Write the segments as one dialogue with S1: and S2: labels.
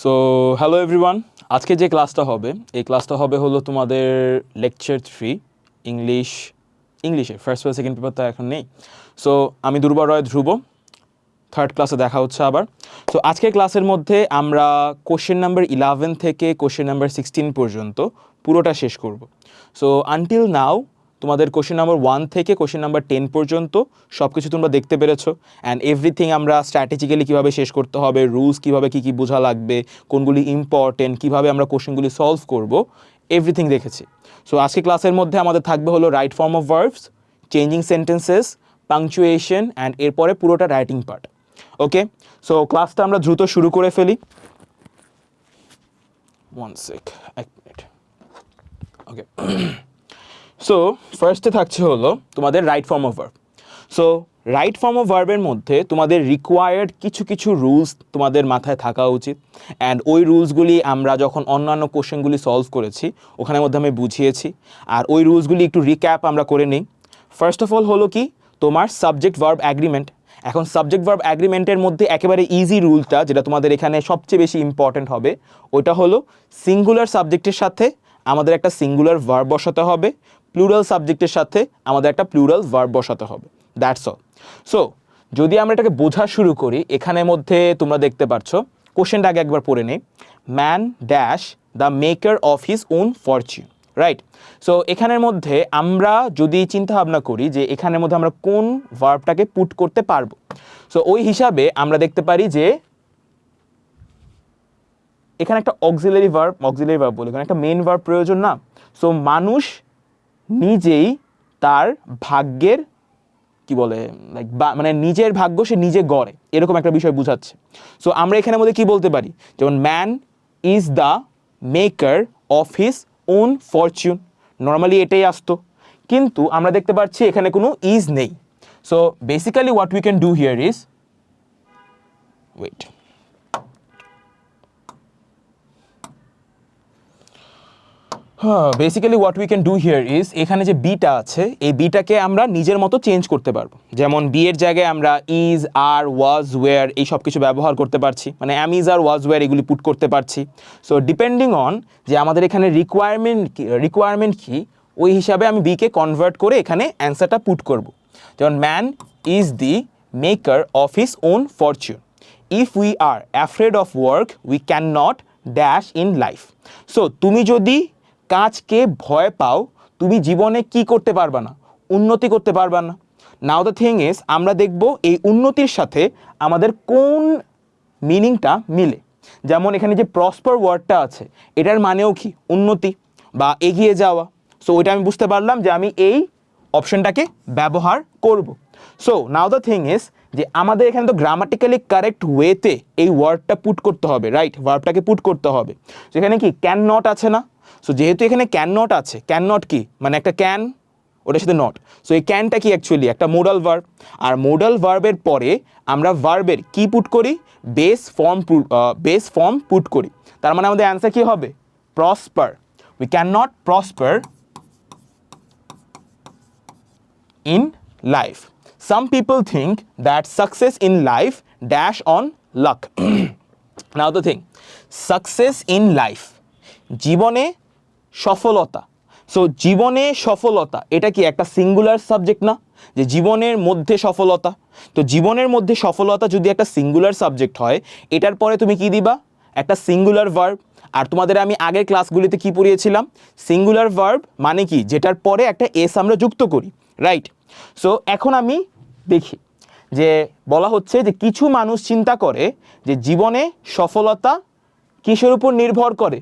S1: So hello everyone, আজকে যে ক্লাসটা হবে এই ক্লাসটা হবে হলো তোমাদের লেকচার 3 ইংলিশে ফার্স্ট পেপার সেকেন্ড পেপার তো এখন নেই। সো আমি দুর্বা রয় ধ্রুব, থার্ড ক্লাসে দেখা হচ্ছে আবার। সো আজকের ক্লাসের মধ্যে আমরা কোশ্চেন নাম্বার 11 থেকে কোশ্চেন নাম্বার 16 পর্যন্ত পুরোটা শেষ করব। সো আনটিল নাও তোমাদের কোশ্চেন নাম্বার 1 থেকে কোশ্চেন নাম্বার 10 পর্যন্ত সব কিছু তোমরা দেখতে পেরেছো, অ্যান্ড এভরিথিং আমরা স্ট্র্যাটেজিক্যালি কীভাবে শেষ করতে হবে, রুলস কীভাবে কী কী বোঝা লাগবে, কোনগুলি ইম্পর্টেন্ট, কীভাবে আমরা কোশ্চেনগুলি সলভ করব, এভরিথিং দেখেছি। সো আজকে ক্লাসের মধ্যে আমাদের থাকবে হলো right form of verbs, changing sentences, punctuation, and এরপরে পুরোটা রাইটিং পার্ট। ওকে, সো ক্লাসটা আমরা দ্রুত শুরু করে ফেলি। এক মিনিট। ওকে, সো ফার্স্টে থাকছে হলো তোমাদের right form of verb. So right form of ভার্বের মধ্যে তোমাদের রিকোয়ার্ড কিছু কিছু রুলস তোমাদের মাথায় থাকা উচিত, অ্যান্ড ওই রুলসগুলি আমরা যখন অন্যান্য কোশ্চেনগুলি সলভ করেছি ওখানের মধ্যে আমি বুঝিয়েছি, আর ওই রুলসগুলি একটু রিক্যাপ আমরা করে নিই। ফার্স্ট অফ অল হলো কি তোমার সাবজেক্ট ভার্ব অ্যাগ্রিমেন্ট। এখন সাবজেক্ট ভার্ব অ্যাগ্রিমেন্টের মধ্যে একেবারে ইজি রুলটা যেটা তোমাদের এখানে সবচেয়ে বেশি ইম্পর্ট্যান্ট হবে ওটা হলো সিঙ্গুলার সাবজেক্টের সাথে আমাদের একটা সিঙ্গুলার ভার্ব বসাতে হবে, প্লুরাল সাবজেক্টের সাথে আমাদের একটা প্লুরাল ভার্ব বসাতে হবে। That's all. সো যদি আমরা এটাকে বোঝা শুরু করি, এখানের মধ্যে তোমরা দেখতে পাচ্ছ কোশ্চেনটা আগে একবার পড়ে নেই। Man dash the maker of his own fortune, right? So এখানের মধ্যে আমরা যদি চিন্তা ভাবনা করি যে এখানের মধ্যে আমরা কোন ভার্বটাকে পুট করতে পারবো, সো ওই হিসাবে আমরা দেখতে পারি যে এখানে একটা অক্সিলারি ভার্ব বলে এখানে একটা মেইন ভার্ব প্রয়োজন না। সো মানুষ নিজেই তার ভাগ্যের কি বলে লাইক মানে নিজের ভাগ্য সে নিজে গড়ে, এরকম একটা বিষয় বোঝাচ্ছে। সো আমরা এখানের মধ্যে কি বলতে পারি, যেমন man is the maker of his own fortune, normally এটাই আসতো, কিন্তু আমরা দেখতে পাচ্ছি এখানে কোনো ইজ নেই। So basically what we can do here is wait basically what we can do here is এখানে যে বিটা আছে এই বিটাকে আমরা নিজের মতো চেঞ্জ করতে পারবো। যেমন বি এর জায়গায় আমরা ইজ, আর, ওয়াজ, ওয়্যার এই সব কিছু ব্যবহার করতে পারছি, মানে অ্যাম, ইজ, আর, ওয়াজ, ওয়্যার এগুলি পুট করতে পারছি। সো ডিপেন্ডিং অন যে আমাদের এখানে রিকোয়ারমেন্ট কি ওই হিসাবে আমি বিকে কনভার্ট করে এখানে অ্যান্সারটা পুট করব। যেমন man is the maker of his own fortune, if we are afraid of work we can not dash in life. So তুমি যদি কাজকে ভয় পাও তুমি জীবনে কি করতে পারবা না, উন্নতি করতে পারবা না। নাও দ্য থিং ইজ আমরা দেখব এই উন্নতির সাথে আমাদের কোন মিনিংটা মিলে। যেমন এখানে যে প্রসপার ওয়ার্ডটা আছে এটার মানেও কি উন্নতি বা এগিয়ে যাওয়া। সো ওইটা আমি বুঝতে পারলাম যে আমি এই অপশনটাকে ব্যবহার করব। So now the thing is যে আমাদের এখানে তো গ্রামাটিক্যালি কারেক্ট ওয়েতে এই ওয়ার্ডটা পুট করতে হবে, রাইট? ভার্বটাকে পুট করতে হবে। সেখানে কি ক্যান নট আছে না? সো যেহেতু এখানে ক্যান নট আছে, ক্যান নট কি মানে একটা ক্যান ওটার সাথে নট, সো এই ক্যানটা কি অ্যাকচুয়ালি একটা মোডাল ভার্ব, আর মোডাল ভার্বের পরে আমরা ভার্বের কি পুট করি, বেস ফর্ম পুট করি। তার মানে আমাদের অ্যান্সার কি হবে, prosper. We can not prosper in life. Some people think that success in life dash on luck. Now the thing, success in life, জীবনে সফলতা। সো জীবনে সফলতা এটা কি একটা সিঙ্গুলার সাবজেক্ট না, যে জীবনের মধ্যে সফলতা? তো জীবনের মধ্যে সফলতা যদি একটা সিঙ্গুলার সাবজেক্ট হয় এটার পরে তুমি কি দিবা, একটা সিঙ্গুলার ভার্ব। আর তোমাদের আমি আগের ক্লাসগুলিতে কি পড়িয়েছিলাম, সিঙ্গুলার ভার্ব মানে কি যেটার পরে একটা এস আমরা যুক্ত করি, রাইট? সো এখন আমি দেখি যে বলা হচ্ছে যে কিছু মানুষ চিন্তা করে যে জীবনে সফলতা কিসের উপর নির্ভর করে,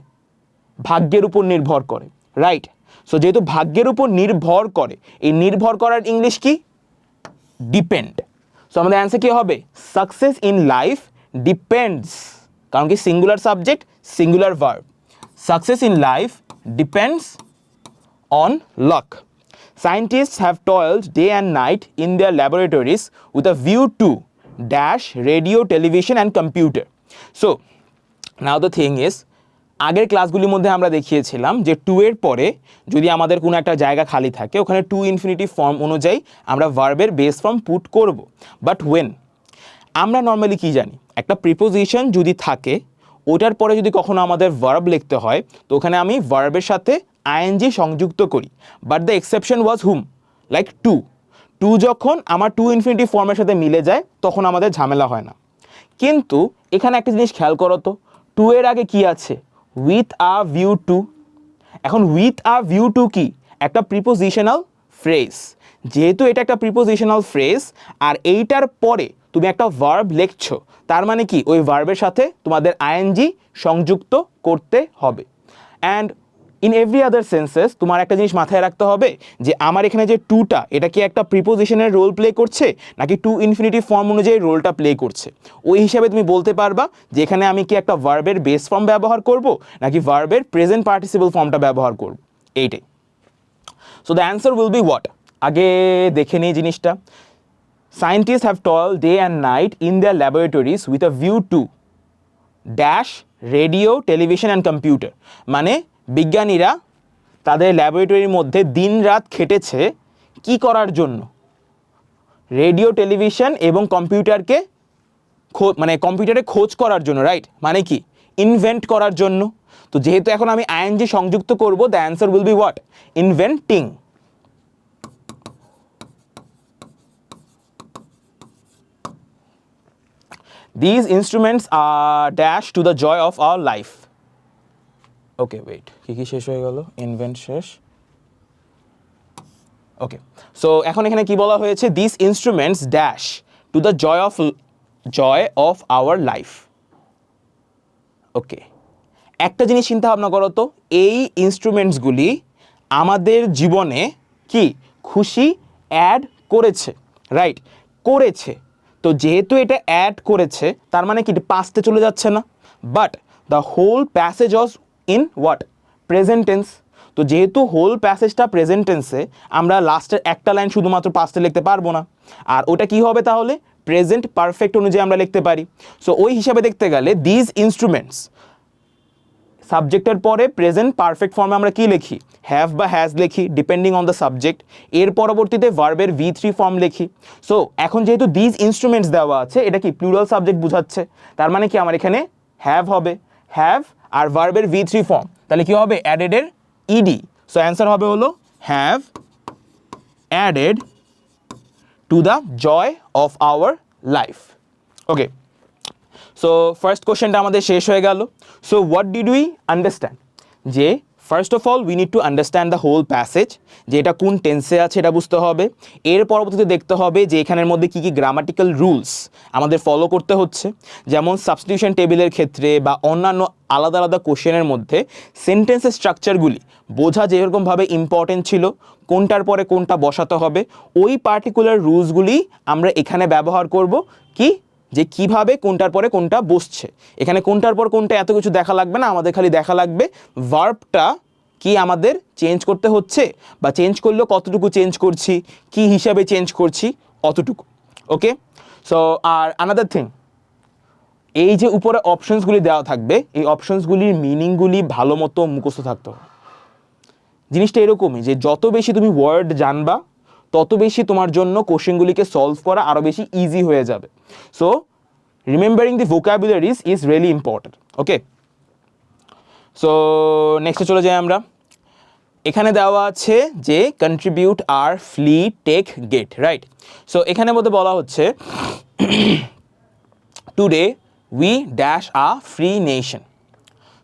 S1: ভাগ্যের উপর নির্ভর করে, রাইট? সো যেহেতু ভাগ্যের উপর নির্ভর করে, এই নির্ভর করার ইংলিশ কি, ডিপেন্ড। সো আমাদের অ্যান্সার কি হবে, সাকসেস ইন লাইফ ডিপেন্ডস, কারণ কি singular subject singular verb, success in life depends on lakh. Scientists have toiled day and night in their laboratories with a view to dash radio, television and computer. So now the thing is আগের ক্লাসগুলির মধ্যে আমরা দেখিয়েছিলাম যে two এর পরে যদি আমাদের কোনো একটা জায়গা খালি থাকে ওখানে টু ইনফিনিটিভ ফর্ম অনুযায়ী আমরা ভার্বের বেস ফর্ম পুট করব। বাট ওয়েন আমরা নর্মালি কি জানি, একটা প্রিপোজিশন যদি থাকে ওটার পরে যদি কখনো আমাদের ভার্ব লিখতে হয় তো ওখানে আমি ভার্বের সাথে আইএনজি সংযুক্ত করি, but the exception was hmm, like to. To যখন আমার টু ইনফিনিটিভ ফর্মের সাথে মিলে যায় তখন আমাদের ঝামেলা হয় না। কিন্তু এখানে একটা জিনিস খেয়াল করো তো, টু এর আগে কি আছে? With a view to. এখন উইথ আ ভিউ টু কি? একটা প্রিপোজিশনাল ফ্রেজ। যেহেতু এটা একটা প্রিপোজিশনাল ফ্রেজ আর এইটার পরে তুমি একটা ভার্ব লিখছো, তার মানে কি ওই ভার্বের সাথে তোমাদের আইএনজি সংযুক্ত করতে হবে। And in every other senses তোমার একটা জিনিস মাথায় রাখতে হবে যে আমার এখানে যে টুটা, এটা কি একটা প্রিপোজিশনের রোল প্লে করছে নাকি টু ইনফিনিটিভ ফর্ম অনুযায়ী রোলটা প্লে করছে। ওই হিসাবে তুমি বলতে পারবা যে এখানে আমি কি একটা ভার্বের বেস ফর্ম ব্যবহার করব নাকি ভার্বের প্রেজেন্ট পার্টিসিপল ফর্মটা ব্যবহার করব, এইটাই। So the answer will be what? আগে দেখে নিই জিনিসটা। Scientists have toiled day and night in their laboratories with a view to dash radio, television and computer. মানে বিজ্ঞানীরা তাদের ল্যাবরেটরির মধ্যে দিন রাত খেটেছে কি করার জন্য? রেডিও, টেলিভিশন এবং কম্পিউটারকে মানে কম্পিউটারে খোঁজ করার জন্য, রাইট? মানে কি ইনভেন্ট করার জন্য। তো যেহেতু এখন আমি আইএনজি সংযুক্ত করব, the answer will be what? Inventing. These instruments are dash to the joy of our life. Okay, wait. কি শেষ হয়ে গেল? Invent শেষ। Okay. So এখন এখানে কি বলা হয়েছে? These instruments dash to the joy of our life. Okay. একটা জিনিস চিন্তা ভাবনা করো তো, এই ইনস্ট্রুমেন্টসগুলি আমাদের জীবনে কি খুশি অ্যাড করেছে, রাইট? করেছে। তো যেহেতু এটা অ্যাড করেছে তার মানে কি পাস্টে চলে যাচ্ছে না, but the whole passage was in what? Present tense. তো যেহেতু হোল প্যাসেজটা প্রেজেন্ট টেন্সে, আমরা লাস্টের একটা লাইন শুধুমাত্র পাস্টে লিখতে পারবো না, আর ওটা কি হবে তাহলে? প্রেজেন্ট পারফেক্ট অনুযায়ী আমরা লিখতে পারি। সো ওই হিসাবে দেখতে গেলে দিস ইনস্ট্রুমেন্টস, সাবজেক্টের পরে প্রেজেন্ট পারফেক্ট ফর্মে আমরা কি লিখি? হ্যাভ বা হ্যাজ লিখি ডিপেন্ডিং অন দ্য সাবজেক্ট। এর পরবর্তীতে ভার্বের V3 ফর্ম লিখি। সো এখন যেহেতু দিস ইনস্ট্রুমেন্টস দেওয়া আছে, এটা কি প্লুরাল সাবজেক্ট বোঝাচ্ছে, তার মানে কি আমার এখানে হ্যাভ হবে, হ্যাভ আর ভার্বের V3 ফর্ম, তাহলে কি হবে? অ্যাডেডের ইডি। সো অ্যান্সার হবে হলো have added to the joy of our life. Okay, so first কোশ্চেনটা আমাদের শেষ হয়ে গেল। So what did we understand? যে first of all we need to understand the whole passage, যে এটা কোন টেন্সে আছে এটা বুঝতে হবে। এর পরবর্তীতে দেখতে হবে যে এখানের মধ্যে কী কী গ্রামাটিক্যাল রুলস আমাদের ফলো করতে হচ্ছে, যেমন সাবস্টিটিউশন টেবিলের ক্ষেত্রে বা অন্যান্য আলাদা আলাদা কোশ্চেনের মধ্যে সেন্টেন্সের স্ট্রাকচারগুলি বোঝা যেরকমভাবে ইম্পর্টেন্ট ছিল, কোনটার পরে কোনটা বসাতে হবে, ওই পার্টিকুলার রুলসগুলি আমরা এখানে ব্যবহার করব। কি? যে কিভাবে কোনটার পরে কোনটা বসছে। এখানে কোনটার পর কোনটা এত কিছু দেখা লাগবে না, আমাদের খালি দেখা লাগবে ভার্বটা কি আমাদের চেঞ্জ করতে হচ্ছে, বা চেঞ্জ করলেও কতটুকু চেঞ্জ করছি, কি হিসাবে চেঞ্জ করছি, অতটুকু। ওকে, সো আর আনাদার থিং, এই যে উপরে অপশনসগুলি দেওয়া থাকবে, এই অপশনসগুলির মিনিংগুলি ভালো মতো মুখস্থ থাকতে হবে। জিনিসটা এরকমই যে যত বেশি তুমি ওয়ার্ড জানবা তত বেশি তোমার জন্য কোশ্চেনগুলিকে সলভ করা আরও বেশি ইজি হয়ে যাবে। So remembering the vocabularies is really important. Okay, so নেক্সটে চলে যাই আমরা। এখানে দেওয়া আছে যে কন্ট্রিবিউট আর flee take get, right? So এখানে মধ্যে বলা হচ্ছে today we dash a free nation.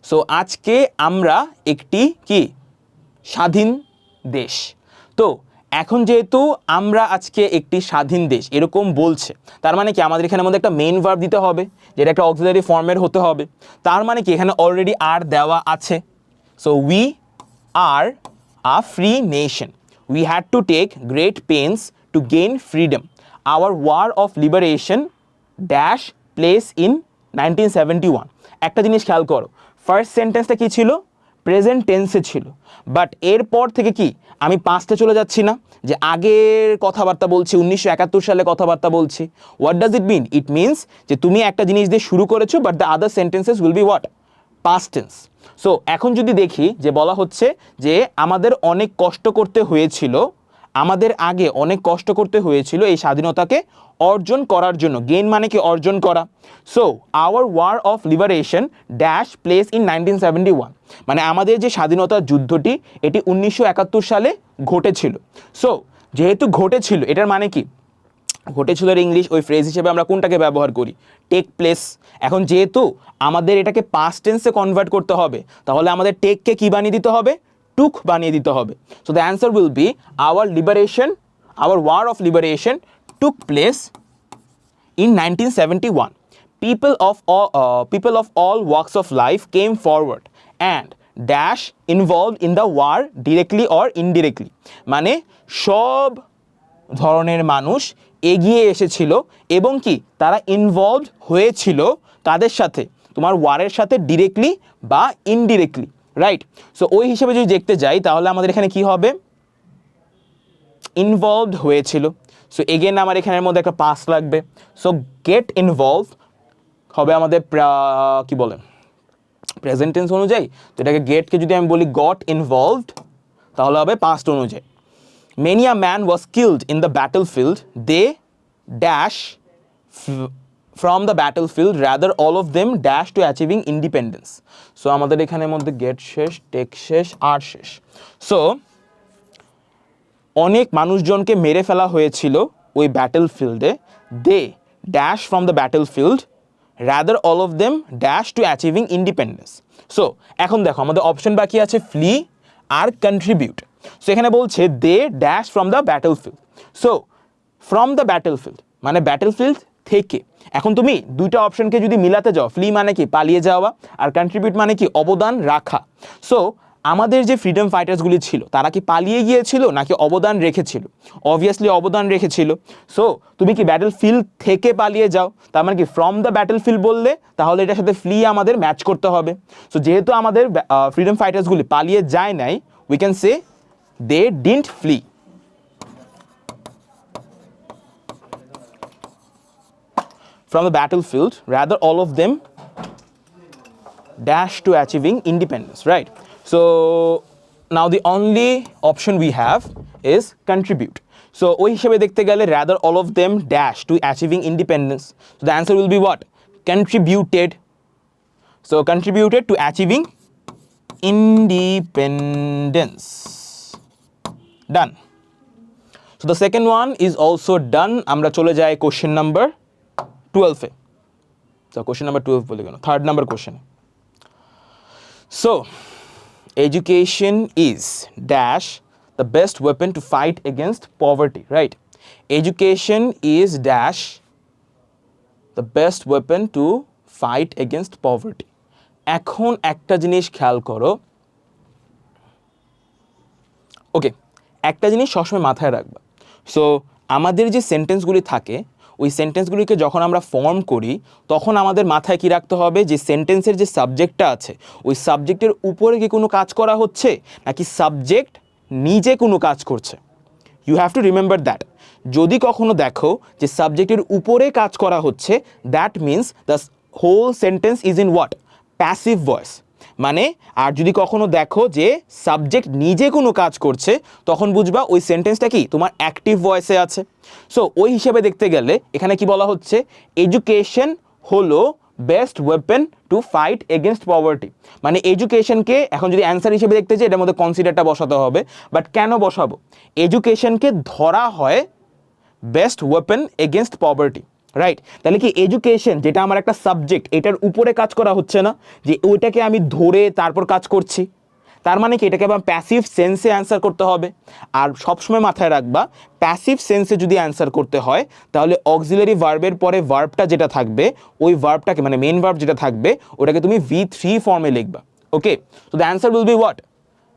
S1: So আজকে আমরা একটি কি স্বাধীন দেশ। তো এখন যেহেতু আমরা আজকে একটি স্বাধীন দেশ এরকম বলছে, তার মানে কি আমাদের এখানের মধ্যে একটা মেইন ভার্ব দিতে হবে, যেটা একটা অক্সিলারি ফর্মের হতে হবে। তার মানে কি এখানে অলরেডি আর দেওয়া আছে। So we are a free nation, we had to take great pains to gain freedom, our war of liberation dash place in 1971। একটা জিনিস খেয়াল করো, ফার্স্ট সেন্টেন্সটা কি ছিল? প্রেজেন্ট টেন্সে ছিল, বাট এরপর থেকে কি আমি পাস্টে চলে যাচ্ছি না, যে আগের কথাবার্তা বলছি, 1971 সালে কথাবার্তা বলছি। What does it mean? It means যে তুমি একটা জিনিস দিয়ে শুরু করেছো, but the other sentences will be what? Past tense. So এখন যদি দেখি যে বলা হচ্ছে যে আমাদের অনেক কষ্ট করতে হয়েছিল আমাদের আগে অনেক কষ্ট করতে হয়েছিল এই স্বাধীনতাকে অর্জন করার জন্য। গেইন মানে কি অর্জন করা। So our war of liberation dash place in 1971, মানে আমাদের যে স্বাধীনতার যুদ্ধটি এটি 1971 সালে ঘটেছিল। সো যেহেতু ঘটেছিল এটার মানে কি, ঘটেছিল এর ইংলিশ ওই ফ্রেজ হিসেবে আমরা কোনটাকে ব্যবহার করি, টেক প্লেস। এখন যেহেতু আমাদের এটাকে পাস্ট টেন্সে কনভার্ট করতে হবে তাহলে আমাদের টেককে কি বানিয়ে দিতে হবে, টুক বানিয়ে দিতে হবে। So the answer will be our war of liberation took place in 1971. People of all walks of life came forward and dash involved in the war directly or indirectly, মানে সব ধরনের মানুষ এগিয়ে এসেছিল এবং কি তারা ইনভলভড হয়েছিল কাদের সাথে, তোমার ওয়ারের সাথে ডিরেক্টলি বা ইনডিরেক্টলি, রাইট। সো ওই হিসেবে যদি দেখতে যাই তাহলে আমাদের এখানে কি হবে, ইনভলভড হয়েছিল। সো এগেন আমার এখানের মধ্যে একটা পাস লাগবে। সো গেট ইনভলভ হবে আমাদের কি বলে প্রেজেন্ট টেন্স অনুযায়ী, তো এটাকে গেটকে যদি আমি বলি গট ইনভলভড তাহলে হবে পাস্ট অনুযায়ী। Many a man was killed in the battlefield. They dash from the battlefield, rather all of them dash to achieving independence. So আমাদের এখানের মধ্যে গেট শেষ, টেক শেষ, আর শেষ। সো অনেক মানুষজনকে মেরে ফেলা হয়েছিল ওই ব্যাটেলফিল্ডে। They dash from the battlefield, rather all of them dash to achieving independence. So এখন দেখো আমাদের অপশন বাকি আছে ফ্লি আর কন্ট্রিবিউট। সো এখানে বলছে they dash from the battlefield. So from the battlefield মানে ব্যাটেলফিল্ড থেকে। এখন তুমি দুইটা অপশনকে যদি মিলাতে যাও, ফ্লি মানে কি পালিয়ে যাওয়া, আর কন্ট্রিবিউট মানে কি অবদান রাখা। সো আমাদের যে ফ্রিডম ফাইটার্সগুলি ছিল তারা কি পালিয়ে গিয়েছিল নাকি অবদান রেখেছিল? অবভিয়াসলি অবদান রেখেছিল। সো তুমি কি ব্যাটেলফিল্ড থেকে পালিয়ে যাও, তার মানে কি ফ্রম দ্য ব্যাটেলফিল্ড বললে তাহলে এটার সাথে ফ্লি আমাদের ম্যাচ করতে হবে। সো যেহেতু আমাদের ফ্রিডম ফাইটার্সগুলি পালিয়ে যায় নাই, we can say they didn't flee. From the battlefield, rather all of them dash to achieving independence, right? So now the only option we have is contribute. So ওই হিসেবে দেখতে গেলে rather all of them dash to achieving independence. So the answer will be what? Contributed. So contributed to achieving independence. Done. So the second one is also done. আমরা চলে যাই question number 12 এ। So question number 12 বলে গেল, third number question. So education is dash the best weapon to fight against poverty, right? Education is dash the best weapon to fight against poverty. এখন একটা জিনিস খেয়াল করো, ওকে, একটা জিনিস সবসময় মাথায় রাখবা। সো আমাদের যে সেন্টেন্সগুলি থাকে ওই সেন্টেন্সগুলিকে যখন আমরা ফর্ম করি তখন আমাদের মাথায় কি রাখতে হবে, যে সেন্টেন্সের যে সাবজেক্টটা আছে ওই সাবজেক্টের উপরে কি কোনো কাজ করা হচ্ছে নাকি সাবজেক্ট নিজে কোনো কাজ করছে। You have to remember that. যদি কখনো দেখো যে সাবজেক্টের উপরে কাজ করা হচ্ছে, that means the whole sentence is in what, passive voice. মানে আর যদি কখনো দেখো যে সাবজেক্ট নিজে কোনো কাজ করছে তখন বুঝবা ওই সেন্টেন্সটা কি তোমার অ্যাক্টিভ ভয়েসে আছে। সো ওই হিসেবে দেখতে গেলে এখানে কি বলা হচ্ছে, এডুকেশন হলো best weapon to fight against poverty. মানে এডুকেশনকে এখন যদি অ্যান্সার হিসেবে দেখতে চাই এটার মধ্যে কনসিডারটা বসাতে হবে। বাট কেন বসাবো, এডুকেশনকে ধরা হয় best weapon against poverty, right. তাহলে কি এডুকেশন যেটা আমার একটা সাবজেক্ট এটার উপরে কাজ করা হচ্ছে না, যে ওইটাকে আমি ধরে তারপর কাজ করছি, তার মানে কি এটাকে আমার প্যাসিভ সেন্সে অ্যান্সার করতে হবে। আর সবসময় মাথায় রাখবা প্যাসিভ সেন্সে যদি অ্যান্সার করতে হয় তাহলে অক্সিলারি ভার্বের পরে ভার্বটা যেটা থাকবে ওই ভার্বটাকে মানে মেন ভার্ব যেটা থাকবে ওটাকে তুমি V3 ফর্মে লিখবা। Okay, so the answer will be what,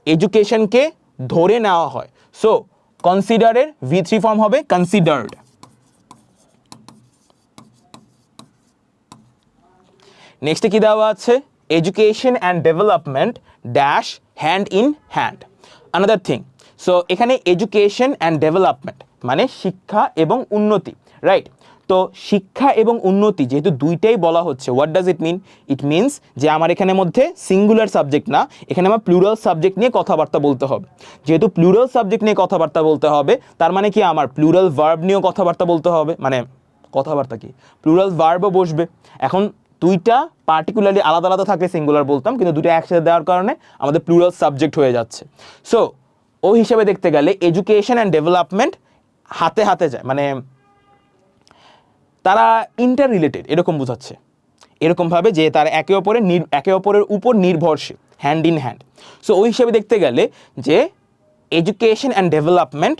S1: এডুকেশনকে ধরে নেওয়া হয়। সো কনসিডারের V3 ফর্ম হবে কনসিডার্ড। নেক্সটে কি দেওয়া আছে, education and development dash hand in hand, another thing. So এখানে এডুকেশন অ্যান্ড ডেভেলপমেন্ট মানে শিক্ষা এবং উন্নতি, রাইট? তো শিক্ষা এবং উন্নতি যেহেতু দুইটাই বলা হচ্ছে, what does it mean? It means যে আমার এখানে মধ্যে সিঙ্গুলার সাবজেক্ট না, এখানে আমার প্লুরাল সাবজেক্ট নিয়ে কথাবার্তা বলতে হবে। যেহেতু প্লুরাল সাবজেক্ট নিয়ে কথাবার্তা বলতে হবে, তার মানে কি আমার প্লুরাল ভার্ব নিয়েও কথাবার্তা বলতে হবে, মানে কথাবার্তা কি প্লুরাল ভার্বও বসবে। এখন দুইটা পার্টিকুলারলি আলাদা আলাদা থাকলে সিঙ্গুলার বলতাম, কিন্তু দুটো একসাথে দেওয়ার কারণে আমাদের প্লুরাল সাবজেক্ট হয়ে যাচ্ছে। সো ওই হিসেবে দেখতে গেলে এডুকেশন অ্যান্ড ডেভেলপমেন্ট হাতে হাতে যায়, মানে তারা ইন্টার রিলেটেড এরকম বোঝাচ্ছে, এরকমভাবে যে তারা একে অপরের উপর নির্ভরশীল, হ্যান্ড ইন হ্যান্ড। সো ওই হিসেবে দেখতে গেলে যে এডুকেশন অ্যান্ড ডেভেলপমেন্ট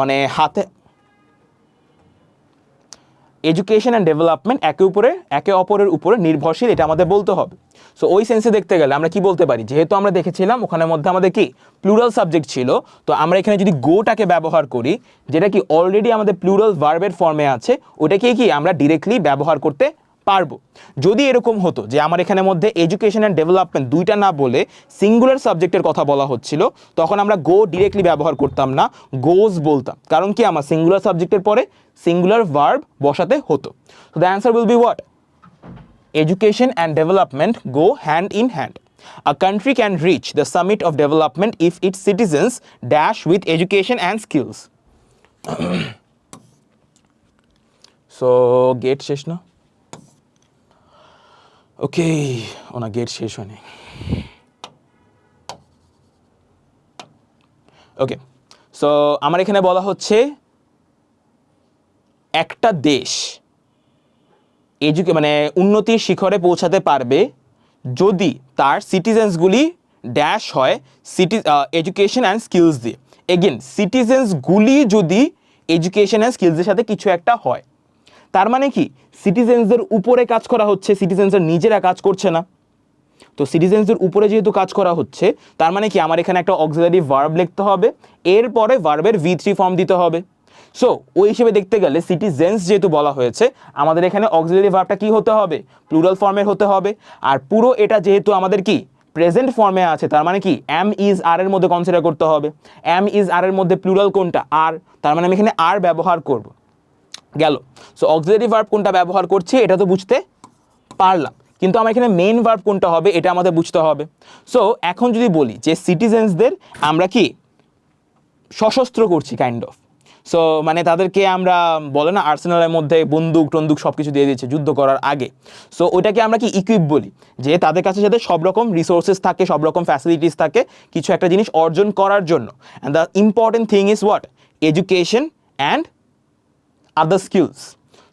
S1: মানে এডুকেশন অ্যান্ড ডেভেলপমেন্ট একে অপরের উপরে নির্ভরশীল, এটা আমাদের বলতে হবে। সো ওই সেন্সে দেখতে গেলে আমরা কি বলতে পারি, যেহেতু আমরা দেখেছিলাম ওখানের মধ্যে আমাদের কি প্লুরাল সাবজেক্ট ছিল, তো আমরা এখানে যদি গোটাকে ব্যবহার করি, যেটা কি অলরেডি আমাদের প্লুরাল ভার্বের ফর্মে আছে, ওটাকে কি আমরা ডিরেক্টলি ব্যবহার করতে পারবো। যদি এরকম হতো যে আমার এখানে মধ্যে এডুকেশন অ্যান্ড ডেভেলপমেন্ট দুইটা না বলে সিঙ্গুলার সাবজেক্টের কথা বলা হচ্ছিল, তখন আমরা গো ডিরেক্টলি ব্যবহার করতাম না, গোজ বলতাম। কারণ কি আমার সিঙ্গুলার সাবজেক্টের পরে সিঙ্গুলার ভার্ব বসাতে হতো। So the answer will be what? Education and development go hand in hand. A country can reach the summit of development if its citizens dash with education and skills. So, gate শেষ না? Okay, ওনা gate শেষ হয়নি। ওকে, so আমার এখানে বলা হচ্ছে একটা দেশ মানে উন্নতির শিখরে পৌঁছাতে পারবে যদি তার সিটিজেন্সগুলি ড্যাশ হয় এডুকেশন অ্যান্ড স্কিলস দিয়ে। এগেন সিটিজেন্সগুলি যদি এডুকেশন অ্যান্ড স্কিলসের সাথে কিছু একটা হয়, তার মানে কি সিটিজেন্সদের উপরে কাজ করা হচ্ছে, সিটিজেন্সরা নিজেরা কাজ করছে না। তো সিটিজেন্সদের উপরে যেহেতু কাজ করা হচ্ছে, তার মানে কি আমার এখানে একটা অক্সিলারি ভার্ব লিখতে হবে, এরপরে ভার্বের V3 ফর্ম দিতে হবে। সো ওই হিসেবে দেখতে গেলে সিটিজেন্স যেহেতু বলা হয়েছে, আমাদের এখানে অক্সিলারি ভার্বটা কি হতে হবে? প্লুরাল ফর্মের হতে হবে। আর পুরো এটা যেহেতু আমাদের কি প্রেজেন্ট ফর্মে আছে, তার মানে কি এম ইজ আর এর মধ্যে কনসিডার করতে হবে। এম ইজ আর এর মধ্যে প্লুরাল কোনটা? আর, তার মানে আমি এখানে আর ব্যবহার করব। গেল। সো অক্সিলারি ভার্ব কোনটা ব্যবহার করছি এটা তো বুঝতে পারলাম, কিন্তু আমার এখানে মেইন ভার্ব কোনটা হবে এটা আমাদের বুঝতে হবে। সো এখন যদি বলি যে সিটিজেন্সদের আমরা কি সশস্ত্র করছি কাইন্ড অফ, সো মানে তাদেরকে আমরা বলে না আর্সেনালের মধ্যে বন্দুক টন্দুক সব কিছু দিয়ে দিচ্ছে যুদ্ধ করার আগে, সো ওইটাকে আমরা কি ইকুইপ বলি, যে তাদের কাছে যাতে সব রকম রিসোর্সেস থাকে, সব রকম ফ্যাসিলিটিস থাকে কিছু একটা জিনিস অর্জন করার জন্য। And the important thing is what? Education and other skills.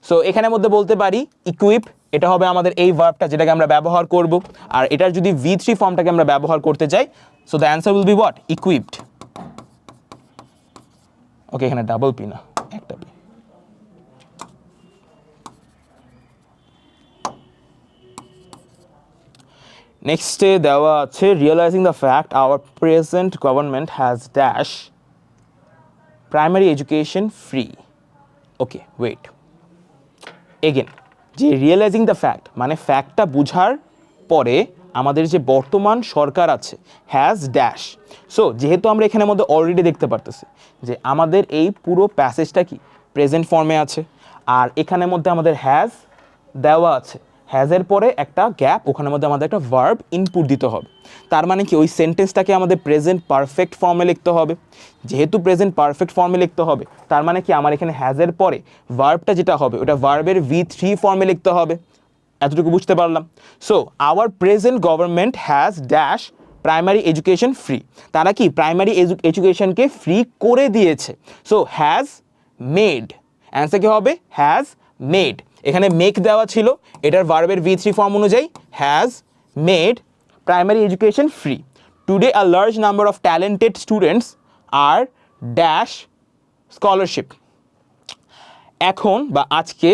S1: So এখানের মধ্যে বলতে পারি ইকুইপ, এটা হবে আমাদের এই ভার্বটা যেটাকে আমরা ব্যবহার করব। আর এটার যদি V3 ফর্মটাকে আমরা ব্যবহার করতে চাই, so the answer will be what? Equipped. Okay, এখানে ডাবল পি না, একটা পি। নেক্সটে দেওয়া আছে realising the fact our present government has dash primary education free. Okay wait, again যে রিয়েলাইজিং দ্য ফ্যাক্ট মানে ফ্যাক্টটা বুঝার পরে আমাদের যে বর্তমান সরকার আছে হ্যাজ ড্যাশ। সো যেহেতু আমরা এখানের মধ্যে অলরেডি দেখতে পারতেছি যে আমাদের এই পুরো প্যাসেজটা কি প্রেজেন্ট ফর্মে আছে, আর এখানের মধ্যে আমাদের হ্যাজ দেওয়া আছে, হ্যাজের পরে একটা গ্যাপ, ওখানের মধ্যে আমাদের একটা ভার্ব ইনপুট দিতে হবে। তার মানে কি ওই সেন্টেন্সটাকে আমাদের প্রেজেন্ট পারফেক্ট ফর্মে লিখতে হবে। যেহেতু প্রেজেন্ট পারফেক্ট ফর্মে লিখতে হবে, তার মানে কি আমার এখানে হ্যাজের পরে ভার্বটা যেটা হবে ওটা ভার্বের V3 ফর্মে লিখতে হবে। এতটুকু বুঝতে পারলাম। So our present government has dash primary education free. তারা কি প্রাইমারি এডুকেশনকে ফ্রি করে দিয়েছে। সো হ্যাজ মেড, অ্যান্সার কি হবে? Has made. এখানে মেক দেওয়া ছিল, এটার ভার্বের V3 ফর্ম অনুযায়ী has made primary education free. Today a large number of talented students are dash scholarship. এখন বা আজকে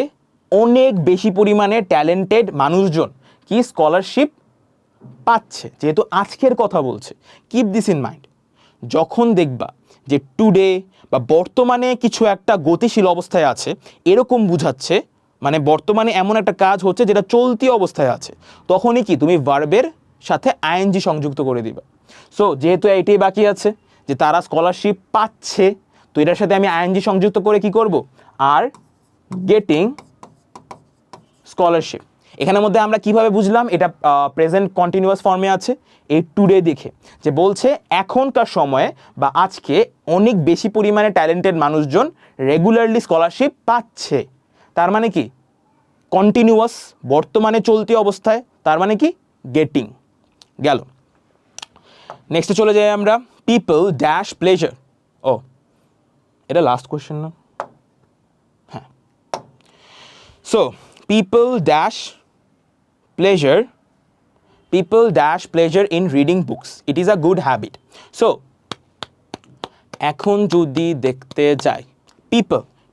S1: অনেক বেশি পরিমাণে ট্যালেন্টেড মানুষজন কি স্কলারশিপ পাচ্ছে, যেহেতু আজকের কথা বলছে। কিপ দিস ইন মাইন্ড, যখন দেখবা যে টুডে বা বর্তমানে কিছু একটা গতিশীল অবস্থায় আছে এরকম বুঝাচ্ছে, মানে বর্তমানে এমন একটা কাজ হচ্ছে যেটা চলতি অবস্থায় আছে, তখনই কি তুমি ভার্বের সাথে ING সংযুক্ত করে দিবা। সো যেহেতু এইটাই বাকি আছে যে তারা স্কলারশিপ পাচ্ছে, তো এটার সাথে আমি আইএনজি সংযুক্ত করে কি করব, আর গেটিং স্কলারশিপ। এখানের মধ্যে আমরা কিভাবে বুঝলাম এটা প্রেজেন্ট কন্টিনিউয়াস ফর্মে আছে, এই টুডে দেখে যে বলছে এখনকার সময়ে বা আজকে অনেক বেশি পরিমাণে ট্যালেন্টেড মানুষজন রেগুলারলি স্কলারশিপ পাচ্ছে। তার মানে কি কন্টিনিউয়াস, বর্তমানে চলতি অবস্থায়, তার মানে কি গেটিং। গেল। নেক্সটে চলে যাই আমরা, পিপল ড্যাশ প্লেজার। ও এটা লাস্ট কোয়েশ্চেন না? হ্যাঁ। So people dash pleasure in reading books. It is a good habit. So এখন যদি দেখতে যাই,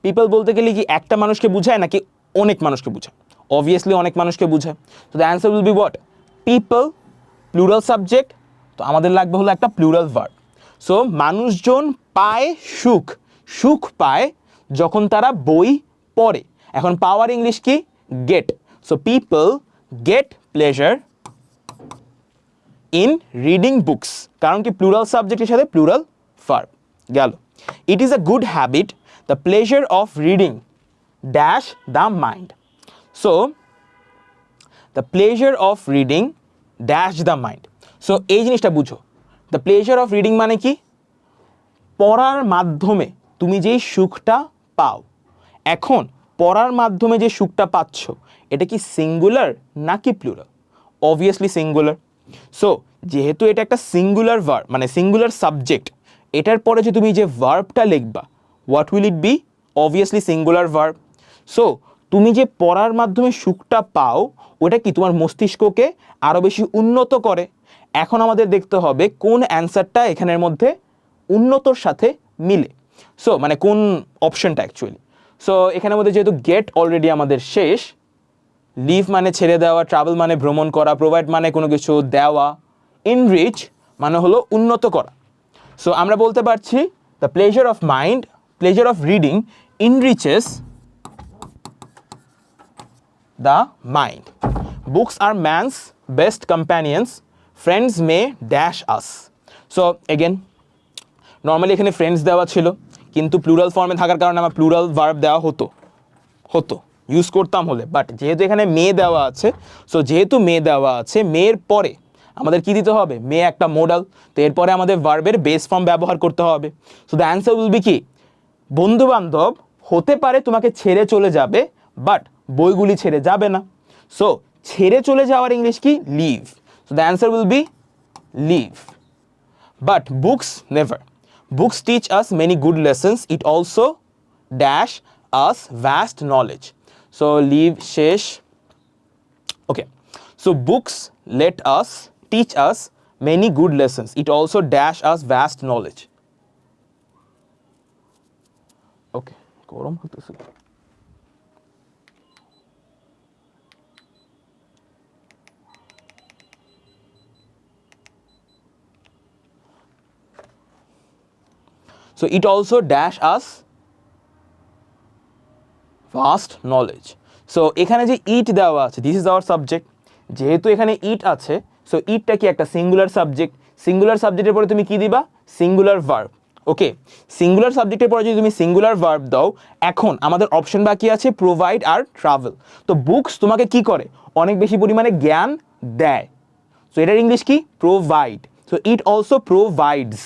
S1: people বলতে গেলে কি একটা মানুষকে বোঝায় নাকি অনেক মানুষকে বোঝায়? অবভিয়াসলি অনেক মানুষকে বোঝায়। তো the answer will be what, people plural subject, তো আমাদের লাগবে হলো একটা প্লুরাল ভার্ব। সো মানুষজন পায় সুখ পায় যখন তারা বই পড়ে। এখন পাওয়ার ইংলিশ কি, get. So people get pleasure in reading books, কারণ কি প্লুরাল সাবজেক্টের সাথে প্লুরাল ভার্ব। গেল। It is a good habit, the pleasure of reading dash the mind. So the pleasure of reading dash the mind. So এই জিনিসটা বুঝো, the pleasure of reading মানে কি, পড়ার মাধ্যমে তুমি যেই সুখটা পাও। এখন পড়ার মাধ্যমে যে সুখটা পাচ্ছ এটা কি সিঙ্গুলার নাকি প্লুরাল? Obviously singular. সো যেহেতু এটা একটা সিঙ্গুলার ভার্ব, মানে সিঙ্গুলার সাবজেক্ট, এটার পরে যে তুমি যে ভার্বটা লিখবা, what will it be? Obviously singular verb. So তুমি যে পড়ার মাধ্যমে সুখটা পাও ওটা কি তোমার মস্তিষ্ককে আরও বেশি উন্নত করে। এখন আমাদের দেখতে হবে কোন অ্যান্সারটা এখানের মধ্যে উন্নতর সাথে মিলে, সো মানে কোন অপশনটা অ্যাকচুয়ালি। সো এখানের মধ্যে যেহেতু গেট অলরেডি আমাদের শেষ, লিভ মানে ছেড়ে দেওয়া, ট্রাভেল মানে ভ্রমণ করা, প্রোভাইড মানে কোনো কিছু দেওয়া, ইনরিচ মানে হলো উন্নত করা। সো আমরা বলতে পারছি the pleasure of reading enriches the mind. Books are man's best companions, friends may dash us. So again normally এখানে ফ্রেন্ডস দেওয়া ছিল, কিন্তু প্লুরাল ফর্মে থাকার কারণে আমার প্লুরাল ভার্ব দেওয়া হতো ইউজ করতাম হলে, বাট যেহেতু এখানে মে দেওয়া আছে, সো যেহেতু মে দেওয়া আছে, মেয়ের পরে আমাদের কি দিতে হবে, মে একটা মোডাল, তো এরপরে আমাদের ভার্বের বেস ফর্ম ব্যবহার করতে হবে। So the answer will B কি, বন্ধু বান্ধব হতে পারে তোমাকে ছেড়ে চলে যাবে, বাট বইগুলি ছেড়ে যাবে না। সো ছেড়ে চলে যাওয়ার ইংলিশ কি, leave. So the answer will be leave. But books never. Books teach us many good lessons. It also dash us vast knowledge. So leave shesh. Okay. So books let us teach us many good lessons. It also dash us vast knowledge. Okay. গরম হতেছে। So it also dash us vast knowledge. So এখানে যে ইট দেওয়া আছে, this is our subject. যেহেতু এখানে ইট আছে, so ইটটা কি একটা সিঙ্গুলার সাবজেক্ট। সিঙ্গুলার সাবজেক্টের পরে তুমি কি দিবা, সিঙ্গুলার ভার্ব। ওকে, সিঙ্গুলার সাবজেক্টের পরে যদি তুমি সিঙ্গুলার ভার্ব দাও, এখন আমাদের অপশন বাকি আছে প্রোভাইড আর ট্রাভেল। তো বুকস তোমাকে কি করে, অনেক বেশি পরিমাণে জ্ঞান দেয়। সো এটার ইংলিশ কি, provide. So it also provides,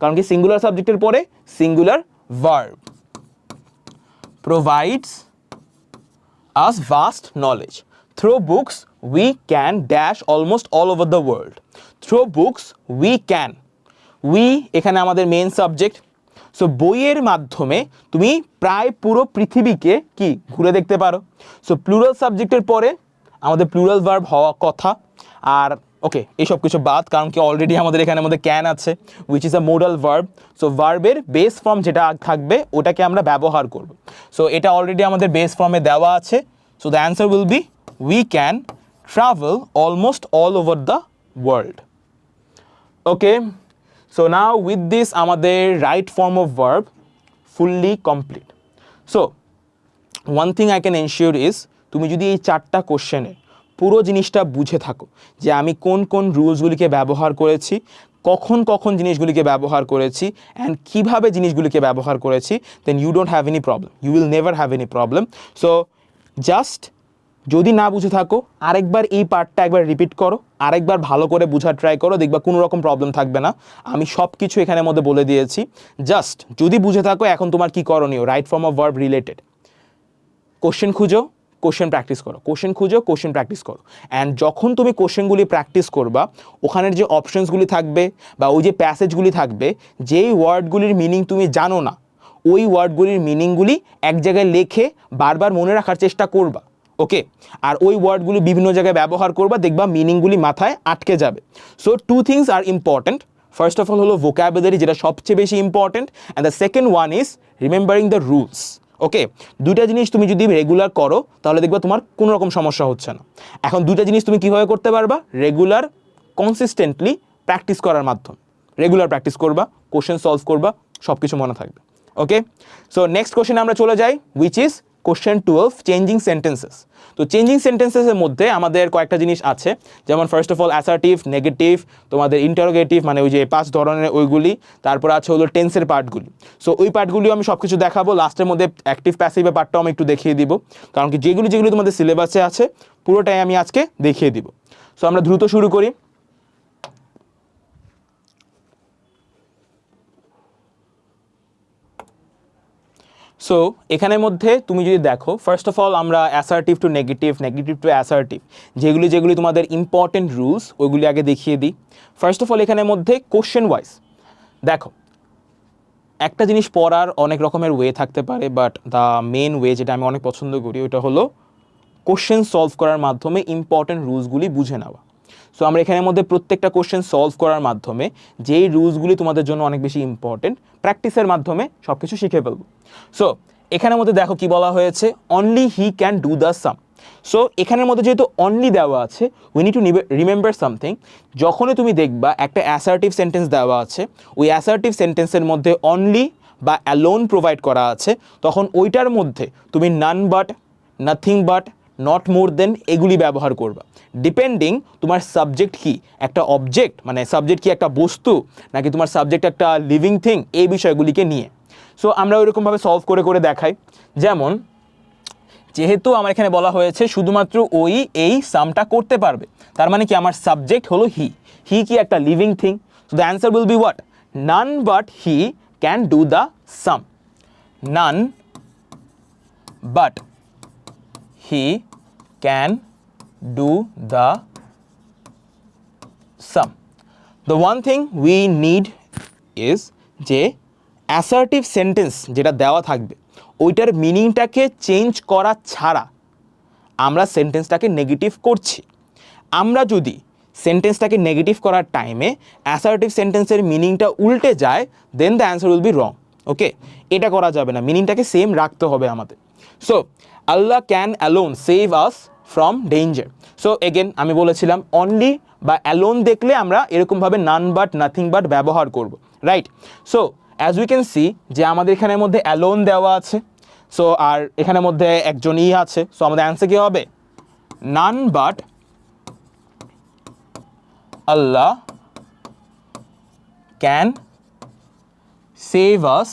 S1: কারণ কি সিঙ্গুলার সাবজেক্টের পরে singular verb. provides us vast knowledge. Through books we can dash almost all over the world. Through books we can, we এখানে আমাদের মেইন সাবজেক্ট। সো বইয়ের মাধ্যমে তুমি প্রায় পুরো পৃথিবীকে কি ঘুরে দেখতে পারো। সো প্লুরাল সাবজেক্টের পরে আমাদের প্লুরাল ভার্ব হওয়া কথা। আর ওকে, এইসব কিছু বাদ, কারণ কি অলরেডি আমাদের এখানের মধ্যে ক্যান আছে, which is a modal verb. So ভার্বের বেস ফর্ম যেটা থাকবে ওটাকে আমরা ব্যবহার করব। সো এটা অলরেডি আমাদের বেস ফর্মে দেওয়া আছে। So the answer will be we can travel almost all over the world. Okay, so now with this আমাদের right form of verb fully complete. So one thing I can ensure is, তুমি যদি এই 4টা কোশ্চেনের পুরো জিনিসটা বুঝে থাকো যে আমি কোন কোন রুলসগুলিকে ব্যবহার করেছি, কখন কখন জিনিসগুলিকে ব্যবহার করেছি, অ্যান্ড কীভাবে জিনিসগুলিকে ব্যবহার করেছি, then you don't have any problem, you will never have any problem. So just যদি না বুঝে থাকো আরেকবার এই পার্টটা একবার রিপিট করো, আরেকবার ভালো করে বোঝার ট্রাই করো, দেখবা কোনো রকম প্রবলেম থাকবে না। আমি সব কিছু এখানের মধ্যে বলে দিয়েছি। জাস্ট যদি বুঝে থাকো এখন তোমার কি করণীয়, right form of verb related question খুঁজো, কোশ্চেন প্র্যাকটিস করো, কোশ্চেন খুঁজো, কোশ্চেন প্র্যাকটিস করো। অ্যান্ড যখন তুমি কোশ্চেনগুলি প্র্যাকটিস করবা, ওখানের যে অপশনসগুলি থাকবে বা ওই যে প্যাসেজগুলি থাকবে, যেই ওয়ার্ডগুলির মিনিং তুমি জানো না, ওই ওয়ার্ডগুলির মিনিংগুলি এক জায়গায় লেখে বারবার মনে রাখার চেষ্টা করবা। ওকে, আর ওই ওয়ার্ডগুলি বিভিন্ন জায়গায় ব্যবহার করবা, দেখবা মিনিংগুলি মাথায় আটকে যাবে। So two things are important. First of all হলো ভোকাবুলারি, যেটা সবচেয়ে বেশি important, and the second one is remembering the rules. Okay, দুইটা জিনিস তুমি যদি রেগুলার করো তাহলে দেখবা তোমার কোনো রকম সমস্যা হচ্ছে না। এখন দুইটা জিনিস তুমি কীভাবে করতে পারবা, রেগুলার কনসিস্টেন্টলি প্র্যাকটিস করার মাধ্যমে। রেগুলার প্র্যাকটিস করবা, কোশ্চেন সলভ করবা, সব কিছু মনে থাকবে। ওকে, সো নেক্সট কোশ্চেনে আমরা চলে যাই, which is question 12, changing sentences. তো চেঞ্জিং সেন্টেন্সেসের মধ্যে আমাদের কয়েকটা জিনিস আছে, যেমন first of all assertive, negative, তোমাদের ইন্টারোগেটিভ মানে ওই যে 5 ধরনের ওইগুলি, তারপর আছে হলো টেন্সের পার্টগুলি। সো ওই পার্টগুলিও আমি সব কিছু দেখাবো, লাস্টের মধ্যে অ্যাক্টিভ প্যাসিভের পার্টটাও আমি একটু দেখিয়ে দিব, কারণ কি যেগুলি যেগুলি তোমাদের সিলেবাসে আছে পুরোটাই আমি আজকে দেখিয়ে দিব। সো আমরা দ্রুত শুরু করি। সো এখানের মধ্যে তুমি যদি দেখো, ফার্স্ট অফ অল আমরা assertive to negative, negative two assertive, যেগুলি যেগুলি তোমাদের ইম্পর্টেন্ট রুলস ওইগুলি আগে দেখিয়ে দিই। ফার্স্ট অফ অল এখানের মধ্যে কোশ্চেন ওয়াইজ দেখো, একটা জিনিস পড়ার অনেক রকমের ওয়ে থাকতে পারে, বাট দ্য মেন ওয়ে যেটা আমি অনেক পছন্দ করি ওটা হলো কোশ্চেন সলভ করার মাধ্যমে ইম্পর্টেন্ট রুলসগুলি বুঝে নেওয়া। সো আমরা এখানের মধ্যে প্রত্যেকটা কোশ্চেন সলভ করার মাধ্যমে যেই রুলসগুলি তোমাদের জন্য অনেক বেশি ইম্পর্টেন্ট, প্র্যাকটিসের মাধ্যমে সব কিছু শিখে ফেলবো। সো এখানের মধ্যে দেখো কি বলা হয়েছে, only he can do the some. So এখানের মধ্যে যেহেতু অনলি দেওয়া আছে, we need to remember something. যখনই তুমি দেখবা একটা অ্যাসার্টিভ সেন্টেন্স দেওয়া আছে, ওই অ্যাসার্টিভ সেন্টেন্সের মধ্যে অনলি বা অ্যালোন প্রোভাইড করা আছে, তখন ওইটার মধ্যে তুমি none but, nothing but, not more than এগুলি ব্যবহার করবা, ডিপেন্ডিং তোমার সাবজেক্ট কি, একটা অবজেক্ট মানে সাবজেক্ট কি একটা বস্তু, নাকি তোমার সাবজেক্ট একটা লিভিং থিং, এই বিষয়গুলিকে নিয়ে। সো আমরা ওইরকমভাবে সলভ করে করে দেখাই। যেমন যেহেতু আমার এখানে বলা হয়েছে শুধুমাত্র ওই এই সামটা করতে পারবে, তার মানে কি আমার সাবজেক্ট হলো হি, হি কি একটা living thing. So the answer will be what, none but he can do the some, none but he can do the sum. The one thing we need is যে অ্যাসার্টিভ সেন্টেন্স যেটা দেওয়া থাকবে ওইটার মিনিংটাকে change করা ছাড়া আমরা সেন্টেন্সটাকে negative করছি। আমরা যদি সেন্টেন্সটাকে নেগেটিভ করার টাইমে অ্যাসার্টিভ সেন্টেন্সের মিনিংটা উল্টে যায়, then the answer will be wrong. Okay, এটা করা যাবে না, মিনিংটাকে সেম রাখতে হবে আমাদের। So Allah can alone save us from danger. So again আমি বলেছিলাম অনলি বা অ্যালোন দেখলে আমরা এরকমভাবে নান বাট, নাথিং বাট ব্যবহার করব, right. So as we can see যে আমাদের এখানের মধ্যে অ্যালোন দেওয়া আছে, সো আর এখানের মধ্যে একজন ই আছে, সো আমাদের অ্যান্সার কী হবে, none but Allah can save us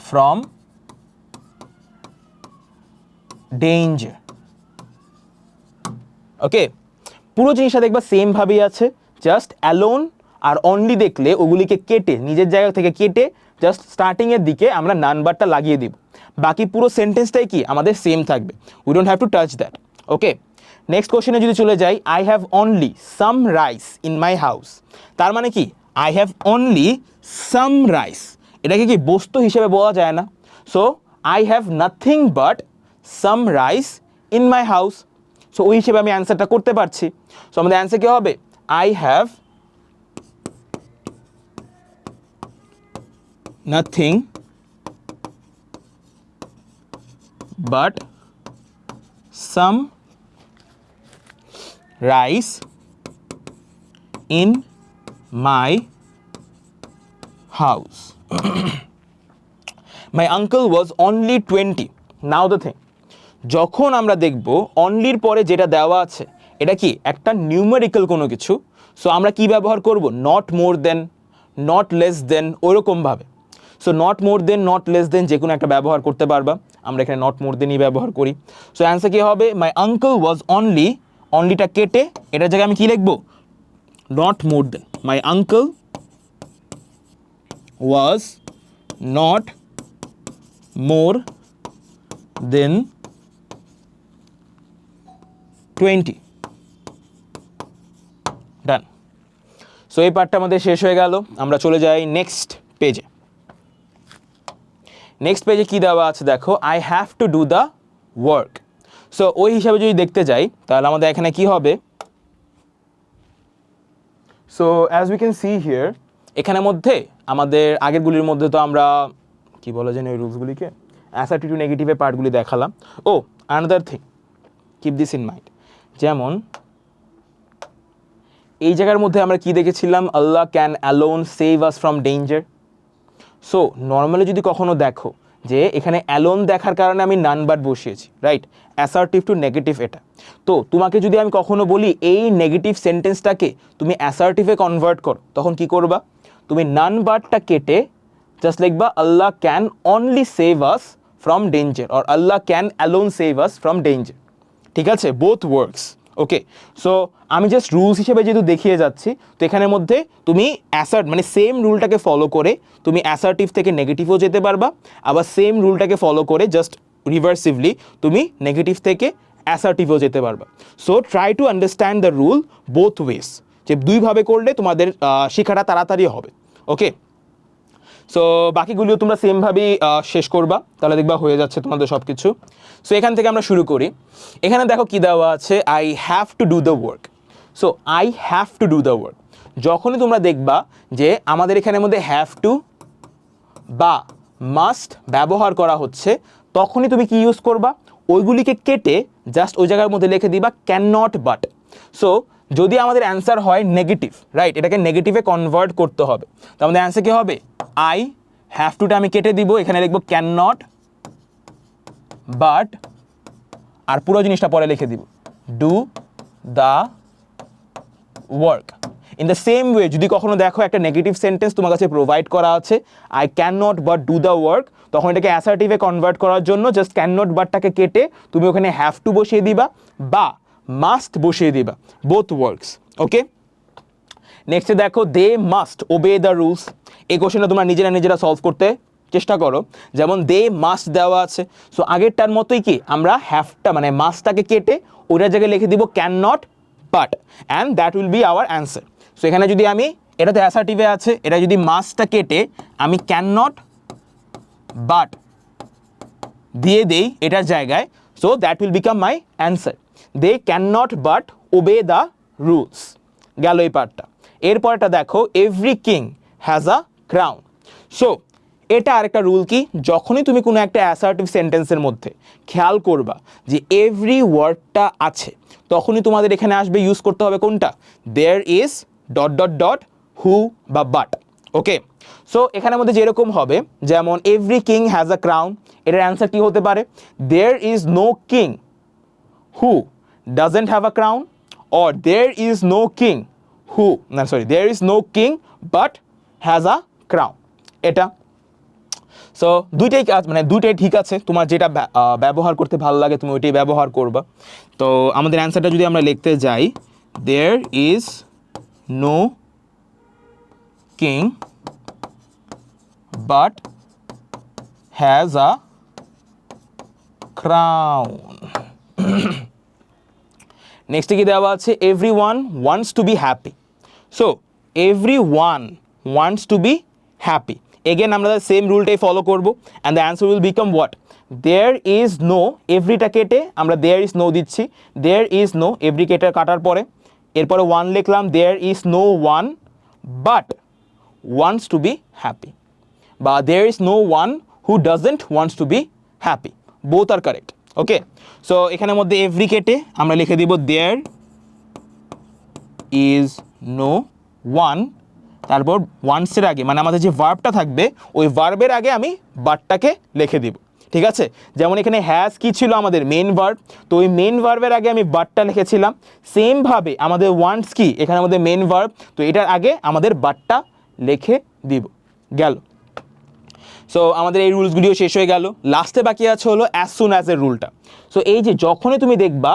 S1: from danger. Okay, পুরো জিনিসটা দেখবা সেম ভাবেই আছে, জাস্ট অ্যালোন আর অনলি দেখলে ওগুলিকে কেটে নিজের জায়গা থেকে কেটে জাস্ট স্টার্টিংয়ের দিকে আমরা নাম্বারটা লাগিয়ে দিব, বাকি পুরো সেন্টেন্সটাই কি আমাদের সেম থাকবে, we don't have to touch that. Okay, next কোশ্চেনে যদি চলে যাই, I have only some rice in my house. তার মানে কি I have only some rice, এটাকে কি বস্তু হিসেবে বলা যায় না। So I have nothing but some rice in my house. So ওই হিসেবে আমি অ্যান্সারটা করতে পারছি। সো আমাদের অ্যান্সার কী হবে, I have nothing but some rice in my house. My uncle was only 20. Now the thing, যখন আমরা দেখব অনলির পরে যেটা দেওয়া আছে এটা কি একটা নিউমেরিক্যাল কোনো কিছু, সো আমরা কি ব্যবহার করব, not more than, not less than, ওইরকমভাবে। So not more than, not less than যে কোনো একটা ব্যবহার করতে পারবা, আমরা এখানে নট মোর দেনই ব্যবহার করি। সো অ্যান্সার কি হবে, মাই আঙ্কেল ওয়াজ অনলি, অনলিটা কেটে এটার জায়গায় আমি কি লিখবো, not more than, my uncle was not more than 20, done. So এই পার্টটা আমাদের শেষ হয়ে গেল, আমরা চলে যাই নেক্সট পেজে। নেক্সট পেজে কি দেওয়া আছে দেখো, I have to do the work. So ওই হিসাবে যদি দেখতে যাই তাহলে আমাদের এখানে কি হবে, so as we can see here, এখানের মধ্যে আমাদের আগেরগুলির মধ্যে তো আমরা কি বলা যায় ওই রুলসগুলিকে, অ্যাসার্টিভ নেগেটিভের পার্টগুলি দেখালাম। Oh another thing, keep this in mind, যেমন এই জায়গার মধ্যে আমরা কি দেখেছিলাম, Allah can alone save us from danger. So normally যদি কখনো দেখো যে এখানে অ্যালোন দেখার কারণে আমি নান বাট বসিয়েছি, রাইট, অ্যাসার্টিভ টু নেগেটিভ এটা। তো তোমাকে যদি আমি কখনো বলি এই নেগেটিভ সেন্টেন্সটাকে তুমি অ্যাসার্টিভে কনভার্ট করো, তখন কি করবা, তুমি নান বাটটা কেটে জাস্ট লিখবা Allah can only save us from danger, or Allah can alone save us from danger. ঠিক আছে, বোথ ওয়ার্কস। ওকে, সো আমি জাস্ট রুলস হিসেবে যেহেতু দেখিয়ে যাচ্ছি, তো এখানের মধ্যে তুমি অ্যাসার্ট মানে সেম রুলটাকে ফলো করে তুমি অ্যাসার্টিভ থেকে নেগেটিভও যেতে পারবা, আবার সেম রুলটাকে ফলো করে জাস্ট রিভার্সিভলি তুমি নেগেটিভ থেকে অ্যাসার্টিভও যেতে পারবা। So try to understand the rule both ways, যে দুইভাবে করলে তোমাদের শেখাটা তাড়াতাড়ি হবে। ওকে, সো বাকিগুলিও তোমরা সেমভাবেই শেষ করবা, তাহলে দেখবা হয়ে যাচ্ছে তোমাদের সব কিছু। সো এখান থেকে আমরা শুরু করি। এখানে দেখো কি দেওয়া আছে, I have to do the work. So I have to do the work, যখনই তোমরা দেখবা যে আমাদের এখানের মধ্যে হ্যাভ টু বা মাস্ট ব্যবহার করা হচ্ছে, তখনই তুমি কি ইউজ করবা, ওইগুলিকে কেটে জাস্ট ওই জায়গার মধ্যে লিখে দিবা ক্যান নট বাট। সো যদি আমাদের অ্যান্সার হয় নেগেটিভ, রাইট, এটাকে নেগেটিভে কনভার্ট করতে হবে, তো আমাদের অ্যান্সার কি হবে, আই হ্যাভ টুটা আমি কেটে দিব, এখানে লিখবো ক্যান নট বাট, আর পুরো জিনিসটা পরে লিখে দিব do the work. In the same way যদি কখনো দেখো একটা নেগেটিভ সেন্টেন্স তোমার কাছে প্রোভাইড করা আছে, I can not but do the work, তখন এটাকে অ্যাসার্টিভে কনভার্ট করার জন্য জাস্ট ক্যান নট বাটটাকে কেটে তুমি ওখানে হ্যাভ টু বসিয়ে দিবা বা মাস্ট বসিয়ে দিবা, বোথ ওয়ার্কস। ওকে, নেক্সটে দেখো they must obey the rules. এই কোশ্চেনটা তোমরা নিজেরা সলভ করতে চেষ্টা করো। যেমন দে মাস্ট দেওয়া আছে, সো আগেরটার মতোই কি আমরা হ্যাভটা মানে মাস্টটাকে কেটে ওটার জায়গায় লিখে দিব can not but, and that will be our answer. So এখানে যদি আমি, এটা তো অ্যাসার্টিভে আছে, এটা যদি মাস্টটা কেটে আমি ক্যান নট বাট দিয়ে দেই এটার জায়গায়, so that will become my answer. They can not but obey the rules, গেল এই পার্টটা। এরপরটা দেখো every king has a crown. So এটা আরেকটা রুল কি, যখনই তুমি কোনো একটা অ্যাসার্টিভ সেন্টেন্সের মধ্যে খেয়াল করবা যে এভরি ওয়ার্ডটা আছে, তখনই তোমাদের এখানে আসবে ইউজ করতে হবে কোনটা, there is dot dot dot who বা বাট। ওকে, সো এখানের মধ্যে যেরকম হবে, যেমন every king has a crown, এটার অ্যান্সার কি হতে পারে, there is no king who doesn't have a crown, or there is no king who না sorry there is no king but has a crown. এটা সো দুইটাই কাজ মানে দুইটাই ঠিক আছে, তোমার যেটা ব্যবহার করতে ভালো লাগে তুমি ওইটাই ব্যবহার করবা। তো আমাদের অ্যান্সারটা যদি আমরা লিখতে যাই, there is no king but has a crown. নেক্সটে কি দেওয়া আছে, everyone wants to be happy. So everyone wants to be happy, again আমরা সেম রুলটাই ফলো করবো, and the answer will become what, there is no, এভরিটা কেটে আমরা দেয়ার ইজ নো দিচ্ছি, দেয়ার ইজ নো এভরি কেটে কাটার পরে এরপরে ওয়ান লিখলাম, there is no one but wants to be happy, বা there is no one who doesn't wants to be happy, both are correct. Okay, so এখানের মধ্যে এভরি কেটে আমরা লিখে দিব দেয়ার ইজ নো ওয়ান, তারপর ওয়ান্সের আগে মানে আমাদের যে ভার্বটা থাকবে ওই ভার্বের আগে আমি বাটটাকে লিখে দিব। ঠিক আছে, যেমন এখানে হ্যাজ কি ছিল আমাদের মেন ভার্ব, তো ওই মেন ভার্বের আগে আমি বাটটা লিখেছিলাম। সেমভাবে আমাদের ওয়ান্টস কি, এখানে আমাদের মেন ভার্ব, তো এটার আগে আমাদের বাটটা লিখে দিব, গেল। সো আমাদের এই রুলসগুলিও শেষ হয়ে গেল। লাস্টে বাকি আছে হলো অ্যাজ সুন অ্যাজ এর রুলটা। সো এই যে যখনই তুমি দেখবা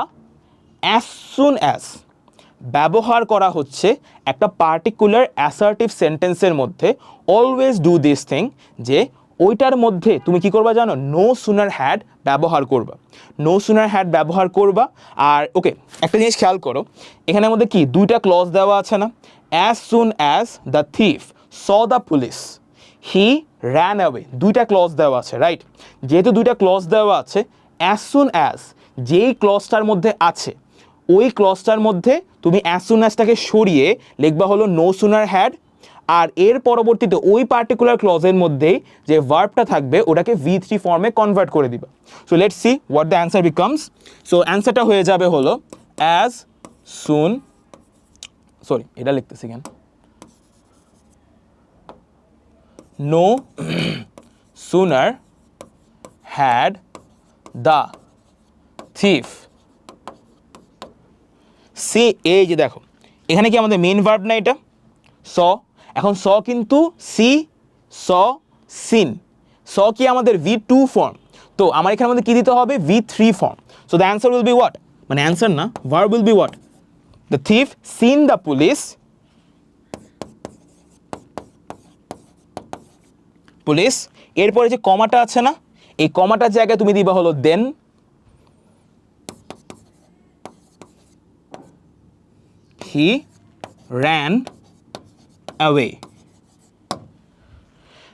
S1: অ্যাজ সুন অ্যাজ ব্যবহার করা হচ্ছে একটা পার্টিকুলার অ্যাসার্টিভ সেন্টেন্সের মধ্যে, অলওয়েজ ডু দিস থিং, যে ওইটার মধ্যে তুমি কি করবা জানো, নো সুনার হ্যাড ব্যবহার করবা, নো সুনার হ্যাড ব্যবহার করবা। আর ওকে, একটা জিনিস খেয়াল করো, এখানের মধ্যে কি দুইটা ক্লজ দেওয়া আছে না, as soon as the thief saw the police he ran away, দুইটা ক্লজ দেওয়া আছে, রাইট? যেহেতু দুইটা ক্লজ দেওয়া আছে, অ্যাজ সুন অ্যাজ যেই ক্লজটার মধ্যে আছে ওই ক্লজটার মধ্যে তুমি অ্যাজ সুন অ্যাজটাকে সরিয়ে লিখবা হলো নো সুনার হ্যাড, আর এর পরবর্তীতে ওই পার্টিকুলার ক্লজের মধ্যেই যে ভার্বটা থাকবে ওটাকে V3 ফর্মে কনভার্ট করে দিবা। So let's see what the answer becomes. So অ্যান্সারটা হয়ে যাবে হলো অ্যাজ সুন, সরি এটা লিখতেছি কেন, no sooner had the thief, সে, এই যে দেখো এখানে কি আমাদের মেন ভার্ব না এটা স, এখন স কিন্তু সি স সিন, স কি আমাদের V2 ফর্ম, তো আমার এখানে আমাদের কি দিতে হবে V3 form. So the answer will be what, মানে অ্যান্সার না, verb will be what, the thief seen the police, police, এরপরে যে কমাটা আছে না, এই কমাটার জায়গায় তুমি দিবা হলো দেন he ran away.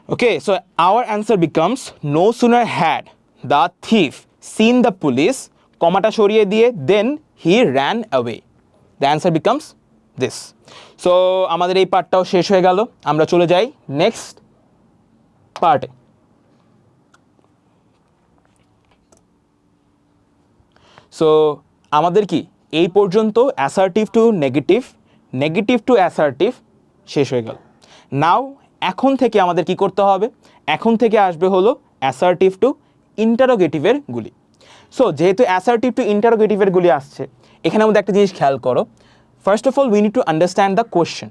S1: Okay, so our answer becomes no sooner had the thief seen the police, কমাটা সরিয়ে দিয়ে then he ran away. The answer becomes this. So আমাদের এই পার্টটাও শেষ হয়ে গেল, আমরা চলে যাই নেক্সট পার্টে। সো আমাদের কি এই পর্যন্ত assertive to negative, negative two assertive শেষ হয়ে গেল। নাও এখন থেকে আমাদের কি করতে হবে, এখন থেকে আসবে হলো অ্যাসার্টিভ টু ইন্টারোগেটিভের গুলি। সো যেহেতু অ্যাসার্টিভ টু ইন্টারোগেটিভের গুলি আসছে, এখানে আমাদের একটা জিনিস খেয়াল করো, first of all we need to understand the question.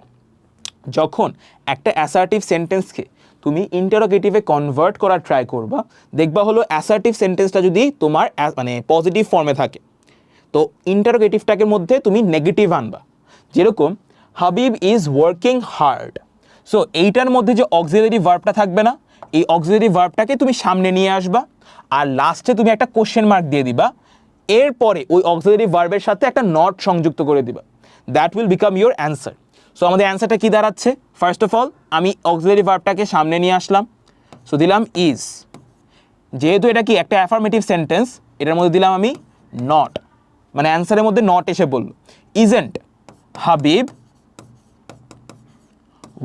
S1: যখন একটা অ্যাসার্টিভ সেন্টেন্সকে তুমি ইন্টারোগেটিভে কনভার্ট করার ট্রাই করবা, দেখবা হলো অ্যাসার্টিভ সেন্টেন্সটা যদি তোমার মানে পজিটিভ ফর্মে থাকে, তো ইন্টারোগেটিভটাকে মধ্যে তুমি নেগেটিভ আনবা। যেরকম Habib is working hard, so এইটার মধ্যে যে অক্সিলারি ভার্বটা থাকবে না, এই অক্সিলারি ভার্বটাকে তুমি সামনে নিয়ে আসবা, আর লাস্টে তুমি একটা কোশ্চেন মার্ক দিয়ে দিবা, এরপরে ওই অক্সিলারি ভার্বের সাথে একটা নট সংযুক্ত করে দিবা, that will become your answer. So আমাদের অ্যান্সারটা কি দাঁড়াচ্ছে, ফার্স্ট অফ অল আমি অক্সিলারি ভার্বটাকে সামনে নিয়ে আসলাম, সো দিলাম ইজ, যেহেতু এটা কি একটা অ্যাফার্মেটিভ সেন্টেন্স, এটার মধ্যে দিলাম আমি নট, মানে অ্যান্সারের মধ্যে নট এসে বলল, ইজেন্ট হাবিব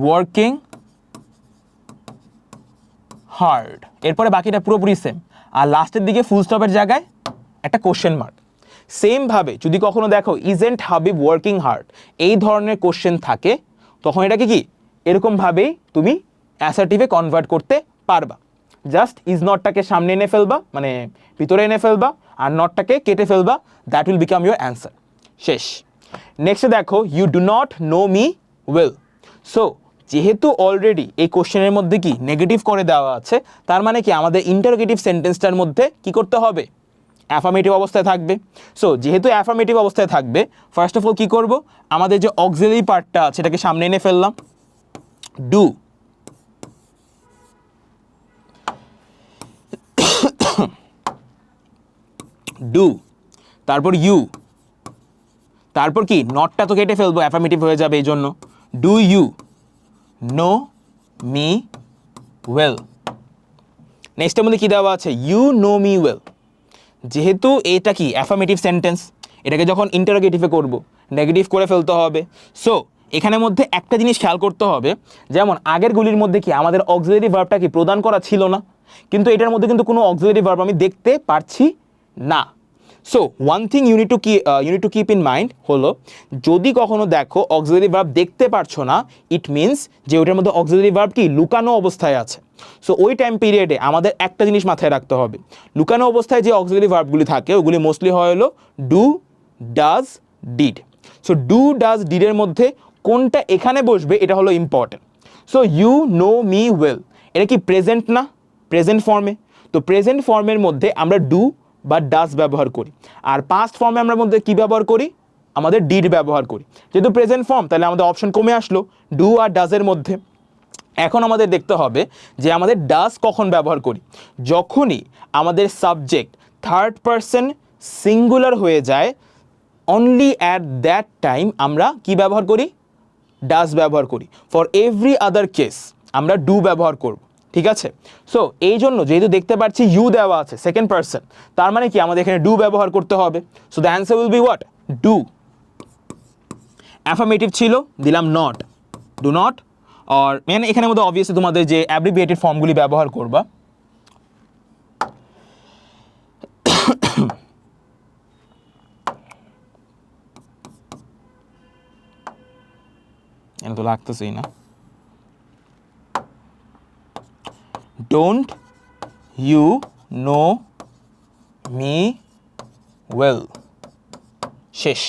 S1: ওয়ার্কিং হার্ড, এরপরে বাকিটা পুরোপুরি সেম, আর লাস্টের দিকে ফুল স্টপের জায়গায় একটা কোশ্চেন মার্ক। সেমভাবে যদি কখনো দেখো ইজেন্ট হাবিব ওয়ার্কিং হার্ড এই ধরনের কোশ্চেন থাকে, তখন এটাকে কি এরকমভাবেই তুমি অ্যাসার্টিভে কনভার্ট করতে পারবা। জাস্ট ইজ নটটাকে সামনে এনে ফেলবা, মানে ভিতরে এনে ফেলবা, আর নটটাকে কেটে ফেলবা, that will become your answer. শেষ। নেক্সটে দেখো you do not know me well. So যেহেতু অলরেডি এই কোশ্চেনের মধ্যে কি নেগেটিভ করে দেওয়া আছে, তার মানে কি আমাদের ইন্টারোগেটিভ সেন্টেন্সটার মধ্যে কি করতে হবে, অ্যাফার্মেটিভ অবস্থায় থাকবে। সো যেহেতু অ্যাফার্মেটিভ অবস্থায় থাকবে, ফার্স্ট অফ অল কী করবো, আমাদের যে অক্সিলারি পার্টটা আছে এটাকে সামনে এনে ফেললাম, ডু, ডু, তারপর ইউ, তারপর কি নটটা তো কেটে ফেলবো, অ্যাফার্মেটিভ হয়ে যাবে, এই জন্য do you know me well. নেক্সটের মধ্যে কী দেওয়া আছে, ইউ নো মি ওয়েল, যেহেতু এটা কি অ্যাফার্মেটিভ সেন্টেন্স, এটাকে যখন ইন্টারোগেটিভে করব নেগেটিভ করে ফেলতে হবে। সো এখানের মধ্যে একটা জিনিস খেয়াল করতে হবে, যেমন আগের গুলির মধ্যে কি আমাদের অক্সিলারি ভার্বটা কি প্রদান করা ছিল না, কিন্তু এটার মধ্যে কিন্তু কোনো অক্সিলারি ভার্ব আমি দেখতে পারছি না। So one thing you need to keep in mind হলো, যদি কখনো দেখো অক্সিলারি ভার্ব দেখতে পারছো না, ইট মিনস যে ওটার মধ্যে অক্সিলারি ভার্ব কি লুকানো অবস্থায় আছে। সো ওই টাইম পিরিয়ডে আমাদের একটা জিনিস মাথায় রাখতে হবে, লুকানো অবস্থায় যে অক্সিলারি ভার্বগুলি থাকে ওগুলি মোস্টলি হয় হলো do, does, did. So do, does, ডিডের মধ্যে কোনটা এখানে বসবে এটা হলো important. So you know me well, এটা কি প্রেজেন্ট না, প্রেজেন্ট ফর্মে। তো প্রেজেন্ট ফর্মের মধ্যে আমরা ডু বা ডাজ ব্যবহার করি, আর পাস্ট ফর্মে আমরা মধ্যে কি ব্যবহার করি, আমাদের ডিড ব্যবহার করি। যেহেতু প্রেজেন্ট ফর্ম তাহলে আমাদের অপশন কমে আসলো ডু আর ডাজের মধ্যে। এখন আমাদের দেখতে হবে যে আমাদের ডাজ কখন ব্যবহার করি, যখনই আমাদের সাবজেক্ট থার্ড পারসন সিঙ্গুলার হয়ে যায়, অনলি অ্যাট দ্যাট টাইম আমরা কি ব্যবহার করি, ডাজ ব্যবহার করি। ফর এভরি আদার কেস আমরা ডু ব্যবহার করব, ঠিক আছে। সো এই জন্য যেহেতু দেখতে পাচ্ছি ইউ দেওয়া আছে সেকেন্ড পারসন, তার মানে কি আমাদের এখানে ডু ব্যবহার করতে হবে। So the answer will be what, do. Affirmative ছিল, দিলাম নট, ডু নট। আর মানে এখানের মধ্যে অবভিয়াসলি তোমাদের যে অ্যাব্রিভিয়েটেড ফর্মগুলি ব্যবহার করবা। এটা তো লাগতেছেই না। Don't you know me well, শেষ।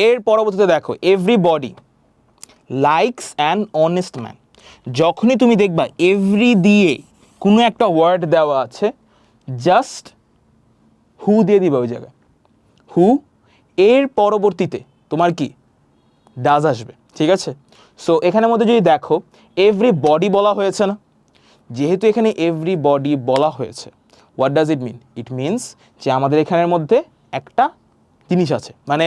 S1: এর পরবর্তীতে দেখো everybody likes an honest man. যখনই তুমি দেখবা এভরি দিয়ে কোনো একটা ওয়ার্ড দেওয়া আছে, জাস্ট হু দিয়ে দিবা ওই জায়গায়, হু। এর পরবর্তীতে তোমার কি ডাজ আসবে, ঠিক আছে। সো এখানের মধ্যে যদি দেখো এভরিবডি বলা হয়েছে না, যেহেতু এখানে এভরিবডি বলা হয়েছে, what does it mean, it means যে আমাদের এখানের মধ্যে একটা জিনিস আছে, মানে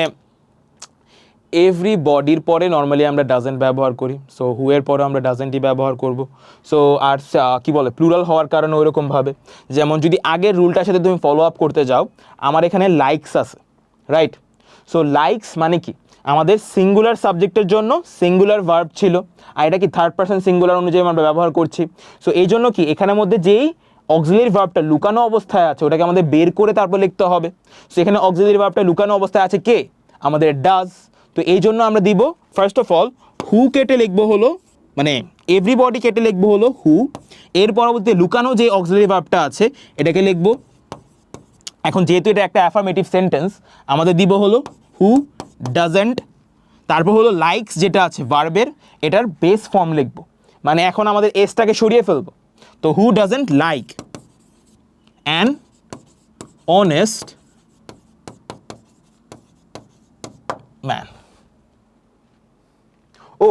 S1: এভরিবডির পরে নর্মালি আমরা ডাজেন্ট ব্যবহার করি, সো হু এর পরে আমরা ডাজেন্টই ব্যবহার করব। সো আর কি বলে প্লুরাল হওয়ার কারণে ওইরকমভাবে, যেমন যদি আগের রুলটার সাথে তুমি ফলো আপ করতে যাও, আমার এখানে লাইকস আছে, রাইট। সো লাইকস মানে কি আমাদের সিঙ্গুলার সাবজেক্টের জন্য সিঙ্গুলার ভার্ব ছিল, আর এটা কি থার্ড পারসন সিঙ্গুলার অনুযায়ী আমরা ব্যবহার করছি। সো এই জন্য কি এখানের মধ্যে যেই অক্সিলারি ভার্বটা লুকানো অবস্থায় আছে ওটাকে আমাদের বের করে তারপর লিখতে হবে। সো এখানে অক্সিলারি ভার্বটা লুকানো অবস্থায় আছে কে, আমাদের ডাজ। তো এই জন্য আমরা দিব ফার্স্ট অফ অল হু কেটে লিখবো হলো, মানে এভরিবডি কেটে লিখবো হলো হু। এর পরবর্তীতে লুকানো যে অক্সিলারি ভার্বটা আছে এটাকে লিখবো, এখন যেহেতু এটা একটা অ্যাফার্মেটিভ সেন্টেন্স আমাদের দিব হলো হু ডাজেন্ট। তারপর হলো লাইকস যেটা আছে ভার্বের, এটার বেস ফর্ম লিখবো, মানে এখন আমাদের এসটাকে সরিয়ে ফেলবো। তো who doesn't like an honest man. ও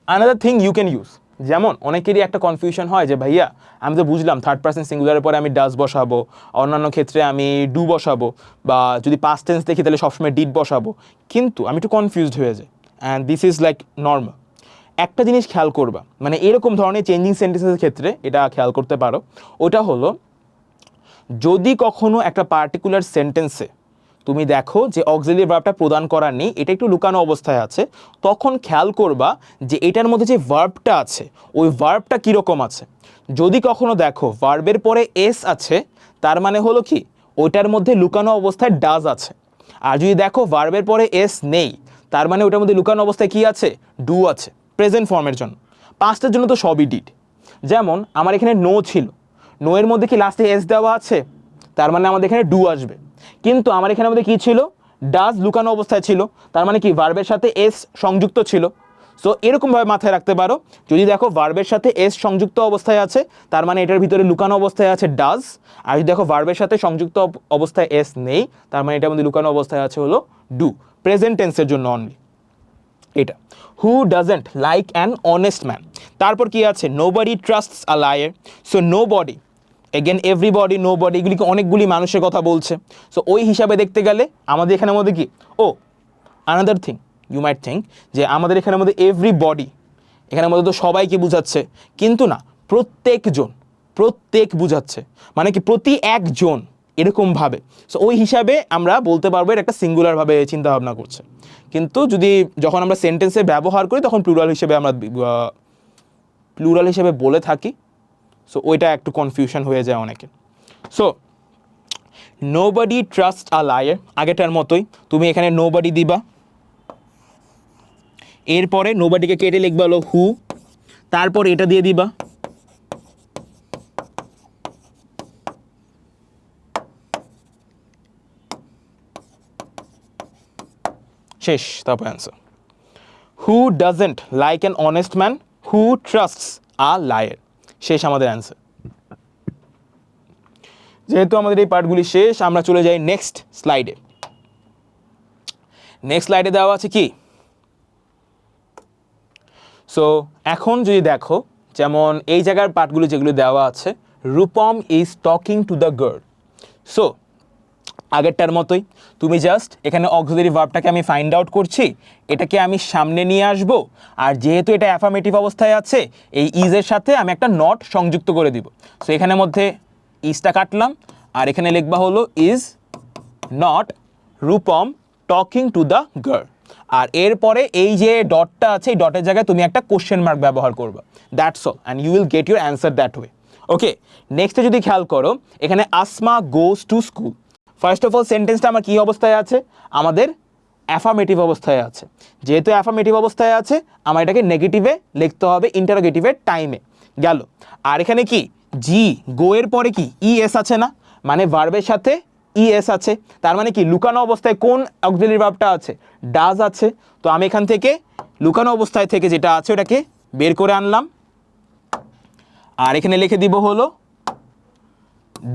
S1: another thing you can use, যেমন অনেকেরই একটা কনফিউশন হয় যে ভাইয়া আমি তো বুঝলাম থার্ড পারসন সিঙ্গুলারের পরে আমি ডাজ বসাবো, অন্যান্য ক্ষেত্রে আমি ডু বসাবো, বা যদি পাস্ট টেন্স দেখি তাহলে সবসময় ডিড বসাবো, কিন্তু আমি একটু কনফিউজড হয়ে যাই, and this is like normal. একটা জিনিস খেয়াল করবা, মানে এরকম ধরনের চেঞ্জিং সেন্টেন্সের ক্ষেত্রে এটা খেয়াল করতে পারো, ওটা হলো যদি কখনো একটা পার্টিকুলার সেন্টেন্সে তুমি দেখো যে অক্সিলারি ভার্বটা প্রদান করা নেই, এটা একটু লুকানো অবস্থায় আছে, তখন খেয়াল করবা যে এটার মধ্যে যে ভার্বটা আছে ওই ভার্বটা কীরকম আছে। যদি কখনো দেখো ভার্বের পরে এস আছে, তার মানে হলো কি ওইটার মধ্যে লুকানো অবস্থায় ডাজ আছে। আর যদি দেখো ভার্বের পরে এস নেই, তার মানে ওটার মধ্যে লুকানো অবস্থায় কি আছে, ডু আছে প্রেজেন্ট ফর্মের জন্য। পাস্টের জন্য তো সবই ডিড। যেমন আমার এখানে নো ছিল, নো এর মধ্যে কি লাস্টে এস দেওয়া আছে, তার মানে আমাদের এখানে ডু আসবে। কিন্তু আমার এখানে মধ্যে কী ছিল, ডাজ লুকানো অবস্থায় ছিল, তার মানে কি ভার্বের সাথে এস সংযুক্ত ছিল। সো এরকমভাবে মাথায় রাখতে পারো, যদি দেখো ভার্বের সাথে এস সংযুক্ত অবস্থায় আছে তার মানে এটার ভিতরে লুকানো অবস্থায় আছে ডাজ, আর যদি দেখো ভার্বের সাথে সংযুক্ত অবস্থায় এস নেই তার মানে এটার মধ্যে লুকানো অবস্থায় আছে হলো ডু, প্রেজেন্ট টেন্সের জন্য অনলি এটা। Who doesn't like an honest man. তারপর কি আছে, nobody trusts a liar. So nobody, again everybody, nobody, এগুলিকে অনেকগুলি মানুষের কথা বলছে। সো ওই হিসাবে দেখতে গেলে আমাদের এখানের মধ্যে কি, oh another thing you might think যে আমাদের এখানের মধ্যে এভরিবডি এখানের মধ্যে তো সবাইকে বুঝাচ্ছে, কিন্তু না, প্রত্যেকজন, প্রত্যেক বুঝাচ্ছে, মানে কি প্রতি একজন এরকমভাবে। সো ওই হিসাবে আমরা বলতে পারবো এটা একটা সিঙ্গুলারভাবে চিন্তাভাবনা করছে, কিন্তু যদি যখন আমরা সেন্টেন্সে ব্যবহার করি তখন প্লুরাল হিসেবে বলে থাকি। সো ওইটা একটু কনফিউশন হয়ে যায় অনেকে। So nobody trust a liar, আগেটার মতোই তুমি এখানে নোবডি দিবা, এরপরে নোবডিকে কেটে লিখবা হলো হু, তারপর এটা দিয়ে দিবা শেষ, তারপর answer. Who doesn't like an honest man who trusts a liar. শেষ আমাদের অ্যান্সার। যেহেতু আমাদের এই পার্টগুলি শেষ, আমরা চলে যাই নেক্সট স্লাইডে। নেক্সট স্লাইডে দেওয়া আছে কি, সো এখন যদি দেখো, যেমন এই জায়গার পার্টগুলো যেগুলো দেওয়া আছে, Rupam is talking to the girl. So আগেরটার মতোই তুমি জাস্ট এখানে অক্সিলারি ভার্বটাকে আমি ফাইন্ড আউট করছি, এটাকে আমি সামনে নিয়ে আসব, আর যেহেতু এটা অ্যাফার্মেটিভ অবস্থায় আছে, এই ইজের সাথে আমি একটা নট সংযুক্ত করে দিব। সো এখানের মধ্যে ইজটা কাটলাম, আর এখানে লিখবা হলো is not Rupam talking to the girl. আর এরপরে এই যে ডটটা আছে, এই ডটের জায়গায় তুমি একটা কোশ্চেন মার্ক ব্যবহার করবে। That's all, and you will get your answer that way. Okay, নেক্সটে যদি খেয়াল করো, এখানে Asma goes to school. First of all সেন্টেন্সটা আমার কী অবস্থায় আছে, আমাদের অ্যাফার্মেটিভ অবস্থায় আছে। যেহেতু অ্যাফার্মেটিভ অবস্থায় আছে, আমার এটাকে নেগেটিভে লিখতে হবে, ইন্টারোগেটিভের টাইমে গেল। আর এখানে কি জি, গো এর পরে কি ইএস আছে না, মানে ভার্বের সাথে ইএস আছে, তার মানে কি লুকানো অবস্থায় কোন অক্সিলারি ভার্বটা আছে, ডাজ আছে। তো আমি এখান থেকে লুকানো অবস্থায় থেকে যেটা আছে ওটাকে বের করে আনলাম, আর এখানে লিখে দিব হলো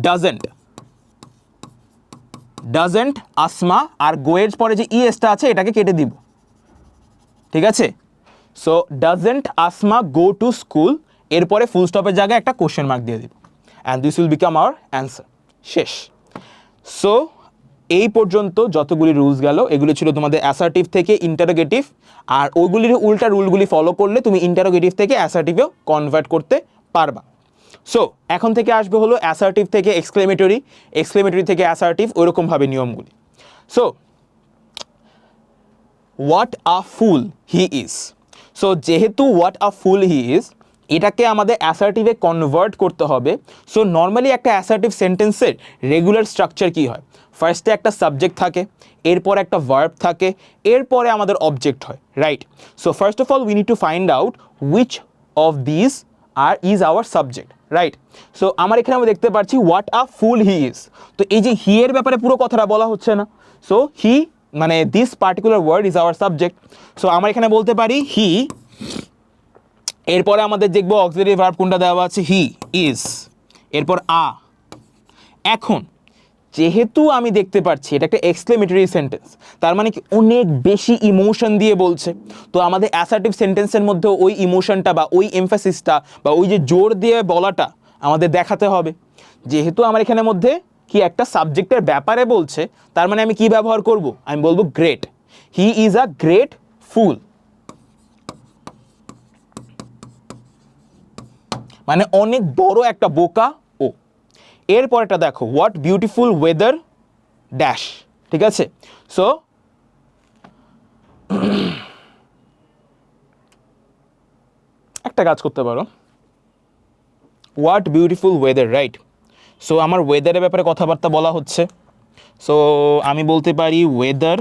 S1: ডাজেন্ট। ডাজেন্ট আসমা, আর গোয়ের পরে যে ইএসটা আছে এটাকে কেটে দিব, ঠিক আছে। So doesn't Asma go to school, এরপরে ফুল স্টপের জায়গায় একটা কোশ্চেন মার্ক দিয়ে দিব, and this will become our answer. শেষ। সো এই পর্যন্ত যতগুলি রুলস গেল, এগুলি ছিল তোমাদের অ্যাসার্টিভ থেকে ইন্টারোগেটিভ, আর ওইগুলির উল্টা রুলগুলি ফলো করলে তুমি ইন্টারোগেটিভ থেকে অ্যাসার্টিভেও কনভার্ট করতে পারবা। সো এখন থেকে আসবে হলো অ্যাসার্টিভ থেকে এক্সক্লেমেটরি, এক্সক্লেমেটরি থেকে অ্যাসার্টিভ, ওইরকমভাবে নিয়মগুলি। So what a fool he is. So যেহেতু what a fool he is, এটাকে আমাদের অ্যাসার্টিভে কনভার্ট করতে হবে। সো নর্মালি একটা অ্যাসার্টিভ সেন্টেন্সের রেগুলার স্ট্রাকচার কী হয়, ফার্স্টে একটা সাবজেক্ট থাকে, এরপর একটা ভার্ব থাকে, এরপরে আমাদের অবজেক্ট হয়, right. So first of all we need to find out which of this are is our subject, right. So আমার এখানে আমরা দেখতে পাচ্ছি what a fool he is. তো এই যে হি এর ব্যাপারে পুরো কথাটা বলা হচ্ছে না, সো হি মানে this particular word is our subject. So আমরা এখানে বলতে পারি হি, এরপরে আমাদের দেখবো অক্সিলারি ভার্ব কোনটা দেওয়া আছে, হি ইজ, এরপর আ। এখন যেহেতু আমি দেখতে পাচ্ছি এটা একটা এক্সক্লেমেটরি সেন্টেন্স, তার মানে কি অনেক বেশি ইমোশন দিয়ে বলছে, তো আমাদের অ্যাসার্টিভ সেন্টেন্সের মধ্যে ওই ইমোশনটা বা ওই এমফাসিসটা বা ওই যে জোর দিয়ে বলাটা আমাদের দেখাতে হবে। যেহেতু আমার এখানের মধ্যে কি একটা সাবজেক্টের ব্যাপারে বলছে, তার মানে আমি কি ব্যবহার করব, আমি বলবো great. He is a great fool, মানে অনেক বড় একটা বোকা ও। এরপরটা দেখো, হোয়াট বিউটিফুল ওয়েদার ড্যাশ, ঠিক আছে। সো একটা কাজ করতে পারো, what beautiful weather, right. So আমার ওয়েদারের ব্যাপারে কথাবার্তা বলা হচ্ছে, সো আমি বলতে পারি ওয়েদার।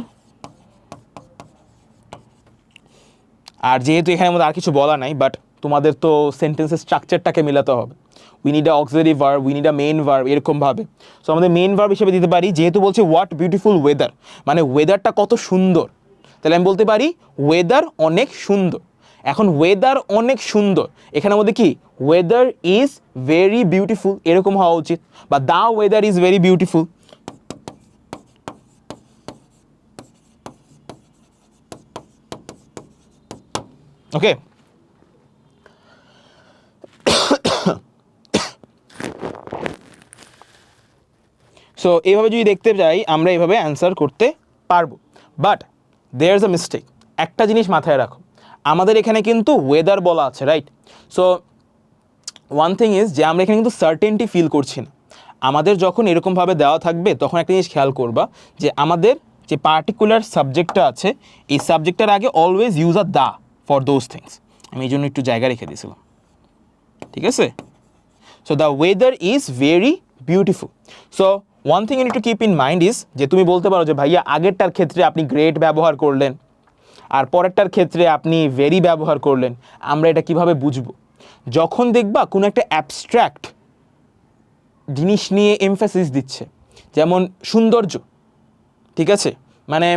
S1: আর যেহেতু এখানের মধ্যে আর কিছু বলা নাই, বাট তোমাদের তো সেন্টেন্সের স্ট্রাকচারটাকে মেলাতে হবে, we need a auxiliary verb, we need a main verb, এরকমভাবে। সো আমাদের মেইন ভার্ব হিসেবে দিতে পারি, যেহেতু বলছে হোয়াট বিউটিফুল ওয়েদার, মানে ওয়েদারটা কত সুন্দর, তাহলে আমি বলতে পারি ওয়েদার অনেক সুন্দর। এখন ওয়েদার অনেক সুন্দর, এখানের মধ্যে কি ওয়েদার ইজ ভেরি বিউটিফুল এরকম হওয়া উচিত, বা the weather is very beautiful. Okay, so এইভাবে যদি দেখতে যাই আমরা এইভাবে অ্যান্সার করতে পারবো। But there is a mistake, একটা জিনিস মাথায় রাখো, আমাদের এখানে কিন্তু ওয়েদার বলা আছে, right. So one thing is যে আমরা এখানে কিন্তু সার্টেনটি ফিল করছি না। আমাদের যখন এরকমভাবে দেওয়া থাকবে তখন একটা জিনিস খেয়াল করবা, যে আমাদের যে পার্টিকুলার সাবজেক্টটা আছে, এই সাবজেক্টটার আগে always use a the for those things. আমি এই জন্য একটু জায়গা রেখে দিয়েছিলাম, ঠিক আছে। So the weather is very beautiful. So one thing you need to keep in mind is যে তুমি বলতে পারো যে ভাইয়া আগেরটার ক্ষেত্রে আপনি গ্রেট ব্যবহার করলেন, আর পরেরটার ক্ষেত্রে আপনি ভেরি ব্যবহার করলেন। আমরা এটা কিভাবে বুঝবো, যখন দেখবা কোনো একটা অ্যাবস্ট্র্যাক্ট জিনিস নিয়ে এমফাসিস দিচ্ছে, যেমন সৌন্দর্য, ঠিক আছে, মানে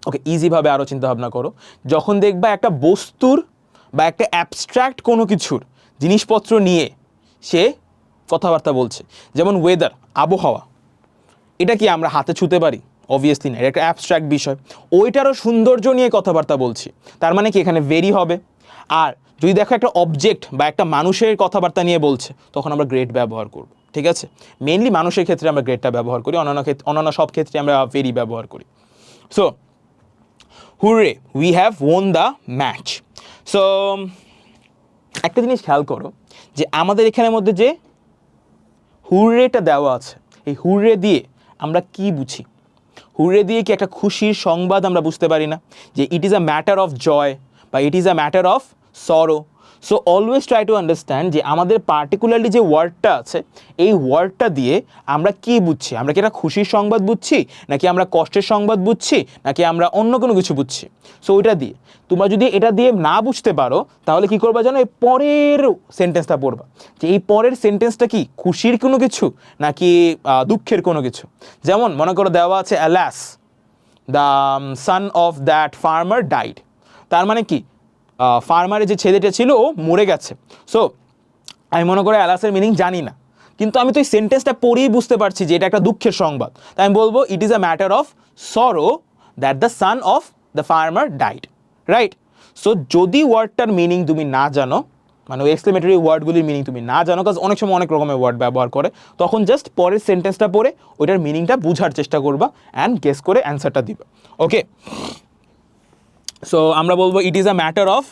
S1: ওকে, ইজিভাবে আরও চিন্তা ভাবনা করো। যখন দেখবা একটা বস্তুর বা একটা অ্যাবস্ট্র্যাক্ট কোনো কিছুর জিনিসপত্র নিয়ে সে কথাবার্তা বলছে, যেমন ওয়েদার, আবহাওয়া, এটা কি আমরা হাতে ছুঁতে পারি? অবভিয়াসলি না, এটা একটা অ্যাবস্ট্র্যাক্ট বিষয়। ওইটারও সৌন্দর্য নিয়ে কথাবার্তা বলছি, তার মানে কি এখানে ভেরি হবে। আর যদি দেখো একটা অবজেক্ট বা একটা মানুষের কথাবার্তা নিয়ে বলছে, তখন আমরা গ্রেট ব্যবহার করব, ঠিক আছে? মেইনলি মানুষের ক্ষেত্রে আমরা গ্রেটটা ব্যবহার করি, অন্যান্য সব ক্ষেত্রে আমরা ভেরি ব্যবহার করি। So hurray, we have won the match. So একটা জিনিস খেয়াল করো যে আমাদের এখানের মধ্যে যে হুররেটা দেওয়া আছে, এই হুররে দিয়ে আমরা কি বুঝি? হুররে দিয়ে কি একটা খুশির সংবাদ আমরা বুঝতে পারি না, যে it is a matter of joy বা it is a matter of sorrow? So always try to understand যে আমাদের পার্টিকুলারলি যে ওয়ার্ডটা আছে, এই ওয়ার্ডটা দিয়ে আমরা কি বুঝছি। আমরা কি এটা খুশির সংবাদ বুঝছি, নাকি আমরা কষ্টের সংবাদ বুঝছি, নাকি আমরা অন্য কোনো কিছু বুঝছি? সো ওইটা দিয়ে তোমরা যদি এটা দিয়ে না বুঝতে পারো, তাহলে কি করবা জানো? এই পরের সেন্টেন্সটা পড়বা, যে এই পরের সেন্টেন্সটা কি খুশির কোনো কিছু নাকি দুঃখের কোনো কিছু। যেমন মনে করো দেওয়া আছে alas the son of that farmer died. তার মানে কি ফার্মারের যে ছেলেটা ছিল ও মরে গেছে। সো আমি মনে করি অ্যালাসের মিনিং জানি না, কিন্তু আমি তো এই সেন্টেন্সটা পড়েই বুঝতে পারছি যে এটা একটা দুঃখের সংবাদ, তাই আমি বলবো it is a matter of sorrow that the son of the farmer died, right? So যদি ওয়ার্ডটার মিনিং তুমি না জানো, মানে ওই এক্সক্লেমেটরি ওয়ার্ডগুলির মিনিং তুমি না জানো, কাজ অনেক সময় অনেক রকমের ওয়ার্ড ব্যবহার করে, তখন জাস্ট পরের সেন্টেন্সটা পড়ে ওইটার মিনিংটা বোঝার চেষ্টা করবা অ্যান্ড গেস করে অ্যান্সারটা দিবা। ওকে, সো আমরা বলবো it is a matter of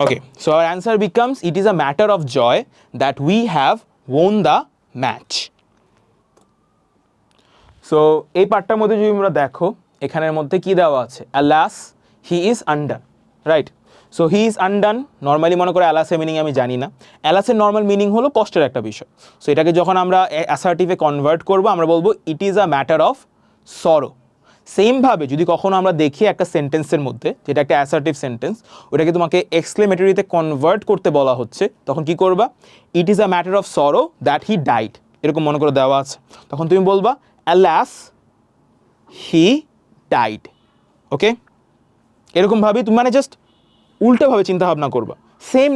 S1: Okay, so our answer becomes it is a matter of joy that we have won the match. So এই পার্টটার মধ্যে যদি আমরা দেখো, এখানের মধ্যে কি দেওয়া আছে? alas he is undone, right? So he is undone, normally মনে করে অ্যালাসের মিনিং আমি জানি না। অ্যালাসের নর্মাল মিনিং হলো কষ্টের একটা বিষয়। সো এটাকে যখন আমরা অ্যাসার্টিভে কনভার্ট করবো, আমরা বলবো it is a matter of সরো। সেমভাবে যদি কখনো আমরা দেখি একটা সেন্টেন্সের মধ্যে, যেটা একটা অ্যাসার্টিভ সেন্টেন্স, ওটাকে তোমাকে এক্সক্লেমেটরিতে কনভার্ট করতে বলা হচ্ছে, তখন কি করবা? ইট is a matter of sorrow that he died, এরকম মনে করে দেওয়া আছে, তখন তুমি বলবা অ্যালাস হি ডাইড। ওকে, এরকমভাবেই তুমি মানে জাস্ট উল্টোভাবে চিন্তা ভাবনা করবা। সেম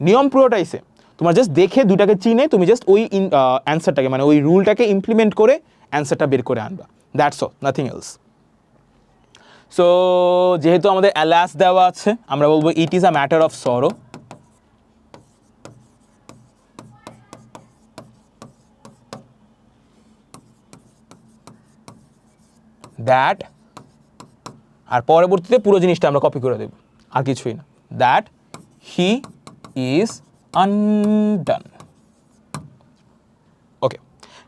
S1: নিয়ম পুরোটাই সেম। তোমার জাস্ট দেখে দুটাকে চিনে তুমি জাস্ট ওই অ্যান্সারটাকে, মানে ওই রুলটাকে ইমপ্লিমেন্ট করে অ্যান্সারটা বের করে আনবা, that's all, nothing else. So যেহেতু আমাদের অ্যালাস দেওয়া আছে, আমরা বলবো it is a matter of sorrow that, আর পরবর্তীতে পুরো জিনিসটা আমরা কপি করে দেব, আর কিছুই না, that he is undone. Okay,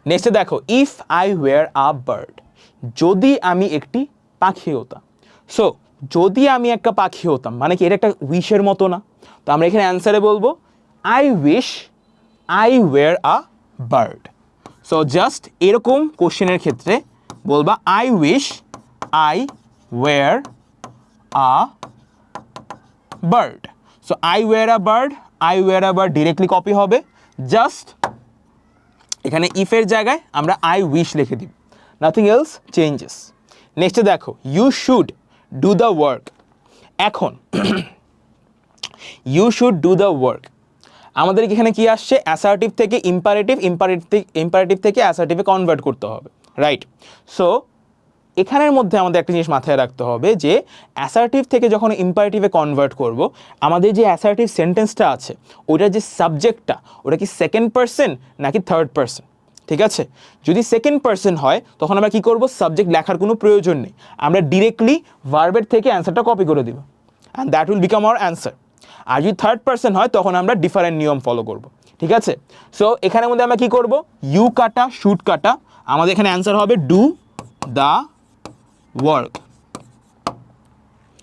S1: নেক্সটে দেখো, if I were a bird, যদি আমি একটি পাখি হতাম। সো যদি আমি একটা পাখি হতাম মানে কি, এটা একটা উইশের মতো না? তো আমরা এখানে অ্যান্সারে বলবো I wish I were a bird. So just এরকম কোশ্চেনের ক্ষেত্রে বলবা I wish I were a bird. So I were a bird, I were a bird directly copy হবে, জাস্ট এখানে ইফের জায়গায় আমরা আই উইশ লিখে দিব, নাথিং এলস চেঞ্জেস। নেক্সটে দেখো, you should do the work. এখন you should do the work, আমাদের এখানে কি আসছে? অ্যাসার্টিভ থেকে ইম্পারেটিভ, ইম্পারেটিভ থেকে অ্যাসার্টিভে কনভার্ট করতে হবে, রাইট? সো এখানের মধ্যে আমাদের একটা জিনিস মাথায় রাখতে হবে যে অ্যাসার্টিভ থেকে যখন ইম্পারেটিভে কনভার্ট করব, আমাদের যে অ্যাসার্টিভ সেন্টেন্সটা আছে ওটার যে সাবজেক্টটা, ওটা কি সেকেন্ড পারসন নাকি থার্ড পারসন? ঠিক আছে, যদি সেকেন্ড পারসন হয় তখন আমরা কি করব? সাবজেক্ট লেখার কোনো প্রয়োজন নেই, আমরা ডিরেক্টলি ভার্বের থেকে অ্যান্সারটা কপি করে দিব, and that will become our answer. আর যদি থার্ড পারসন হয় তখন আমরা ডিফারেন্ট নিয়ম ফলো করব, ঠিক আছে? সো এখানের মধ্যে আমরা কি করব? ইউ কাটা শুড কাটা, আমাদের এখানে অ্যান্সার হবে ডু দ্য ওয়ার্ক,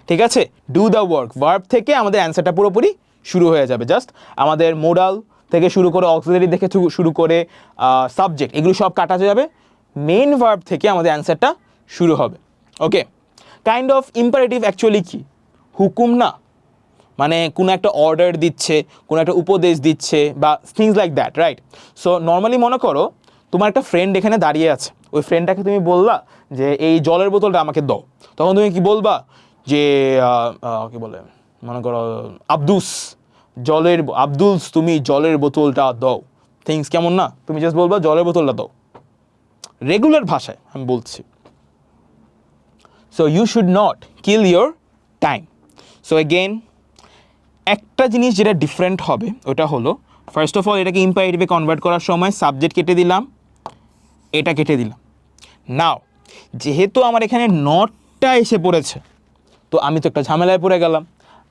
S1: ঠিক আছে? ডু দ্য ওয়ার্ক, ভার্ব থেকে আমাদের অ্যান্সারটা পুরোপুরি শুরু হয়ে যাবে। জাস্ট আমাদের মোডাল থেকে শুরু করে অক্সিলারি থেকে শুরু করে সাবজেক্ট এগুলো সব কাটা যাবে, মেইন ভার্ব থেকে আমাদের অ্যান্সারটা শুরু হবে। ওকে, কাইন্ড অফ ইম্পারেটিভ অ্যাকচুয়ালি কি, হুকুম না, মানে কোনো একটা অর্ডার দিচ্ছে, কোনো একটা উপদেশ দিচ্ছে বা things like that, right? So normally মনে করো তোমার একটা ফ্রেন্ড এখানে দাঁড়িয়ে আছে, ওই ফ্রেন্ডটাকে তুমি বললা যে এই জলের বোতলটা আমাকে দাও, তখন তুমি কি বলবা যে কি বলে, মনে করো আব্দুলস তুমি জলের বোতলটা দাও, থিংস কেমন না? তুমি জাস্ট বলবা জলের বোতলটা দাও, রেগুলার ভাষায় আমি বলছি। So you should not kill your time. So again একটা জিনিস যেটা ডিফারেন্ট হবে ওটা হলো, ফার্স্ট অফ অল এটাকে ইম্পারেটিভে কনভার্ট করার সময় সাবজেক্ট কেটে দিলাম, এটা কেটে দিলাম। নাও যেহেতু আমার এখানে নটটা এসে পড়েছে, তো আমি তো একটা ঝামেলায় পড়ে গেলাম।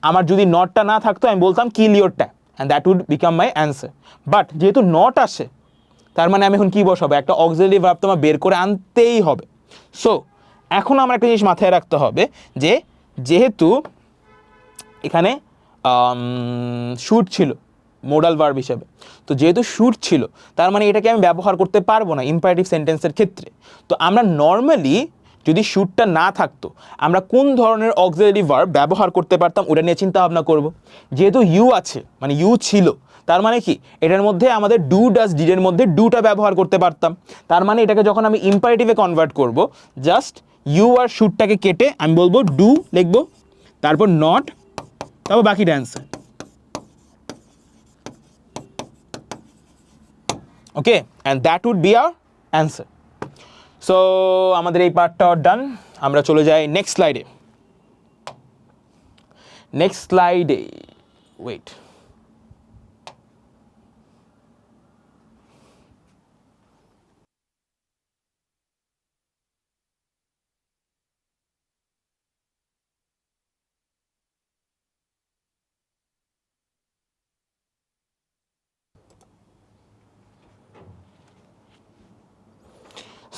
S1: আমার যদি নটটা না থাকতো আমি বলতাম kill your time and that would become my answer. But যেহেতু নট আসে, তার মানে আমি এখন কী বসাবো, একটা অক্সিলারি ভার্ব তোমার বের করে আনতেই হবে। সো এখন আমার একটা জিনিস মাথায় রাখতে হবে যে যেহেতু এখানে শুট ছিল মোডাল ভার্ব হিসেবে, তো যেহেতু শুট ছিল তার মানে এটাকে আমি ব্যবহার করতে পারবো না ইম্পারেটিভ সেন্টেন্সের ক্ষেত্রে। তো আমরা নর্মালি যদি শুটটা না থাকতো আমরা কোন ধরনের অক্সিলারি ভার্ব ব্যবহার করতে পারতাম ওটা নিয়ে চিন্তা ভাবনা করব। যেহেতু ইউ আছে, মানে ইউ ছিল, তার মানে কি এটার মধ্যে আমাদের ডু ডাজ ডিডের মধ্যে ডুটা ব্যবহার করতে পারতাম। তার মানে এটাকে যখন আমি ইম্পারেটিভে কনভার্ট করব, জাস্ট ইউ আর শুটটাকে কেটে আমি বলবো ডু লিখবো, তারপর নট, তারপর বাকিটা answer. Okay, and that would be our answer. So আমাদের এই পার্টটা ডান। আমরা চলে যাই নেক্সট স্লাইডে। নেক্সট স্লাইডে ওয়েট,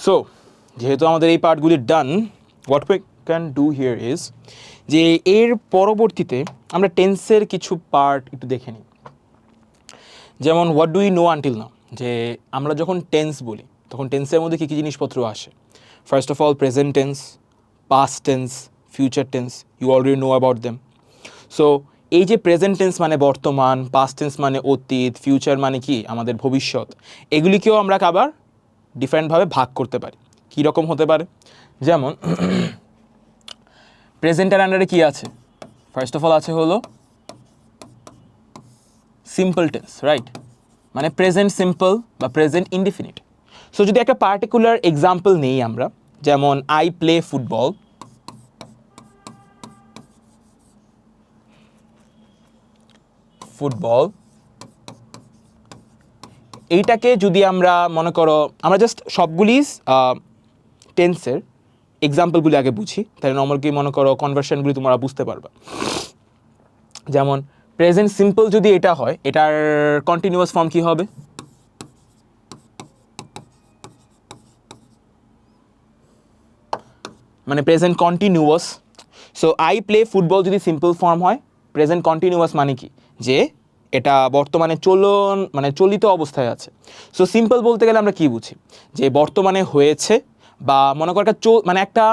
S1: সো যেহেতু আমাদের এই পার্টগুলি done, what we can do here is যে এর পরবর্তীতে আমরা টেন্সের কিছু পার্ট একটু দেখে নিই। যেমন what do you know until now, যে আমরা যখন টেন্স বলি তখন টেন্সের মধ্যে কী কী জিনিসপত্র আসে। First of all present tense, past tense, future tense, you already know about them. So এই যে প্রেজেন্ট টেন্স মানে বর্তমান, পাস্ট টেন্স মানে অতীত, ফিউচার মানে কি আমাদের ভবিষ্যৎ, এগুলিকেও আমরা আবার ডিফারেন্টভাবে ভাগ করতে পারি। কী রকম হতে পারে, যেমন প্রেজেন্টের আন্ডারে কী আছে, ফার্স্ট অফ অল আছে হলো সিম্পল টেন্স, রাইট, মানে প্রেজেন্ট সিম্পল বা প্রেজেন্ট ইনডিফিনিট। সো যদি একটা পার্টিকুলার এক্সাম্পল নেই আমরা, যেমন আই প্লে ফুটবল, এইটাকে যদি আমরা মনে করো আমরা জাস্ট সবগুলি টেন্সের এক্সাম্পলগুলি আগে বুঝি, তাহলে নর্মাল কি মনে করো কনভার্সনগুলি তোমরা বুঝতে পারবা। যেমন প্রেজেন্ট সিম্পল যদি এটা হয়, এটার কন্টিনিউয়াস ফর্ম কি হবে, মানে present continuous. So I play football যদি সিম্পল ফর্ম হয়, প্রেজেন্ট কন্টিনিউয়াস মানে কি যে এটা বর্তমানে চলিত অবস্থায় আছে। সো সিম্পল বলতে গেলে আমরা কি বুঝি, যে বর্তমানে হয়েছে, বা মনে করো একটা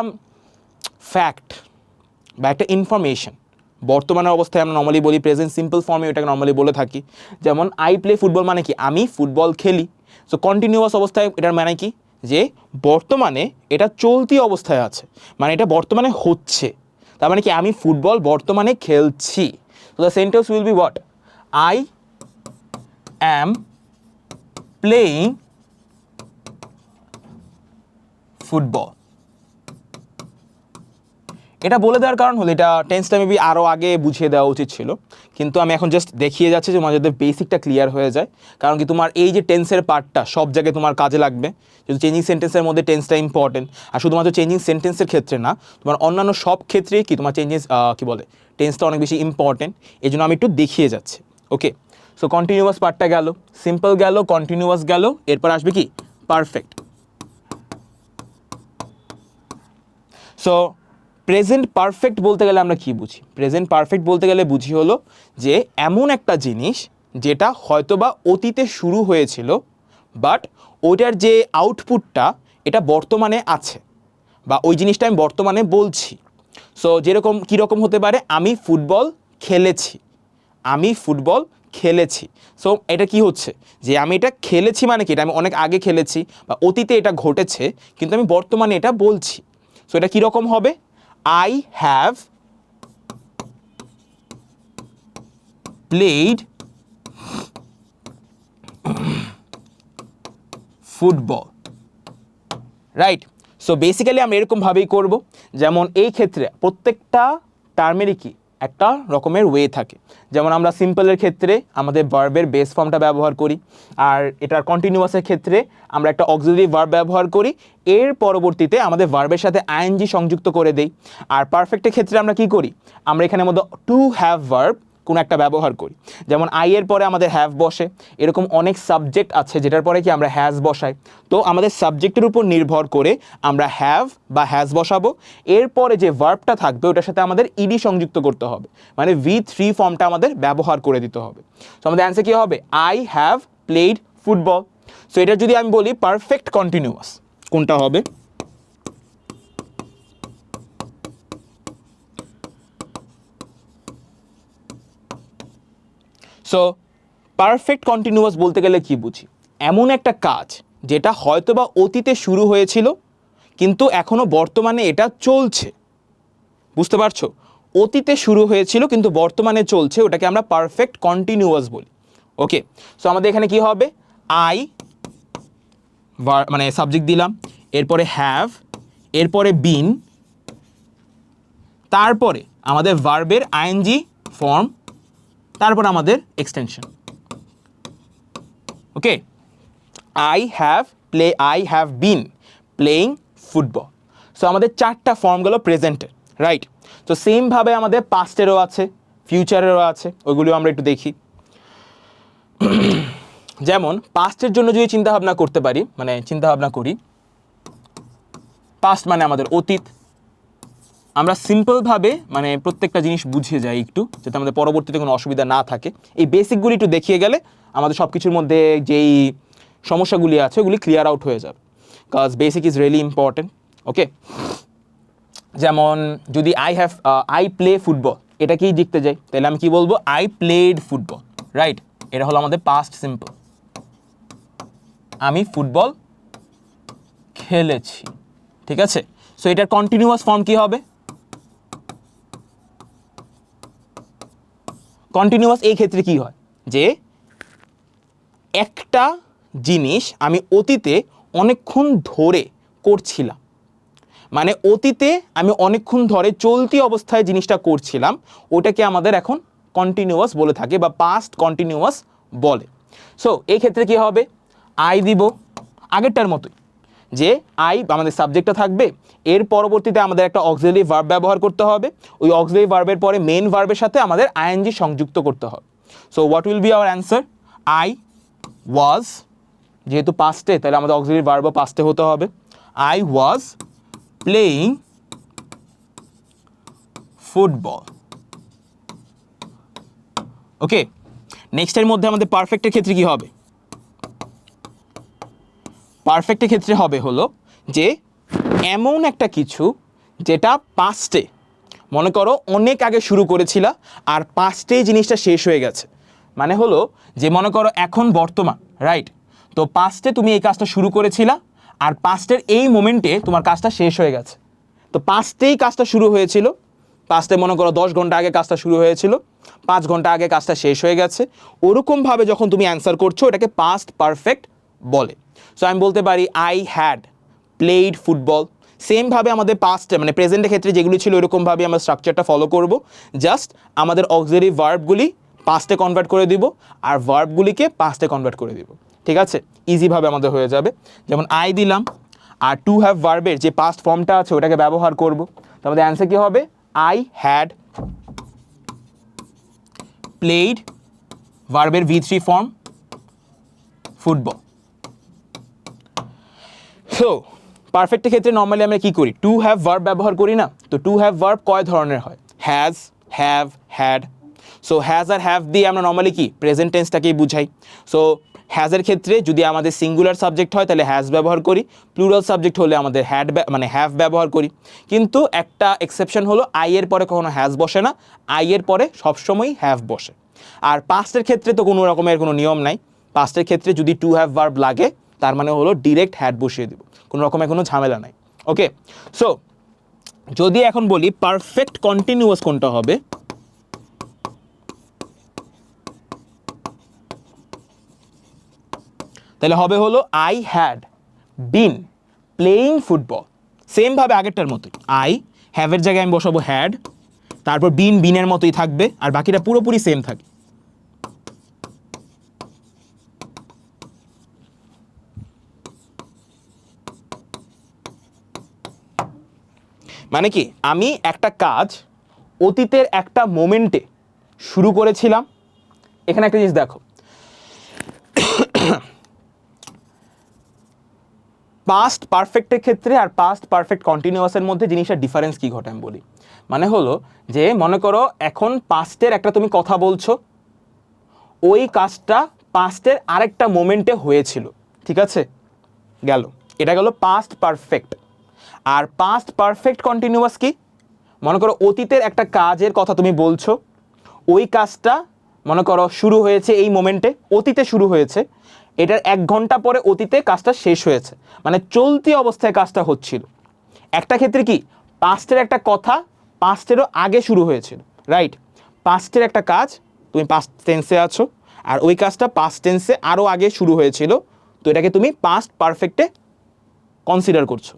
S1: ফ্যাক্ট বা একটা ইনফরমেশন বর্তমানের অবস্থায় আমরা নর্মালি বলি প্রেজেন্ট সিম্পল ফর্মে এটাকে নর্মালি বলে থাকি। যেমন আই প্লে ফুটবল মানে কি আমি ফুটবল খেলি। সো কন্টিনিউয়াস অবস্থায় এটার মানে কি যে বর্তমানে এটা চলতি অবস্থায় আছে, মানে এটা বর্তমানে হচ্ছে, তার মানে কি আমি ফুটবল বর্তমানে খেলছি। তো the sentence will be what, I am playing football. এটা বলে দেওয়ার কারণ হলো এটা টেন্সটা মেবি আরও আগে বুঝিয়ে দেওয়া উচিত ছিল, কিন্তু আমি এখন জাস্ট দেখিয়ে যাচ্ছি যে তোমার যাতে বেসিকটা ক্লিয়ার হয়ে যায়। কারণ কি তোমার এই যে টেন্সের পার্টটা সব জায়গায় তোমার কাজে লাগবে, যেহেতু চেঞ্জিং সেন্টেন্সের মধ্যে টেন্সটা ইম্পর্টেন্ট। আর শুধুমাত্র চেঞ্জিং সেন্টেন্সের ক্ষেত্রে না, তোমার অন্যান্য সব ক্ষেত্রেই কি তোমার টেন্সটা অনেক বেশি ইম্পর্টেন্ট। এই জন্য আমি একটু দেখিয়ে যাচ্ছি। ওকে, সো কন্টিনিউয়াস পার্টটা গেল, সিম্পল গেল, কন্টিনিউয়াস গেল, এরপর আসবে কি পারফেক্ট। সো প্রেজেন্ট পারফেক্ট বলতে গেলে আমরা কি বুঝি? প্রেজেন্ট পারফেক্ট বলতে গেলে বুঝি হলো যে এমন একটা জিনিস যেটা হয়তোবা অতীতে শুরু হয়েছিল, বাট ওইটার যে আউটপুটটা এটা বর্তমানে আছে, বা ওই জিনিসটা আমি বর্তমানে বলছি। সো যেরকম কীরকম হতে পারে, আমি ফুটবল খেলেছি, আমি ফুটবল খেলেছি। সো এটা কি হচ্ছে যে আমি এটা খেলেছি মানে কি, এটা আমি অনেক আগে খেলেছি বা অতীতে এটা ঘটেছে, কিন্তু আমি বর্তমানে এটা বলছি। সো এটা কীরকম হবে? I have played football, right? So basically আমরা এরকমভাবেই করব। যেমন এই ক্ষেত্রে প্রত্যেকটা টার্মেরই কি একটা রকমের ওয়ে থাকে। যেমন আমরা সিম্পলের ক্ষেত্রে আমাদের ভার্বের বেস ফর্মটা ব্যবহার করি, আর এটার কন্টিনিউয়াসের ক্ষেত্রে আমরা একটা অক্সিলারি ভার্ব ব্যবহার করি, এর পরবর্তীতে আমাদের ভার্বের সাথে আইএনজি সংযুক্ত করে দেই। আর পারফেক্টের ক্ষেত্রে আমরা কি করি? আমরা এখানের মধ্যে টু হ্যাভ ভার্ব কোনো একটা ব্যবহার করি। যেমন আই এর পরে আমাদের হ্যাভ বসে, এরকম অনেক সাবজেক্ট আছে যেটার পরে কি আমরা হ্যাজ বসাই। তো আমাদের সাবজেক্টের উপর নির্ভর করে আমরা হ্যাভ বা হ্যাজ বসাবো, এরপরে যে ভার্বটা থাকবে ওটার সাথে আমাদের ইডি সংযুক্ত করতে হবে, মানে V3 ফর্মটা আমাদের ব্যবহার করে দিতে হবে। তো আমাদের অ্যান্সার কী হবে? I have played football. So এটা যদি আমি বলি পারফেক্ট কন্টিনিউয়াস, কোনটা হবে? সো পারফেক্ট কন্টিনিউয়াস বলতে গেলে কি বুঝি? এমন একটা কাজ যেটা হয়তোবা অতীতে শুরু হয়েছিল কিন্তু এখনও বর্তমানে এটা চলছে। বুঝতে পারছো? অতীতে শুরু হয়েছিল কিন্তু বর্তমানে চলছে, ওটাকে আমরা পারফেক্ট কন্টিনিউয়াস বলি। ওকে, সো আমাদের এখানে কি হবে? আই মানে সাবজেক্ট দিলাম, এরপরে হ্যাভ, এরপরে বিন, তারপরে আমাদের ভার্বের আইএনজি ফর্ম, তারপর আমাদের extension. Okay, I have been playing football. So আমাদের চারটা ফর্ম গেল প্রেজেন্টের, রাইট? তো সেমভাবে আমাদের পাস্টেরও আছে, ফিউচারেরও আছে, ওইগুলিও আমরা একটু দেখি। যেমন পাস্টের জন্য যদি চিন্তাভাবনা করতে পারি, মানে চিন্তাভাবনা করি, পাস্ট মানে আমাদের অতীত। আমরা সিম্পলভাবে মানে প্রত্যেকটা জিনিস বুঝিয়ে যাই একটু, যাতে আমাদের পরবর্তীতে কোনো অসুবিধা না থাকে। এই বেসিকগুলি একটু দেখিয়ে গেলে আমাদের সব কিছুর মধ্যে যেই সমস্যাগুলি আছে ওগুলি ক্লিয়ার আউট হয়ে যাবে, cause basic is really important. Okay, যেমন যদি আই প্লে ফুটবল, এটাকেই দেখতে যাই, তাহলে আমি কি বলবো? I played football, right? এটা হলো আমাদের পাস্ট সিম্পল, আমি ফুটবল খেলেছি। ঠিক আছে, সো এটার কন্টিনিউয়াস ফর্ম কি হবে? কন্টিনিউয়াস এই ক্ষেত্রে কি হয় যে একটা জিনিস আমি অতীতে অনেকক্ষণ ধরে করছিলাম, মানে অতীতে আমি অনেকক্ষণ ধরে চলতি অবস্থায় জিনিসটা করছিলাম, ওটাকে আমাদের এখন কন্টিনিউয়াস বলে থাকে বা পাস্ট কন্টিনিউয়াস বলে। সো এই ক্ষেত্রে কি হবে? আই দিব আগেরটার মতোই, যে আই আমাদের সাবজেক্টটা থাকবে, এর পরবর্তীতে আমাদের একটা অক্সিলারি ভার্ব ব্যবহার করতে হবে, ওই অক্সিলারি ভার্বের পরে মেন ভার্বের সাথে আমাদের আইএনজি সংযুক্ত করতে হবে। So what will be our answer? I was, যেহেতু পাস্টে তাহলে আমাদের অক্সিলারি ভার্বও পাস্টে হতে হবে। I was playing football. Okay, নেক্সটের মধ্যে আমাদের পারফেক্টের ক্ষেত্রে কি হবে? পারফেক্টের ক্ষেত্রে হবে হলো যে এমন একটা কিছু যেটা পাস্টে, মনে করো অনেক আগে শুরু করেছিলা আর পাস্টেই জিনিসটা শেষ হয়ে গেছে। মানে হলো যে মনে করো এখন বর্তমান, রাইট? তো পাস্টে তুমি এই কাজটা শুরু করেছিলা আর পাস্টের এই মোমেন্টে তোমার কাজটা শেষ হয়ে গেছে। তো পাস্টেই কাজটা শুরু হয়েছিল, পাস্টে মনে করো 10 ঘন্টা আগে কাজটা শুরু হয়েছিল, 5 ঘন্টা আগে কাজটা শেষ হয়ে গেছে। ওরকমভাবে যখন তুমি অ্যান্সার করছো এটাকে পাস্ট পারফেক্ট বলে। সো আমি বলতে পারি আই হ্যাড প্লেড ফুটবল। সেমভাবে আমাদের পাস্টে মানে প্রেজেন্টের ক্ষেত্রে যেগুলি ছিল ওরকমভাবে আমরা স্ট্রাকচারটা ফলো করব, জাস্ট আমাদের অক্সিলারি ভার্বগুলি পাস্টে কনভার্ট করে দিব আর ভার্বগুলিকে পাস্টে কনভার্ট করে দিব। ঠিক আছে, ইজিভাবে আমাদের হয়ে যাবে। যেমন আই দিলাম আর টু হ্যাভ ভার্বের যে পাস্ট ফর্মটা আছে ওটাকে ব্যবহার করব। তো আমাদের অ্যান্সার কী হবে? আই হ্যাড প্লেড, ভার্বের V3 ফর্ম ফুটবল। সো পারফেক্টের ক্ষেত্রে নর্মালি আমরা কি করি, টু হ্যাভ ভার্ব ব্যবহার করি না? তো টু হ্যাভ ভার্ব কয় ধরনের হয়? Has, have, had. So has আর হ্যাভ দিয়ে আমরা নর্মালি কি প্রেজেন্ট টেন্সটাকেই বুঝাই। সো হ্যাজের ক্ষেত্রে যদি আমাদের সিঙ্গুলার সাবজেক্ট হয় তাহলে হ্যাজ ব্যবহার করি, প্লুরাল সাবজেক্ট হলে আমাদের মানে হ্যাভ ব্যবহার করি। কিন্তু একটা এক্সেপশন হলো আই এর পরে কখনো হ্যাজ বসে না, আই এর পরে সবসময়ই হ্যাভ বসে। আর পাস্টের ক্ষেত্রে তো কোনো রকমের কোনো নিয়ম নাই। পাস্টের ক্ষেত্রে যদি টু হ্যাভ ভার্ব লাগে তার মানে হলো ডিরেক্ট হ্যাড বসিয়ে দেব, কোনো রকমের কোনো ঝামেলা নাই। ওকে, সো যদি এখন বলি পারফেক্ট কন্টিনিউয়াস কোনটা হবে, তাহলে হবে হলো I had been playing football. সেমভাবে আগেরটার মতোই, আই হ্যাভের জায়গায় আমি বসাবো হ্যাড, তারপর বিন বিনের মতোই থাকবে, আর বাকিটা পুরোপুরি সেম থাকে। মানে কি, আমি একটা কাজ অতীতের একটা মোমেন্টে শুরু করেছিলাম। এখানে একটা জিনিস দেখো, পাস্ট পারফেক্টের ক্ষেত্রে আর পাস্ট পারফেক্ট কন্টিনিউয়াসের মধ্যে জিনিসটার ডিফারেন্স কি ঘটে আমি বলি। মানে হলো যে মনে করো এখন পাস্টের একটা তুমি কথা বলছো, ওই কাজটা পাস্টের আরেকটা মোমেন্টে হয়েছিল, ঠিক আছে, গেল, এটা গেল পাস্ট পারফেক্ট। আর পাস্ট পারফেক্ট কন্টিনিউয়াস কি, মনে করো অতীতের একটা কাজের কথা তুমি বলছো, ওই কাজটা মনে করো শুরু হয়েছে এই মোমেন্টে, অতীতে শুরু হয়েছে, এটার 1 ঘন্টা পরে অতীতে কাজটা শেষ হয়েছে, মানে চলতি অবস্থায় কাজটা হচ্ছিল। একটা ক্ষেত্রে কি পাস্টের একটা কথা পাস্টেরও আগে শুরু হয়েছিল, রাইট? পাস্টের একটা কাজ তুমি পাস্ট টেন্সে আছো, আর ওই কাজটা পাস্ট টেন্সে আরও আগে শুরু হয়েছিল, তো এটাকে তুমি পাস্ট পারফেক্টে কনসিডার করছো।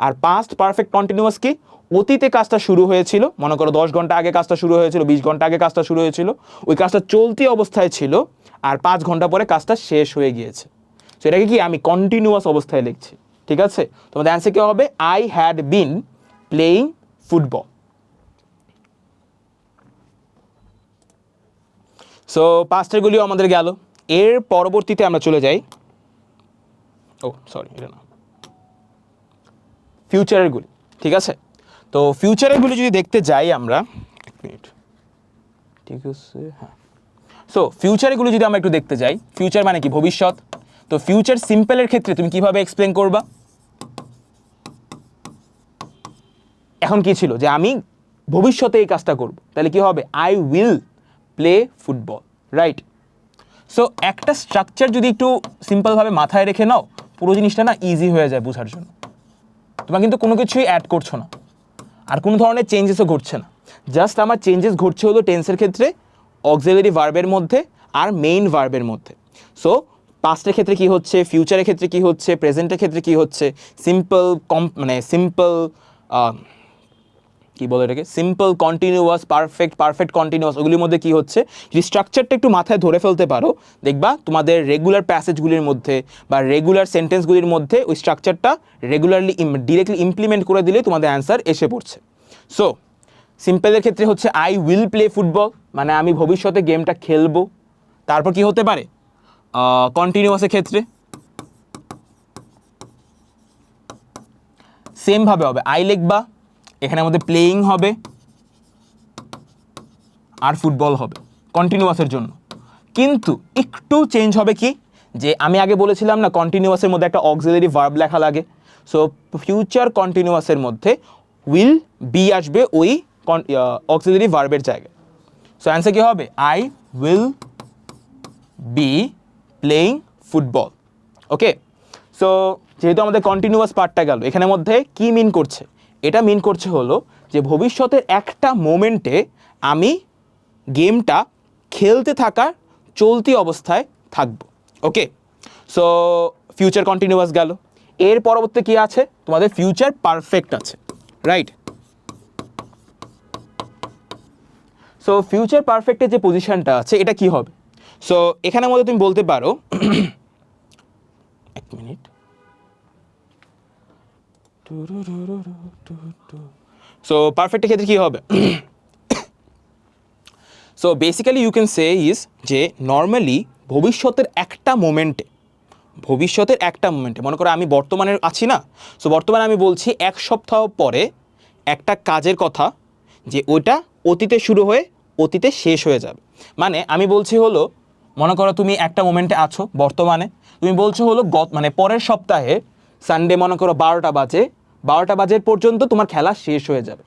S1: আর পাস্ট পারফেক্ট কন্টিনিউয়াস কি, অতীতে কাজটা শুরু হয়েছিল, মনে করো 10 ঘন্টা আগে কাজটা শুরু হয়েছিল, 20 ঘন্টা আগে কাজটা শুরু হয়েছিল, ওই কাজটা চলতি অবস্থায় ছিল, আর 5 ঘন্টা পরে কাজটা শেষ হয়ে গিয়েছে। সো এটাকে কি আমি কন্টিনিউয়াস অবস্থায় লিখছি, ঠিক আছে? তোমাদের অ্যান্সার কি হবে, I had been playing football. So পাস্টেরগুলিও আমাদের গেল। এর পরবর্তীতে আমরা চলে যাই, ও সরি এটা না, ফিউচারেরগুলি, ঠিক আছে? তো ফিউচারেরগুলি যদি দেখতে যাই আমরা, এক মিনিট, ঠিক আছে, হ্যাঁ। সো ফিউচারগুলো যদি আমরা একটু দেখতে যাই, ফিউচার মানে কি, ভবিষ্যৎ। তো ফিউচার সিম্পলের ক্ষেত্রে তুমি কিভাবে এক্সপ্লেন করবা? এখন কি ছিল যে আমি ভবিষ্যতে এই কাজটা করব, তাহলে কি হবে, I will play football, right? So একটা স্ট্রাকচার যদি একটু সিম্পলভাবে মাথায় রেখে নাও, পুরো জিনিসটা না ইজি হয়ে যায় বোঝার জন্য। তোমরা কিন্তু কোনো কিছুই অ্যাড করছো না, আর কোনো ধরনের চেঞ্জেসও ঘটছে না, জাস্ট আমার চেঞ্জেস ঘটছে হলো টেন্সের ক্ষেত্রে অক্সিলারি ভার্বের মধ্যে আর মেইন ভার্বের মধ্যে। সো পাস্টের ক্ষেত্রে কি হচ্ছে, ফিউচারের ক্ষেত্রে কি হচ্ছে, প্রেজেন্টের ক্ষেত্রে কি হচ্ছে, সিম্পল মানে সিম্পল কি বলে এটাকে, simple continuous, perfect, perfect continuous, ওগুলির মধ্যে কি হচ্ছে, যদি স্ট্রাকচারটা একটু মাথায় ধরে ফেলতে পারো, দেখবা তোমাদের রেগুলার প্যাসেজগুলির মধ্যে বা রেগুলার সেন্টেন্সগুলির মধ্যে ওই স্ট্রাকচারটা রেগুলারলি ডিরেক্টলি ইমপ্লিমেন্ট করে দিলে তোমাদের অ্যান্সার এসে পড়ছে। সো সিম্পলের ক্ষেত্রে হচ্ছে আই উইল প্লে ফুটবল, মানে আমি ভবিষ্যতে গেমটা খেলবো। তারপর কি হতে পারে, কন্টিনিউয়াসের ক্ষেত্রে সেমভাবে হবে, আই লিখবা, এখানে আমাদের প্লেয়িং হবে আর ফুটবল হবে কন্টিনিউয়াসের জন্য। কিন্তু একটু চেঞ্জ হবে কি, যে আমি আগে বলেছিলাম না কন্টিনিউয়াসের মধ্যে একটা অক্সিলারি ভার্ব লেখা লাগে। সো ফিউচার কন্টিনিউয়াসের মধ্যে উইল বি আসবে ওই অক্সিলারি ভার্বের জায়গায়। সো অ্যান্সার কি হবে, I will be playing football. Okay, so যেহেতু আমাদের কন্টিনিউয়াস পার্টটা গেল, এখানের মধ্যে কি মিন করছে, এটা মিন করছে হলো যে ভবিষ্যতের একটা মোমেন্টে আমি গেমটা খেলতে থাকার চলতি অবস্থায় থাকবো। ওকে, সো ফিউচার কন্টিনিউয়াস গেল। এর পরবর্তী কি আছে, তোমাদের ফিউচার পারফেক্ট আছে, রাইট? সো ফিউচার পারফেক্টের যে পজিশনটা আছে এটা কি হবে, সো এখানের মধ্যে তুমি বলতে পারো, এক মিনিট, সো পারফেক্টের ক্ষেত্রে কি হবে, so basically you can say is যে নর্মালি ভবিষ্যতের একটা মোমেন্টে ভবিষ্যতের একটা মোমেন্টে, মনে করো আমি বর্তমানে আছি না, সো বর্তমানে আমি বলছি এক সপ্তাহ পরে একটা কাজের কথা যে ওইটা অতীতে শুরু হয়ে অতীতে শেষ হয়ে যাবে। মানে আমি বলছি হলো, মনে করো তুমি একটা মোমেন্টে আছো বর্তমানে, তুমি বলছো হলো মানে পরের সপ্তাহে সানডে মনে করো 12টা বাজে পর্যন্ত তোমার খেলা শেষ হয়ে যাবে।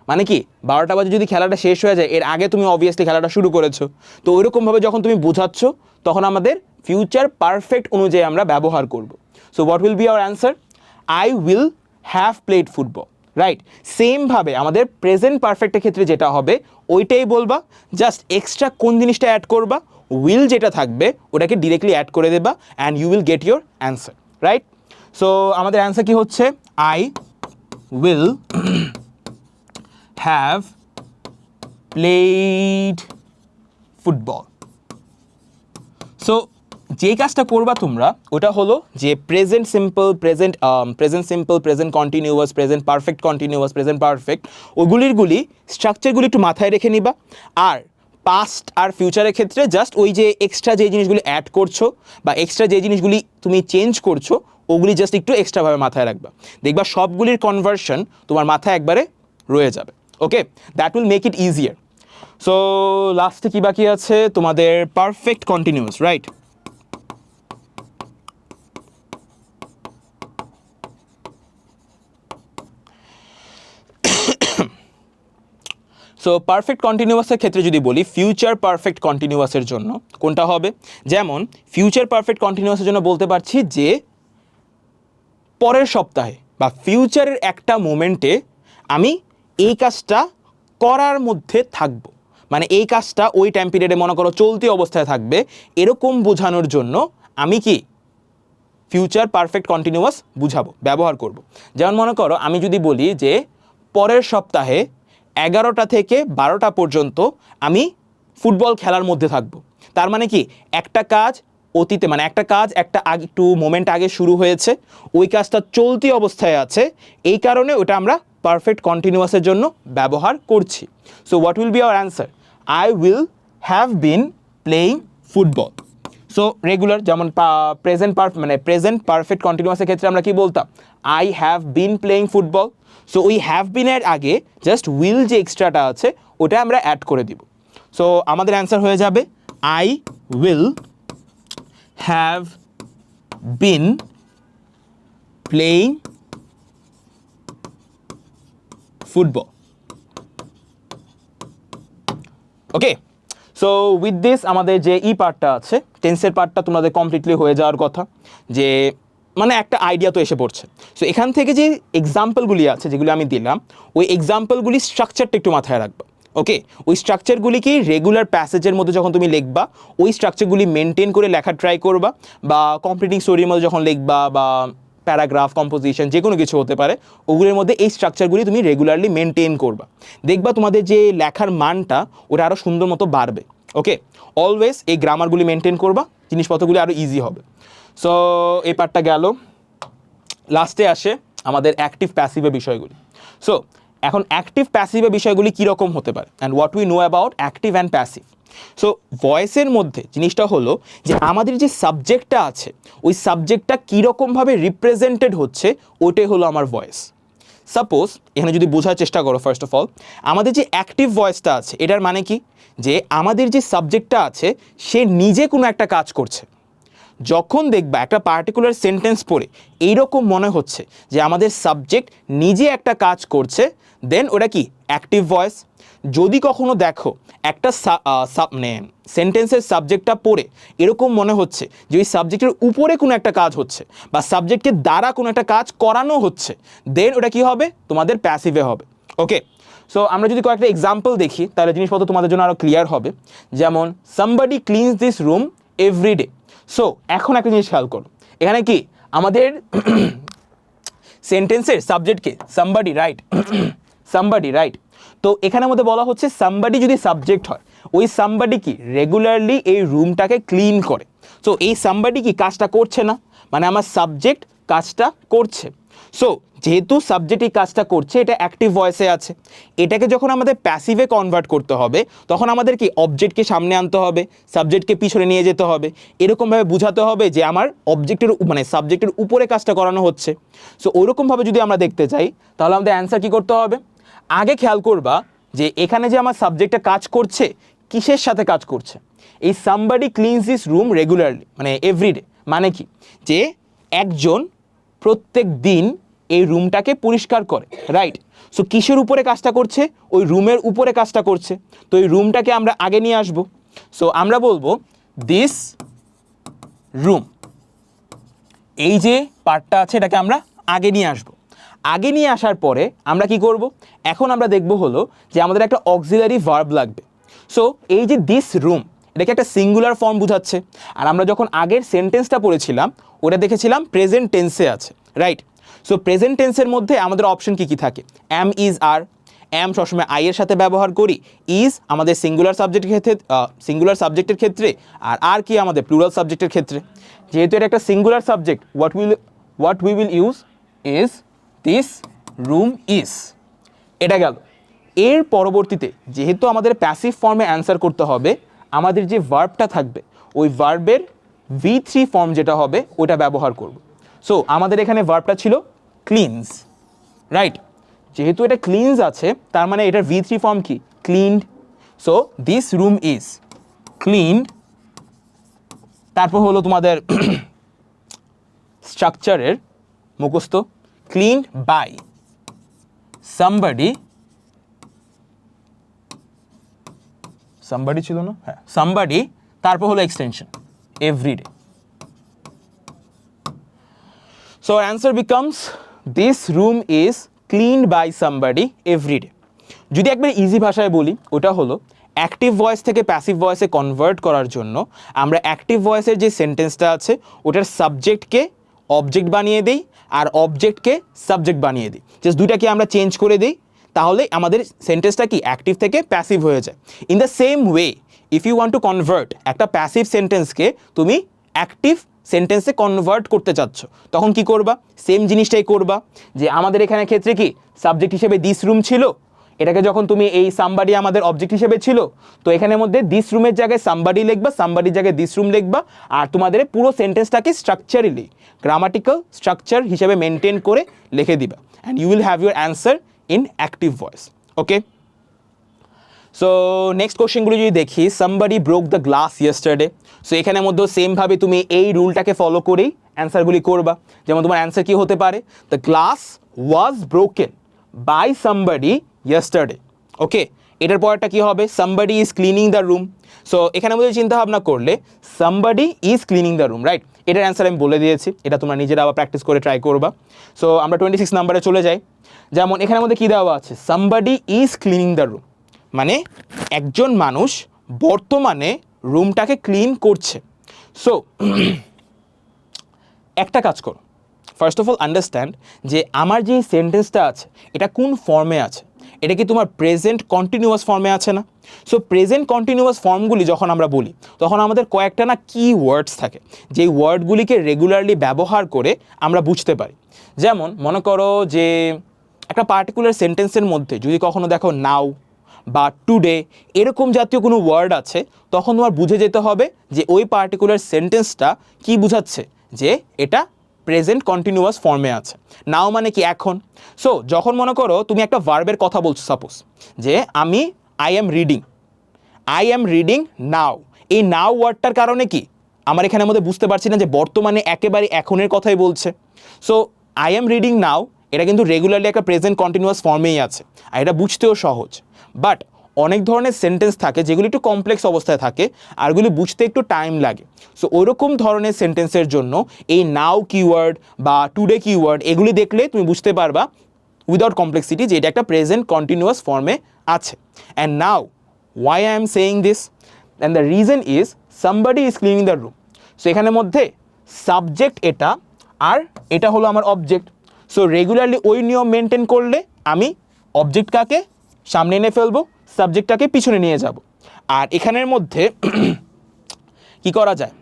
S1: মানে কি 12টা বাজে যদি খেলাটা শেষ হয়ে যায়, এর আগে তুমি অবভিয়াসলি খেলাটা শুরু করেছো, তো ওইরকমভাবে যখন তুমি বোঝাচ্ছ তখন আমাদের ফিউচার পারফেক্ট অনুযায়ী আমরা ব্যবহার করব। So what will be our answer? I will have played football, right? সেমভাবে আমাদের প্রেজেন্ট পারফেক্টের ক্ষেত্রে যেটা হবে ওইটাই বলবা, জাস্ট এক্সট্রা কোন জিনিসটা অ্যাড করবা, উইল যেটা থাকবে ওটাকে ডিরেক্টলি অ্যাড করে দেবা and you will get your answer, right? So আমাদের অ্যান্সার কি হচ্ছে? I will have played football. So যে কাজটা করবা তোমরা ওটা হলো যে present simple, present continuous, present perfect continuous, present perfect, ওগুলিরগুলি স্ট্রাকচারগুলি একটু মাথায় রেখে নিবা। আর পাস্ট আর ফিউচারের ক্ষেত্রে জাস্ট ওই যে এক্সট্রা যে জিনিসগুলি অ্যাড করছো বা এক্সট্রা যে জিনিসগুলি তুমি চেঞ্জ করছো ওগুলি জাস্ট একটু এক্সট্রাভাবে মাথায় রাখবা, দেখবা সবগুলির কনভার্সন তোমার মাথায় একবারে রয়ে যাবে। Okay, that will make it easier. So লাস্টে কি বাকি আছে? তোমাদের perfect continuous, right? So perfect কন্টিনিউয়াসের ক্ষেত্রে যদি বলি, ফিউচার পারফেক্ট কন্টিনিউয়াসের জন্য কোনটা হবে? যেমন ফিউচার পারফেক্ট কন্টিনিউয়াসের জন্য বলতে পারছি যে পরের সপ্তাহে বা ফিউচারের একটা মোমেন্টে আমি এই কাজটা করার মধ্যে থাকব, মানে এই কাজটা ওই টাইম পিরিয়ডে মনে করো চলতি অবস্থায় থাকবে, এরকম বোঝানোর জন্য আমি কি ফিউচার পারফেক্ট কন্টিনিউয়াস বুঝাবো, ব্যবহার করব। যেমন মনে করো আমি যদি বলি যে পরের সপ্তাহে 11টা থেকে 12টা পর্যন্ত আমি ফুটবল খেলার মধ্যে থাকব, তার মানে কি একটা কাজ অতীতে, মানে একটা কাজ একটু মোমেন্ট আগে শুরু হয়েছে, ওই কাজটা চলতি অবস্থায় আছে, এই কারণে ওটা আমরা পারফেক্ট কন্টিনিউয়াসের জন্য ব্যবহার করছি। So what will be our answer? I will have been playing football. So regular যেমন প্রেজেন্ট পারফেক্ট কন্টিনিউয়াসের ক্ষেত্রে আমরা কি বলতাম? I have been playing football. So ওই হ্যাভ বিনের আগে জাস্ট উইল যে এক্সট্রাটা আছে ওটা আমরা অ্যাড করে দিব। সো আমাদের অ্যান্সার হয়ে যাবে I will have been playing football. Okay, so with this আমাদের যে পার্টটা আছে, টেন্সের পার্টটা তোমাদের কমপ্লিটলি হয়ে যাওয়ার কথা, যে মানে একটা আইডিয়া তো এসে পড়ছে। সো এখান থেকে যে এক্সাম্পলগুলি আছে যেগুলো আমি দিলাম, ওই এক্সাম্পলগুলি স্ট্রাকচারটা একটু মাথায় রাখবা। ওকে, ওই স্ট্রাকচারগুলিকে রেগুলার প্যাসেজের মধ্যে যখন তুমি লিখবা ওই স্ট্রাকচারগুলি মেনটেন করে লেখা ট্রাই করবা, বা কমপ্লিটিং স্টোরির মধ্যে যখন লিখবা বা প্যারাগ্রাফ কম্পোজিশন যে কোনো কিছু হতে পারে, ওগুলোর মধ্যে এই স্ট্রাকচারগুলি তুমি রেগুলারলি মেনটেন করবা, দেখবা তোমাদের যে লেখার মানটা ওটা আরও সুন্দর মতো বাড়বে। ওকে, অলওয়েজ এই গ্রামারগুলি মেনটেন করবা, জিনিসপত্রগুলি আরও ইজি হবে। সো এই পার্টটা গেল। লাস্টে আসে আমাদের অ্যাক্টিভ প্যাসিভের বিষয়গুলি। সো এখন অ্যাক্টিভ প্যাসিভের বিষয়গুলি কীরকম হতে পারে and what we know about active and passive. So ভয়েসের মধ্যে জিনিসটা হলো যে আমাদের যে সাবজেক্টটা আছে ওই সাবজেক্টটা কীরকমভাবে রিপ্রেজেন্টেড হচ্ছে ওইটাই হলো আমার ভয়েস। সাপোজ এখানে যদি বোঝার চেষ্টা করো, ফার্স্ট অফ অল আমাদের যে অ্যাক্টিভ ভয়েসটা আছে এটার মানে কি, যে আমাদের যে সাবজেক্টটা আছে সে নিজে কোনো একটা কাজ করছে। যখন দেখবা একটা পার্টিকুলার সেন্টেন্স পড়ে এইরকম মনে হচ্ছে যে আমাদের সাবজেক্ট নিজে একটা কাজ করছে, দেন ওটা কি অ্যাক্টিভ ভয়েস। যদি কখনো দেখো একটা সেন্টেন্সের সাবজেক্টটা পড়ে এরকম মনে হচ্ছে যে ওই সাবজেক্টের উপরে কোনো একটা কাজ হচ্ছে বা সাবজেক্টের দ্বারা কোনো একটা কাজ করানো হচ্ছে, দেন ওটা কি হবে? তোমাদের প্যাসিভে হবে। ওকে, সো আমরা যদি কয়েকটা এক্সাম্পল দেখি তাহলে জিনিসপত্র তোমাদের জন্য আরও ক্লিয়ার হবে। যেমন somebody cleans this room everyday. So এখন একটা জিনিস খেয়াল করো, এখানে কি আমাদের সেন্টেন্সের সাবজেক্টকে সামবডি, রাইট? Somebody, right? তো এখানের মধ্যে বলা হচ্ছে সামবডি যদি সাবজেক্ট হয়, ওই সামবডি কি রেগুলারলি এই রুমটাকে ক্লিন করে। সো এই সামবডি কি কাজটা করছে না, মানে আমার সাবজেক্ট কাজটা করছে। সো যেহেতু সাবজেক্ট এই কাজটা করছে, এটা অ্যাক্টিভ ভয়েসে আছে, এটাকে যখন আমাদের প্যাসিভে কনভার্ট করতে হবে তখন আমাদের কি অবজেক্টকে সামনে আনতে হবে, সাবজেক্টকে পিছনে নিয়ে যেতে হবে, এরকমভাবে বোঝাতে হবে যে আমার অবজেক্টের মানে সাবজেক্টের উপরে কাজটা করানো হচ্ছে। সো ওইরকমভাবে যদি আমরা দেখতে চাই তাহলে আমাদের অ্যান্সার কী করতে হবে, আগে খেয়াল করবা যে এখানে যে আমার সাবজেক্টটা কাজ করছে কিসের সাথে কাজ করছে, এই somebody cleans this room regularly মানে এভরিডে, মানে কি যে একজন প্রত্যেক দিন এই রুমটাকে পরিষ্কার করে, রাইট? সো কিসের উপরে কাজটা করছে, ওই রুমের উপরে কাজটা করছে, তো এই রুমটাকে আমরা আগে নিয়ে আসব। সো আমরা বলবো দিস রুম, এই যে পার্টটা আছে এটাকে আমরা আগে নিয়ে আসব। আগে নিয়ে আসার পরে আমরা কি করব, এখন আমরা দেখব হলো যে আমাদের একটা অক্সিলারি ভার্ব লাগবে। সো এই যে দিস রুম, এটাকে একটা সিঙ্গুলার ফর্ম বোঝাচ্ছে, আর আমরা যখন আগের সেন্টেন্সটা পড়েছিলাম ওটা দেখেছিলাম প্রেজেন্ট টেন্সে আছে, রাইট? সো প্রেজেন্ট টেন্সের মধ্যে আমাদের অপশন কি কি থাকে, অ্যাম, ইজ, আর। অ্যাম সবসময় আই এর সাথে ব্যবহার করি, ইজ আমাদের সিঙ্গুলার সাবজেক্টের ক্ষেত্রে, আর কি আমাদের প্লুরাল সাবজেক্টের ক্ষেত্রে। যেহেতু এটা একটা singular subject, what we will use is this room is. এটা গেল। এর পরবর্তীতে যেহেতু আমাদের প্যাসিভ ফর্মে অ্যান্সার করতে হবে, আমাদের যে ভার্বটা থাকবে ওই ভার্বের V3 ফর্ম যেটা হবে ওটা ব্যবহার করব। সো আমাদের এখানে ভার্বটা ছিল ক্লিনস, রাইট? যেহেতু এটা ক্লিনস আছে তার মানে এটার V3 ফর্ম কি, cleaned. So this room is cleaned. তারপর হলো তোমাদের স্ট্রাকচারের মুখস্থ, ক্লিনড বাই সামবডি ছিল না, হ্যাঁ সামবডি, তারপর হলো extension everyday. So answer becomes this room is cleaned by somebody everyday. যদি একবার ইজি ভাষায় বলি ওটা হলো অ্যাক্টিভ ভয়েস থেকে প্যাসিভ ভয়েসে কনভার্ট করার জন্য আমরা অ্যাক্টিভ ভয়েসের যে সেন্টেন্সটা আছে ওটার সাবজেক্টকে অবজেক্ট বানিয়ে দিই আর অবজেক্টকে সাবজেক্ট বানিয়ে দিই, জাস্ট দুইটাকে আমরা চেঞ্জ করে দিই, তাহলে আমাদের সেন্টেন্সটা কি অ্যাক্টিভ থেকে প্যাসিভ হয়ে যায়। In the same way if you want to convert একটা প্যাসিভ সেন্টেন্সকে তুমি অ্যাক্টিভ সেন্টেন্সে কনভার্ট করতে চাচ্ছ, তখন কি করবা, সেম জিনিসটাই করবা, যে আমাদের এখানে ক্ষেত্রে কি সাবজেক্ট হিসেবে দিস রুম ছিল, এটাকে যখন তুমি এই সামবাডি আমাদের অবজেক্ট হিসেবে ছিল, তো এখানের মধ্যে দিস রুমের জায়গায় সামবাডি লিখবা, সামবাডির জায়গায় দিস রুম লিখবা, আর তোমাদের পুরো সেন্টেন্সটাকে স্ট্রাকচারালি গ্রামাটিক্যাল স্ট্রাকচার হিসেবে মেনটেন করে লিখে দিবা, and you will have your answer in active voice. Okay, so next কোশ্চেনগুলো যদি দেখি, somebody broke the glass yesterday. So এখানের মধ্যেও সেমভাবে তুমি এই রুলটাকে ফলো করেই অ্যান্সারগুলি করবা। যেমন তোমার অ্যান্সার কি হতে পারে, the glass was broken by somebody yesterday. Okay, এটার পরেরটা কি হবে, somebody is cleaning the room. So এখানে মধ্যে চিন্তা ভাবনা করলে somebody is cleaning the room, right? এটার অ্যান্সার আমি বলে দিয়েছি, এটা তোমরা নিজেরা আবার প্র্যাকটিস করে ট্রাই করবা। সো আমরা 26 নাম্বারে চলে যাই। যেমন এখানের মধ্যে কী দেওয়া আছে, somebody is cleaning the room, মানে একজন মানুষ বর্তমানে রুমটাকে ক্লিন করছে। সো একটা কাজ করো, ফার্স্ট অফ অল আন্ডারস্ট্যান্ড যে আমার যে সেন্টেন্সটা আছে এটা কোন ফর্মে আছে, এটা কি তোমার প্রেজেন্ট কন্টিনিউয়াস ফর্মে আছে না? সো প্রেজেন্ট কন্টিনিউয়াস ফর্মগুলি যখন আমরা বলি তখন আমাদের কয়েকটা না কি ওয়ার্ডস থাকে, যেই ওয়ার্ডগুলিকে রেগুলারলি ব্যবহার করে আমরা বুঝতে পারি। যেমন মনে করো যে একটা পার্টিকুলার সেন্টেন্সের মধ্যে যদি কখনো দেখো নাও বা টুডে এরকম জাতীয় কোনো ওয়ার্ড আছে, তখন তোমার বুঝে যেতে হবে যে ওই পার্টিকুলার সেন্টেন্সটা কি বোঝাচ্ছে, যে এটা প্রেজেন্ট কন্টিনিউয়াস ফর্মে আছে। নাও মানে কি এখন। সো যখন মনে করো তুমি একটা ভার্বের কথা বলছো, সাপোজ যে আই এম রিডিং নাও, এই নাও ওয়ার্ডটার কারণে কি আমার এখানের মধ্যে বুঝতে পারছি না যে বর্তমানে একেবারে এখনের কথাই বলছে। সো আই এম রিডিং নাও এটা কিন্তু রেগুলারলি একটা প্রেজেন্ট কন্টিনিউয়াস ফর্মেই আছে, আর এটা বুঝতেও সহজ। বাট অনেক ধরনের সেন্টেন্স থাকে যেগুলি একটু কমপ্লেক্স অবস্থায় থাকে আর এগুলি বুঝতে একটু টাইম লাগে। সো ওরকম ধরনের সেন্টেন্সের জন্য এই নাও কিওয়ার্ড বা টুডে কিওয়ার্ড এগুলি দেখলে তুমি বুঝতে পারবা উইদাউট কমপ্লেক্সিটি যে এটা একটা প্রেজেন্ট কন্টিনিউয়াস ফর্মে আছে। And now why I am saying this, and the reason is somebody is cleaning the room. So এখানের মধ্যে সাবজেক্ট এটা আর এটা হলো আমার অবজেক্ট। সো রেগুলারলি ওই নিয়ম মেনটেন করলে আমি অবজেক্টটাকে সামনে এনে ফেলবো, সাবজেক্টটাকে পিছনে নিয়ে যাব। আর এখানের মধ্যে কি করা যায়,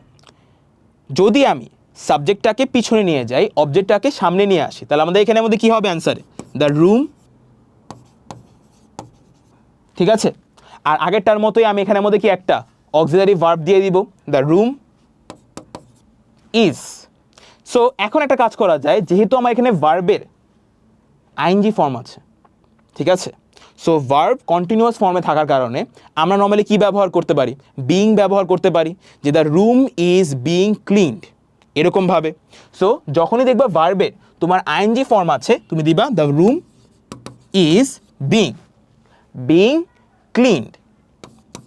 S1: যদি আমি সাবজেক্টটাকে পিছনে নিয়ে যাই, অবজেক্টটাকে সামনে নিয়ে আসি, তাহলে আমাদের এখানের মধ্যে কি হবে অ্যান্সারে? দ্য রুম, ঠিক আছে। আর আগেরটার মতোই আমি এখানের মধ্যে কি একটা অক্সিলারি ভার্ব দিয়ে দিব, দ্য রুম ইজ। সো এখন একটা কাজ করা যায়, যেহেতু আমার এখানে ভার্বের আইএনজি ফর্ম আছে, ঠিক আছে, সো ভার্ব কন্টিনিউয়াস ফর্মে থাকার কারণে আমরা নর্মালি কি ব্যবহার করতে পারি? বিং ব্যবহার করতে পারি, যে the room is being cleaned, এরকমভাবে। সো যখনই দেখবা ভার্বের তোমার আইএনজি ফর্ম আছে, তুমি দিবা the room is being cleaned,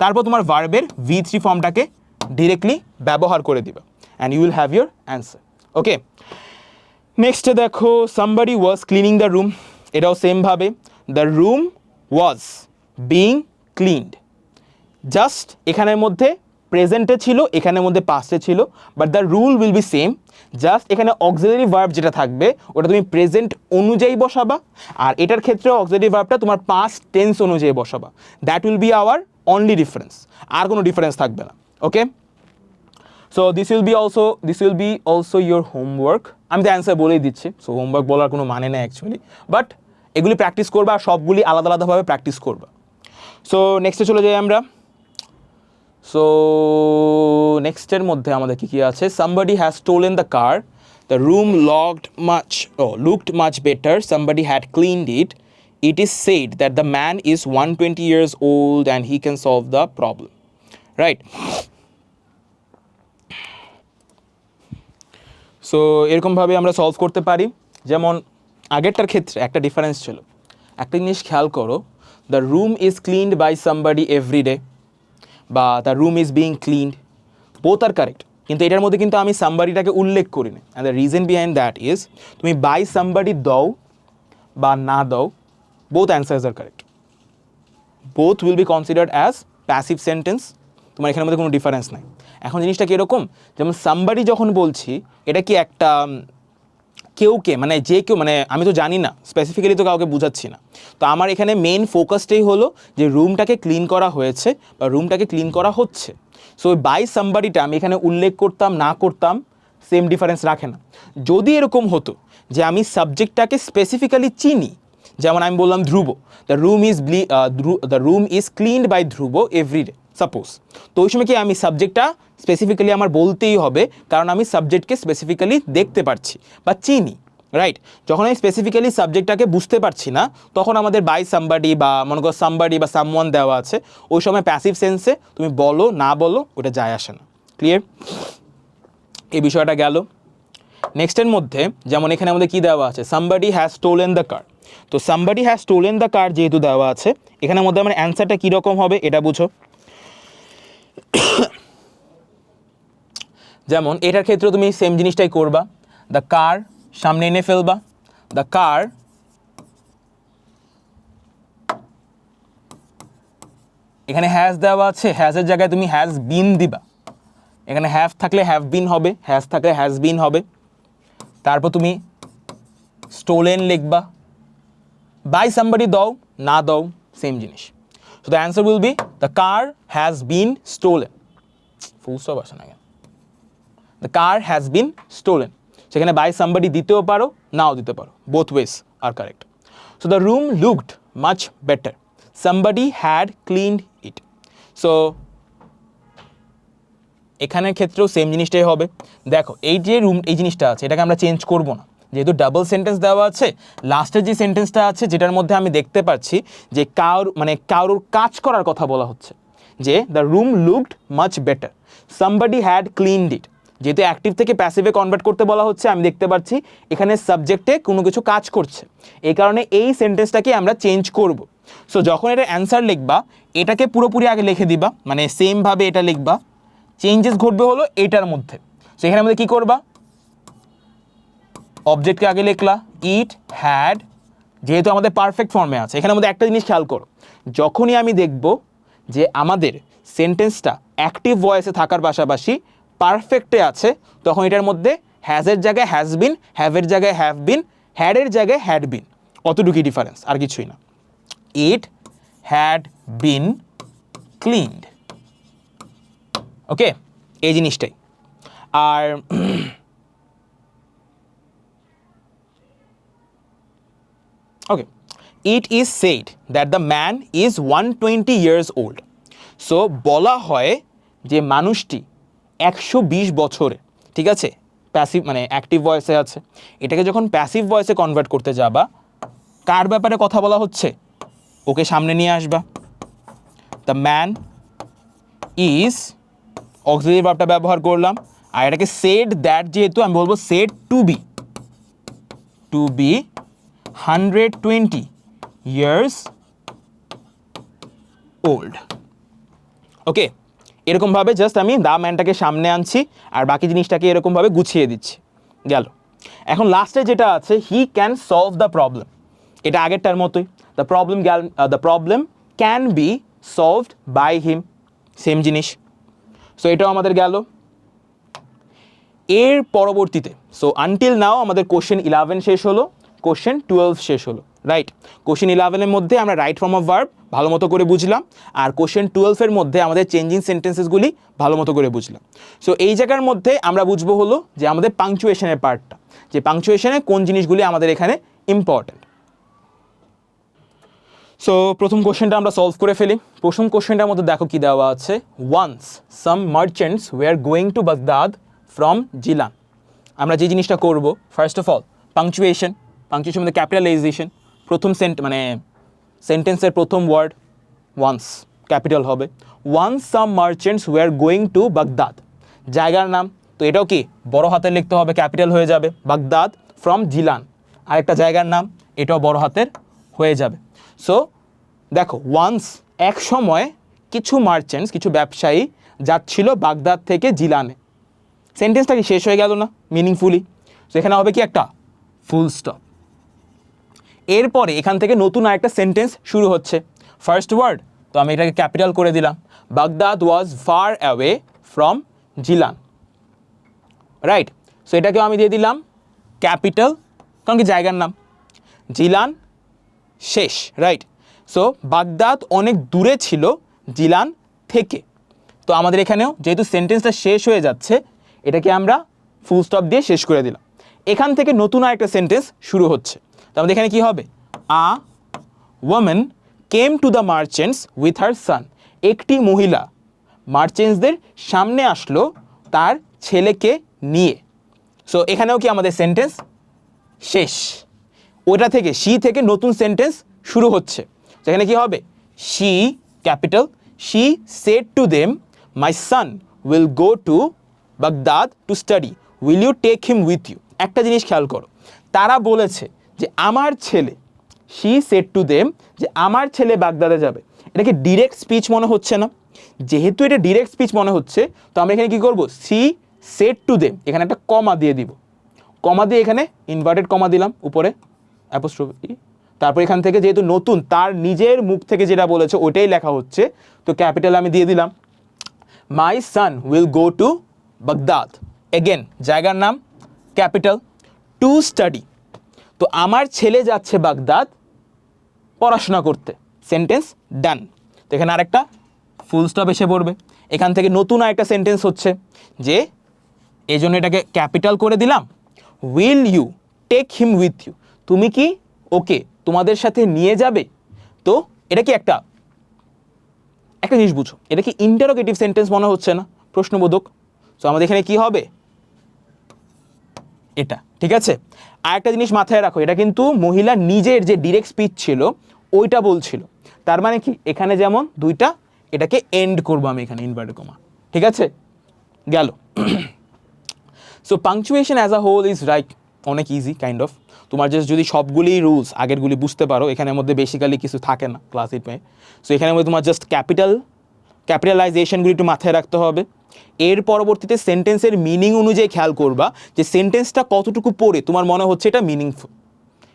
S1: তারপর তোমার ভার্বের V3 ফর্মটাকে ডিরেক্টলি ব্যবহার করে দিবা, and you will have your answer. Okay, নেক্সটে দেখো somebody was cleaning the room, এটাও সেমভাবে the room was being cleaned, just এখানের মধ্যে প্রেজেন্টে ছিল, এখানের মধ্যে পাস্টে ছিল, but the rule will be same, just এখানে অক্সিলারি ভার্ব যেটা থাকবে ওটা তুমি প্রেজেন্ট অনুযায়ী বসাবা, আর এটার ক্ষেত্রে অক্সিলারি ভার্বটা তোমার পাস্ট টেন্স অনুযায়ী বসাবা, that will be our only difference, আর কোনো ডিফারেন্স থাকবে না। Okay, so this will be also your homework, আমি তো অ্যান্সার বলেই দিচ্ছি, সো হোমওয়ার্ক বলার কোনো মানে নেই অ্যাকচুয়ালি, বাট এগুলি প্র্যাকটিস করবা, আর সবগুলি আলাদা আলাদাভাবে প্র্যাকটিস করবা। সো নেক্সটে চলে যাই আমরা। সো নেক্সটের মধ্যে আমাদের কি আছে? somebody has stolen the car, the room looked much better, somebody had cleaned it, it is said that the man is 120 years old and he can solve the problem, right? So এরকমভাবে আমরা solve করতে পারি, যেমন আগেরটার ক্ষেত্রে একটা difference ছিল, একটা জিনিস খেয়াল করো, the room is cleaned by somebody every day, বা the room is being cleaned, both are correct, কিন্তু এটার মধ্যে কিন্তু আমি সামবডিটাকে উল্লেখ করি না, and the reason behind that is, তুমি বাই সামবডি দাও বা না দাও, both answers are correct, both will be considered as passive sentence, তোমার এখানের মধ্যে কোনো ডিফারেন্স নাই। এখন জিনিসটা কীরকম, যেমন সামবডি যখন বলছি, এটা কি একটা কেউকে, মানে যে কেউ, মানে আমি তো জানি না, স্পেসিফিক্যালি তো কাউকে বুঝাচ্ছি না, তো আমার এখানে মেন ফোকাসটাই হলো যে রুমটাকে ক্লিন করা হয়েছে বা রুমটাকে ক্লিন করা হচ্ছে। সো বাই সামবডিটা আমি এখানে উল্লেখ করতাম না করতাম সেম ডিফারেন্স রাখে না। যদি এরকম হতো যে আমি সাবজেক্টটাকে স্পেসিফিক্যালি চিনি, যেমন আমি বললাম Dhruv, the room is cleaned by Dhruv everyday suppose, তো ওই সময় কি আমি সাবজেক্টটা স্পেসিফিক্যালি আমার বলতেই হবে, কারণ আমি সাবজেক্টকে স্পেসিফিক্যালি দেখতে পারছি বা চিনি, রাইট? যখন আমি স্পেসিফিক্যালি সাবজেক্টটাকে বুঝতে পারছি না, তখন আমাদের বাই সামবডি বা মনে করো সামবডি বা সামওয়ান দেওয়া আছে, ওই সময় প্যাসিভ সেন্সে তুমি বলো না বলো ওটা যায় আসে না। ক্লিয়ার? এই বিষয়টা গেল। নেক্সটের মধ্যে যেমন এখানে আমাদের কি দেওয়া আছে, somebody has stolen the car, তো somebody has stolen the car যেহেতু দেওয়া আছে, এখানের মধ্যে আমার অ্যান্সারটা কীরকম হবে এটা বুঝো। যেমন এটার ক্ষেত্রে তুমি সেম জিনিসটাই করবা, দ্য কার সামনে এনে ফেলবা, দ্য কার এখানে হ্যাজ দেওয়া আছে, হ্যাজের জায়গায় তুমি হ্যাজ বিন দিবা, এখানে হ্যাভ থাকলে হ্যাভ বিন হবে, হ্যাজ থাকলে হ্যাজ বিন হবে, তারপর তুমি স্টোলেন লিখবা, বাই সামবডি দাও না দাও সেম জিনিস। So the answer will be the car has been stolen, full stop আসে না কেন, the car has been stolen, সেখানে বাই সামবডি দিতেও পারো নাও দিতে পারো, both ways are correct. So the room looked much better, somebody had cleaned it, so এখানের ক্ষেত্রেও সেম জিনিসটাই হবে। দেখো এই যে রুম এই জিনিসটা আছে এটাকে আমরা চেঞ্জ করব না, যেহেতু ডাবল সেন্টেন্স দেওয়া আছে, লাস্টের যে সেন্টেন্সটা আছে যেটার মধ্যে আমি দেখতে পাচ্ছি যে কারোর কাজ করার কথা বলা হচ্ছে, যে the room looked much better, somebody had cleaned it, যেহেতু অ্যাক্টিভ থেকে প্যাসিভে কনভার্ট করতে বলা হচ্ছে, আমি দেখতে পাচ্ছি এখানে সাবজেক্টে কোনো কিছু কাজ করছে, এই কারণে এই সেন্টেন্সটাকে আমরা চেঞ্জ করব। সো যখন এটা অ্যান্সার লিখবা, এটাকে পুরোপুরি আগে লিখে দিবা, মানে সেমভাবে এটা লিখবা, চেঞ্জেস ঘটবে হলো এটার মধ্যে। সো এখানে আমাদের কী করবা, অবজেক্টকে আগে লিখলা, ইট হ্যাড, যেহেতু আমাদের পারফেক্ট ফর্মে আছে। এখানে আমাদের একটা জিনিস খেয়াল করো, যখনই আমি দেখব যে আমাদের সেন্টেন্সটা অ্যাক্টিভ ভয়েসে থাকার পাশাপাশি পারফেক্টে আছে, তখন এটার মধ্যে হ্যাজের জায়গায় হ্যাজ বিন, হ্যাভের জায়গায় হ্যাভ বিন, হ্যাডের জায়গায় হ্যাড বিন, অতটুকুই ডিফারেন্স, আর কিছুই না। It had been cleaned, okay, এই জিনিসটাই। আর okay, it is said that the man is 120 years old. So বলা হয় যে মানুষটি 120 বছরে, ঠিক আছে, প্যাসিভ মানে অ্যাক্টিভ ভয়েসে আছে। এটাকে যখন প্যাসিভ ভয়েসে কনভার্ট করতে যাবা, কার ব্যাপারে কথা বলা হচ্ছে? ওকে সামনে নিয়ে আসবা। দ্য ম্যান ইজ অক্সিলারি ভার্বটা ব্যবহার করলাম, আর এটাকে সেড দ্যাট যেহেতু আমি বলবো said to be 120 years old. Okay, এরকমভাবে জাস্ট আমি দ্য ম্যানটাকে সামনে আনছি আর বাকি জিনিসটাকে এরকমভাবে গুছিয়ে দিচ্ছি। গেল। এখন লাস্টে যেটা আছে, he can solve the problem, এটা আগেরটার মতোই। The problem can be solved by him, same জিনিস। সো এটাও আমাদের গেল। এর পরবর্তীতে সো আনটিল নাও আমাদের কোশ্চেন 11 শেষ হলো, কোশ্চেন 12 শেষ হলো, রাইট? কোশ্চেন 11 এর মধ্যে আমরা রাইট ফর্ম অফ ভার্ব ভালো মতো করে বুঝলাম, আর কোশ্চেন 12 এর মধ্যে আমাদের চেঞ্জিং সেন্টেন্সেসগুলি ভালো মতো করে বুঝলাম। সো এই জায়গার মধ্যে আমরা বুঝবো হলো যে আমাদের পাংচুয়েশনের পার্টটা, যে পাংচুয়েশনে কোন জিনিসগুলি আমাদের এখানে ইম্পর্টেন্ট। সো প্রথম কোশ্চেনটা আমরা সলভ করে ফেলি। প্রথম কোশ্চেনটার মধ্যে দেখো কি দেওয়া আছে, once some merchants were going to Baghdad from Gilan. আমরা যে জিনিসটা করব, ফার্স্ট অফ অল পাংচুয়েশন মধ্যে ক্যাপিটালাইজেশন, প্রথম সেন্টেন্সের প্রথম ওয়ার্ড ওয়ান্স ক্যাপিটাল হবে। Once some merchants were going to Baghdad, জায়গার নাম, তো এটাও কি বড় হাতের লিখতে হবে, ক্যাপিটাল হয়ে যাবে। বাগদাদ ফ্রম জিলান, আরেকটা জায়গার নাম, এটাও বড় হাতের হয়ে যাবে। সো দেখো, ওয়ান্স এক সময় কিছু মার্চেন্টস, কিছু ব্যবসায়ী যাচ্ছিল বাগদাদ থেকে জিলানে। সেন্টেন্সটা কি শেষ হয়ে গেল না মিনিংফুলি? সো এখানে হবে কি একটা ফুল স্টপ। এরপরে এখান থেকে নতুন আরেকটা সেন্টেন্স শুরু হচ্ছে, ফার্স্ট ওয়ার্ড, তো আমি এটাকে ক্যাপিটাল করে দিলাম। Baghdad was far away from Gilan, right? So এটাকেও আমি দিয়ে দিলাম ক্যাপিটাল, কারণ কি জায়গার নাম। জিলান শেষ, রাইট? সো বাগদাদ অনেক দূরে ছিল জিলান থেকে। তো আমাদের এখানেও যেহেতু সেন্টেন্সটা শেষ হয়ে যাচ্ছে, এটাকে আমরা ফুল স্টপ দিয়ে শেষ করে দিলাম। এখান থেকে নতুন আরেকটা সেন্টেন্স শুরু হচ্ছে, তো আমাদের এখানে কি হবে, a woman came to the merchants with her son. একটি মহিলা মার্চেন্টসদের সামনে আসলো তার ছেলেকে নিয়ে। সো এখানেও কি আমাদের সেন্টেন্স শেষ, ওটা থেকে শি থেকে নতুন সেন্টেন্স শুরু হচ্ছে। সেখানে কি হবে, she capital, she said to them my son will go to Baghdad to study, will you take him with you. একটা জিনিস খেয়াল করো, তারা বলেছে যে আমার ছেলে, শি সেড টু দেম যে আমার ছেলে বাগদাদে যাবে। এটাকে ডিরেক্ট স্পিচ মনে হচ্ছে না? যেহেতু এটা ডিরেক্ট স্পিচ মনে হচ্ছে, তো আমরা এখানে কি করব, সি সেড টু দেম, এখানে একটা কমা দিয়ে দিব। কমা দিয়ে এখানে ইনভার্টেড কমা দিলাম উপরে অ্যাপোস্ট্রফি, তারপর এখান থেকে যেহেতু নতুন তার নিজের মুখ থেকে যেটা বলেছে ওটাই লেখা হচ্ছে, তো ক্যাপিটাল আমি দিয়ে দিলাম। My son will go to Baghdad, again জায়গার নাম, ক্যাপিটাল, টু স্টাডি, তো আমার ছেলে যাচ্ছে বাগদাদ পড়াশোনা করতে। সেন্টেন্স ডান। তো এখানে আরেকটা ফুল স্টপ এসে পড়বে। এখান থেকে নতুন আরেকটা সেন্টেন্স হচ্ছে যে এই জন্য এটাকে ক্যাপিটাল করে দিলাম, will you take him with you, তুমি কি ওকে তোমাদের সাথে নিয়ে যাবে। তো এটা কি একটা জিনিস বুঝো, এটা কি ইন্টারোগেটিভ সেন্টেন্স মনে হচ্ছে না, প্রশ্নবোধক? সো আমাদের এখানে কি হবে, এটা, ঠিক আছে? আর একটা জিনিস মাথায় রাখো, এটা কিন্তু মহিলা নিজের যে ডিরেক্ট স্পিচ ছিল ওইটা বলছিল। তার মানে কি এখানে যেমন দুইটা, এটাকে এন্ড করবো আমি এখানে ইনভার্টেড কমা, ঠিক আছে? গেল। So punctuation as a whole is right অনেক ইজি কাইন্ড অফ। তোমার জাস্ট যদি সবগুলি রুলস আগেরগুলি বুঝতে পারো, এখানের মধ্যে বেসিক্যালি কিছু থাকে না ক্লাস 8 সো এখানের মধ্যে তোমার জাস্ট ক্যাপিটালাইজেশনগুলি একটু মাথায় রাখতে হবে। এর পরবর্তীতে সেন্টেন্সের মিনিং অনুযায়ী খেয়াল করবা যে সেন্টেন্সটা কতটুকু পড়ে তোমার মনে হচ্ছে এটা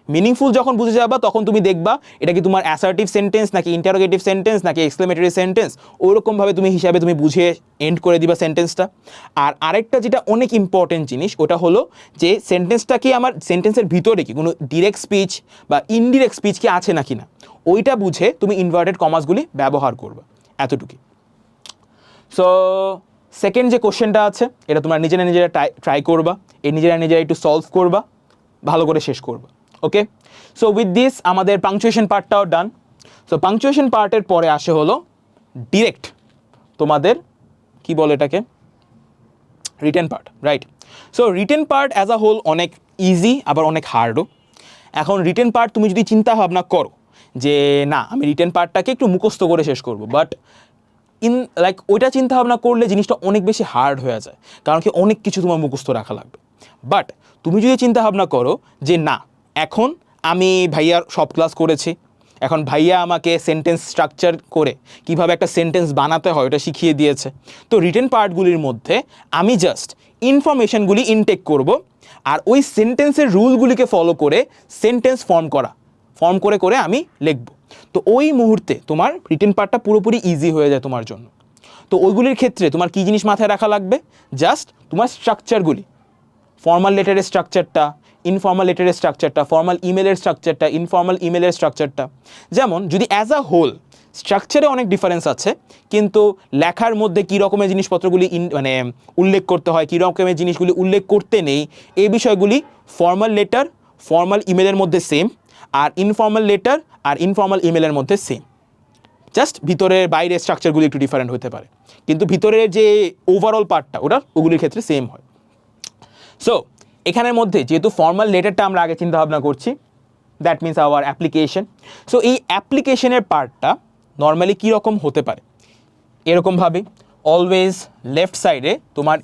S1: মিনিংফুল যখন বুঝে যাবা, তখন তুমি দেখবা এটা কি তোমার অ্যাসার্টিভ সেন্টেন্স নাকি ইন্টারোগেটিভ সেন্টেন্স নাকি এক্সক্লেমেটরি সেন্টেন্স, ওইরকমভাবে তুমি হিসাবে তুমি বুঝিয়ে এন্ড করে দিবা সেন্টেন্সটা। আর আরেকটা যেটা অনেক ইম্পর্টেন্ট জিনিস, ওটা হলো যে সেন্টেন্সটা কি আমার সেন্টেন্সের ভিতরে কি কোনো ডিরেক্ট স্পিচ বা ইনডিরেক্ট স্পিচ কি আছে নাকি না, ওইটা বুঝে তুমি ইনভার্টেড কমাসগুলি ব্যবহার করবা, এতটুকুই। সো সেকেন্ড যে কোশ্চেনটা আছে, এটা তোমরা নিজেরা ট্রাই করবা, নিজেরা একটু সলভ করবা, ভালো করে শেষ করবা। ওকে, সো উইথ দিস আমাদের পাংচুয়েশন পার্টটাও ডান। সো পাংচুয়েশন পার্টের পরে আসে হলো ডিরেক্ট তোমাদের কি বলে এটাকে, written part, right? So written part as a whole অনেক ইজি আবার অনেক হার্ডও। এখন রিটেন পার্ট তুমি যদি চিন্তা ভাবনা করো যে না আমি রিটেন পার্টটাকে একটু মুখস্থ করে শেষ করব, বাট লাইক ওইটা চিন্তা ভাবনা করলে জিনিসটা অনেক বেশি হার্ড হয়ে যায়, কারণ কি অনেক কিছু তোমার মুখস্থ রাখা লাগবে। বাট তুমি যদি চিন্তা ভাবনা করো যে না এখন আমি ভাইয়ার সব ক্লাস করেছি, এখন ভাইয়া আমাকে সেন্টেন্স স্ট্রাকচার করে কিভাবে একটা সেন্টেন্স বানাতে হয় ওটা শিখিয়ে দিয়েছে, তো রিটেন পার্টগুলির মধ্যে আমি জাস্ট ইনফরমেশনগুলি ইনটেক করব, আর ওই সেন্টেন্সের রুলগুলিকে ফলো করে সেন্টেন্স ফর্ম করে করে আমি লিখব। তো ওই মুহূর্তে তোমার রিটেন পার্টটা পুরোপুরি ইজি হয়ে যায় তোমার জন্য। তো ওইগুলির ক্ষেত্রে তোমার কী জিনিস মাথায় রাখা লাগবে, জাস্ট তোমার স্ট্রাকচারগুলি, ফর্মাল লেটারের স্ট্রাকচারটা, ইনফর্মাল লেটারের স্ট্রাকচারটা, ফর্মাল ইমেলের স্ট্রাকচারটা, ইনফর্মাল ইমেলের স্ট্রাকচারটা। যেমন যদি অ্যাজ আ হোল স্ট্রাকচারে অনেক ডিফারেন্স আছে, কিন্তু লেখার মধ্যে কী রকমের জিনিসপত্রগুলি মানে উল্লেখ করতে হয়, কী রকমের জিনিসগুলি উল্লেখ করতে নেই, এই বিষয়গুলি ফর্মাল লেটার, ফর্মাল ইমেলের মধ্যে সেম, আর ইনফর্মাল লেটার আর ইনফর্মাল ইমেলের মধ্যে সেম। জাস্ট ভিতরের বাইরের স্ট্রাকচারগুলি একটু ডিফারেন্ট হতে পারে, কিন্তু ভিতরের যে ওভারঅল পার্টটা ওগুলির ক্ষেত্রে সেম হয়। সো এখানের মধ্যে যেহেতু ফর্মাল লেটারটা আমরা আগে চিন্তা ভাবনা করছি, that means hour application. So এই অ্যাপ্লিকেশনের পার্টটা নর্মালি কীরকম হতে পারে, এরকমভাবে অলওয়েজ লেফট সাইডে তোমার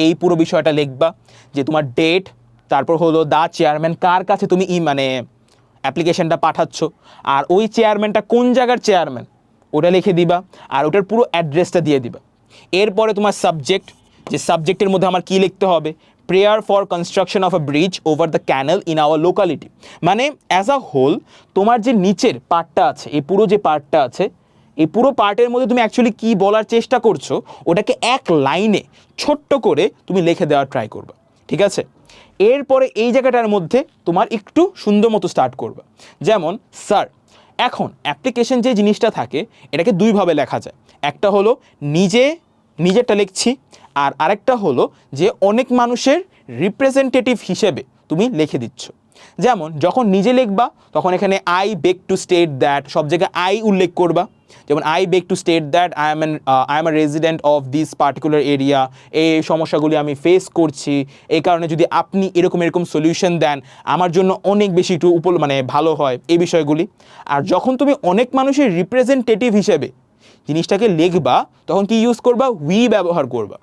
S1: এই পুরো বিষয়টা লিখবা, যে তোমার ডেট, তারপর হলো দ্য চেয়ারম্যান, কার কাছে তুমি মানে অ্যাপ্লিকেশনটা পাঠাচ্ছ, আর ওই চেয়ারম্যানটা কোন জায়গার চেয়ারম্যান ওটা লিখে দিবা, আর ওটার পুরো অ্যাড্রেসটা দিয়ে দিবা। এরপরে তোমার সাবজেক্ট, যে সাবজেক্টের মধ্যে আমার কী লিখতে হবে, prayer for construction of a bridge over the cancel in our locality. মানে অ্যাজ আ হোল তোমার যে নিচের পার্টটা আছে, এই পুরো যে পার্টটা আছে, এই পুরো পার্টের মধ্যে তুমি অ্যাকচুয়ালি কী বলার চেষ্টা করছো ওটাকে এক লাইনে ছোট্ট করে তুমি লিখে দেওয়ার ট্রাই করবে, ঠিক আছে? এরপরে এই জায়গাটার মধ্যে তোমার একটু সুন্দর মতো স্টার্ট করবে। যেমন স্যার, এখন অ্যাপ্লিকেশন যে জিনিসটা থাকে এটাকে দুইভাবে লেখা যায়, একটা হলো নিজেরটা লিখছি, আর আরেকটা হলো যে অনেক মানুষের রিপ্রেজেন্টেটিভ হিসেবে তুমি লিখে দিচ্ছ। যেমন যখন নিজে লিখবা তখন এখানে I beg two state that, সব জায়গায় আই উল্লেখ করবা, যেমন I beg two state that I am a resident of this particular area, এই সমস্যাগুলি আমি ফেস করছি, এই কারণে যদি আপনি এরকম সলিউশন দেন আমার জন্য অনেক বেশি একটু মানে ভালো হয়, এই বিষয়গুলি। আর যখন তুমি অনেক মানুষের রিপ্রেজেন্টেটিভ হিসেবে জিনিসটাকে লিখবা তখন কি ইউজ করবা, উই ব্যবহার করবা।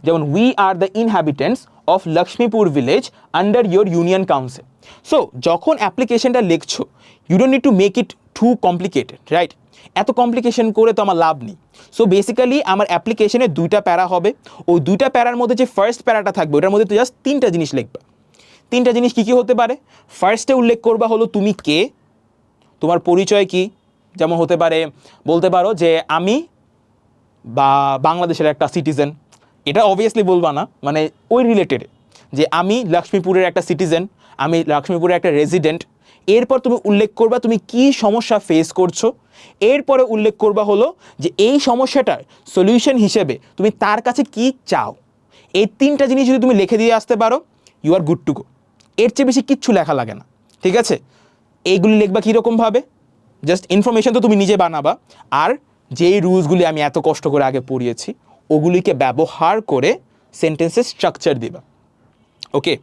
S1: যেমন we are the inhabitants of Lakshmipur village under your union council. So যখন অ্যাপ্লিকেশনটা লিখছো you don't need to make it too complicated, right? এত কমপ্লিকেশন করে তো আমার লাভ নেই। সো বেসিক্যালি আমার অ্যাপ্লিকেশনে দুইটা প্যারা হবে, ওই দুইটা প্যারার মধ্যে যে ফার্স্ট প্যারাটা থাকবে ওটার মধ্যে তো জাস্ট তিনটা জিনিস লিখবা। তিনটা জিনিস কী কী হতে পারে, ফার্স্টে উল্লেখ করবা হলো তুমি কে, তোমার পরিচয় কি, যেমন হতে পারে বলতে পারো যে আমি বাংলাদেশের একটা সিটিজেন, এটা অবভিয়াসলি বলবা না, মানে ওই রিলেটেড যে আমি লক্ষ্মীপুরের একটা সিটিজেন, আমি লক্ষ্মীপুরের একটা রেজিডেন্ট। এরপর তুমি উল্লেখ করবা তুমি কি সমস্যা ফেস করছো, এরপরে উল্লেখ করবা হলো যে এই সমস্যাটার সলিউশন হিসেবে তুমি তার কাছে কি চাও। এই তিনটা জিনিস যদি তুমি লিখে দিয়ে আসতে পারো you are good to go. এর চেয়ে বেশি কিচ্ছু লেখা লাগে না, ঠিক আছে? এইগুলি লিখবা কীরকমভাবে, জাস্ট ইনফরমেশন তো তুমি নিজে বানাবা, আর যেই রুলসগুলি আমি এত কষ্ট করে আগে পড়িয়েছি ওগুলিকে ব্যবহার করে সেন্টেন্সের স্ট্রাকচার দিবা। ওকে,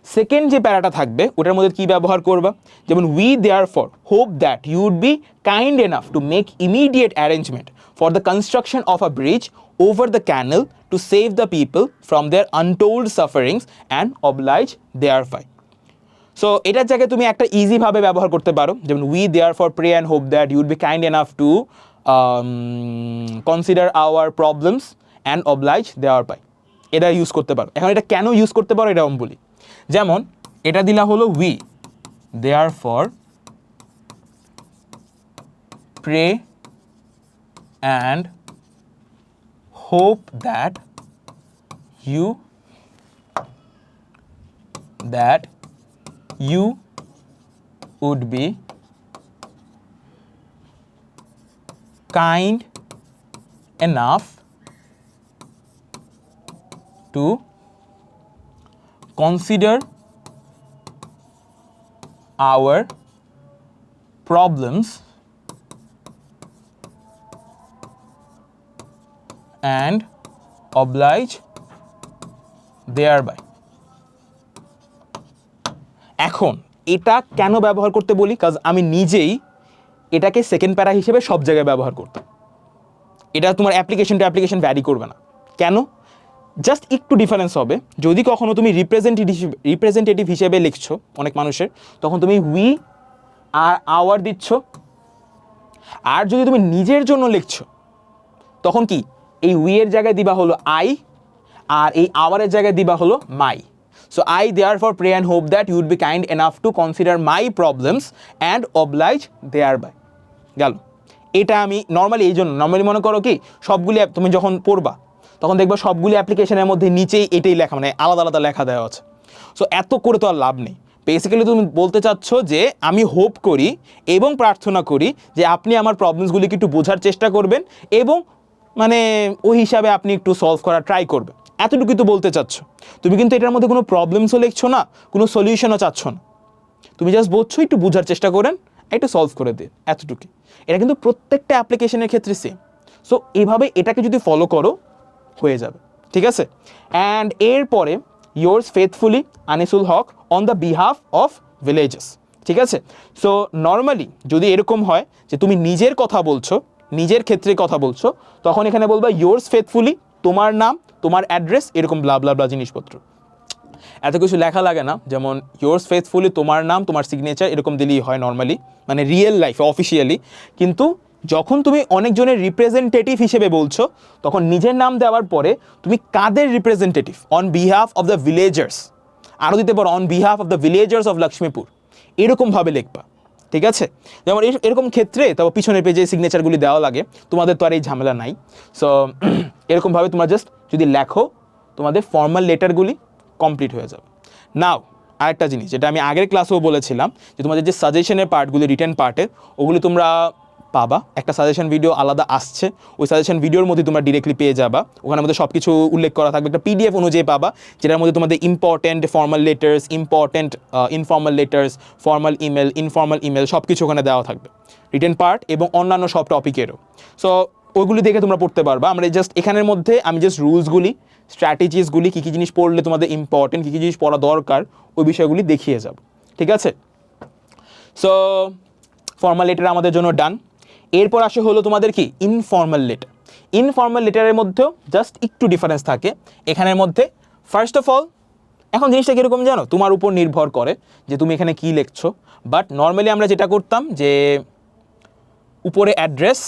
S1: সেকেন্ড যে প্যারাটা থাকবে ওটার মধ্যে কী ব্যবহার করবা, যেমন we therefore hope that you would be kind enough to make immediate arrangement for the construction of a bridge over the canal to save the people from their untold sufferings and oblige thereby. So এটার জায়গায় তুমি একটা ইজিভাবে ব্যবহার করতে পারো, যেমন we therefore pray and hope that you would be kind enough to consider our problems and oblige thereby, এটা ইউজ করতে পারো। এখন এটা কেন ইউজ করতে পারো এটা আমি বলি। যেমন এটা দিলা হলো we therefore pray and hope that you would be kind enough to consider our problems and oblige thereby. এখন এটা কেন ব্যবহার করতে বলি, কাজ আমি নিজেই এটাকে সেকেন্ড প্যারা হিসেবে সব জায়গায় ব্যবহার করতাম। এটা তোমার অ্যাপ্লিকেশন টু অ্যাপ্লিকেশন ভ্যারি করবে না। কেন? জাস্ট একটু ডিফারেন্স হবে। যদি কখনো তুমি রিপ্রেজেন্টেটিভ হিসেবে লিখছো অনেক মানুষের, তখন তুমি উই আর আওয়ার দিচ্ছ। আর যদি তুমি নিজের জন্য লিখছো, তখন কি এই উই এর জায়গায় দিবা হলো আই, আর এই আওয়ারের জায়গায় দিবা হলো মাই। So I therefore pray and hope that you would be kind enough to consider my problems and oblige thereby. গেল। এটা আমি নর্মালি এই জন্য নর্মালি মনে করো কি সবগুলি তুমি যখন পড়বা তখন দেখবা সবগুলি অ্যাপ্লিকেশনের মধ্যে নিচেই এটাই লেখা, মানে আলাদা আলাদা লেখা দেওয়া আছে। সো এত করে তো আর লাভ নেই। বেসিক্যালি তুমি বলতে চাচ্ছ যে আমি হোপ করি এবং প্রার্থনা করি যে আপনি আমার প্রবলেমসগুলিকে একটু বোঝার চেষ্টা করবেন এবং মানে ওই হিসাবে আপনি একটু সলভ করার ট্রাই করবেন, এতটুকুই তো বলতে চাচ্ছ। তুমি কিন্তু এটার মধ্যে কোনো প্রবলেমসও লিখছো না, কোনো সলিউশনও চাচ্ছ না, তুমি জাস্ট বলছো একটু বোঝার চেষ্টা করেন, একটু সলভ করে দিন, এতটুকুই। এটা কিন্তু প্রত্যেকটা অ্যাপ্লিকেশনের ক্ষেত্রে সেম। সো এভাবে এটাকে যদি ফলো করো হয়ে যাবে, ঠিক আছে। অ্যান্ড এরপরে yours faithfully Anisul Haque on the behalf of villages, ঠিক আছে। সো নর্মালি যদি এরকম হয় যে তুমি নিজের কথা বলছো, নিজের ক্ষেত্রে কথা বলছো, তখন এখানে বলবা yours faithfully, তোমার নাম, তোমার অ্যাড্রেস, এরকম ব্লা ব্লা ব্লা জিনিসপত্র। এত কিছু লেখা লাগে না, যেমন yours faithfully তোমার নাম, তোমার সিগনেচার, এরকম দিলেই হয় নর্মালি, মানে রিয়েল লাইফে অফিসিয়ালি। কিন্তু যখন তুমি অনেকজনের রিপ্রেজেন্টেটিভ হিসেবে বলছো, তখন নিজের নাম দেওয়ার পরে তুমি কাদের representative, on behalf of the villagers, আরও দিতে পারো on behalf of the villagers of Lakshmipur, এরকমভাবে লিখবা, ঠিক আছে। যেমন এরকম ক্ষেত্রে তারপর পিছনের পেজে সিগনেচারগুলি দেওয়া লাগে, তোমাদের তো আর এই ঝামেলা নাই। সো এরকমভাবে তোমরা জাস্ট যদি লেখো, তোমাদের ফর্মাল লেটারগুলি কমপ্লিট হয়ে যাবে। নাও আরেকটা জিনিস যেটা আমি আগের ক্লাসেও বলেছিলাম, যে তোমাদের যে সাজেশনের পার্টগুলি রিটেন পার্টের, ওগুলি তোমরা পাবা, একটা সাজেশন ভিডিও আলাদা আসছে, ওই সাজেশন ভিডিওর মধ্যে তোমরা ডিরেক্টলি পেয়ে যাবা। ওখানের মধ্যে সব কিছু উল্লেখ করা থাকবে, একটা পিডিএফ অনুযায়ী পাবা, যেটার মধ্যে তোমাদের important formal letters, important informal letters, formal email, informal email, সব কিছু ওখানে দেওয়া থাকবে, রিটেন পার্ট এবং অন্যান্য সব টপিকেরও। সো ওইগুলি দেখে তোমরা পড়তে পারবা। আমরা জাস্ট এখানের মধ্যে আমি জাস্ট রুলসগুলি, স্ট্র্যাটেজিসগুলি, কী কী জিনিস পড়লে তোমাদের ইম্পর্টেন্ট, কী কী জিনিস পড়া দরকার, ওই বিষয়গুলি দেখিয়ে যাব, ঠিক আছে। সো ফর্মাল লেটার আমাদের জন্য ডান। এরপর আসে হলো তোমাদের কি ইনফর্মাল লেটার। ইনফর্মাল লেটারের মধ্যেও জাস্ট একটু ডিফারেন্স থাকে এখানের মধ্যে। ফার্স্ট অফ অল, এখন জিনিসটা কীরকম জানো, তোমার উপর নির্ভর করে যে তুমি এখানে কী লিখছো। বাট নর্মালি আমরা যেটা করতাম যে উপরে অ্যাড্রেস,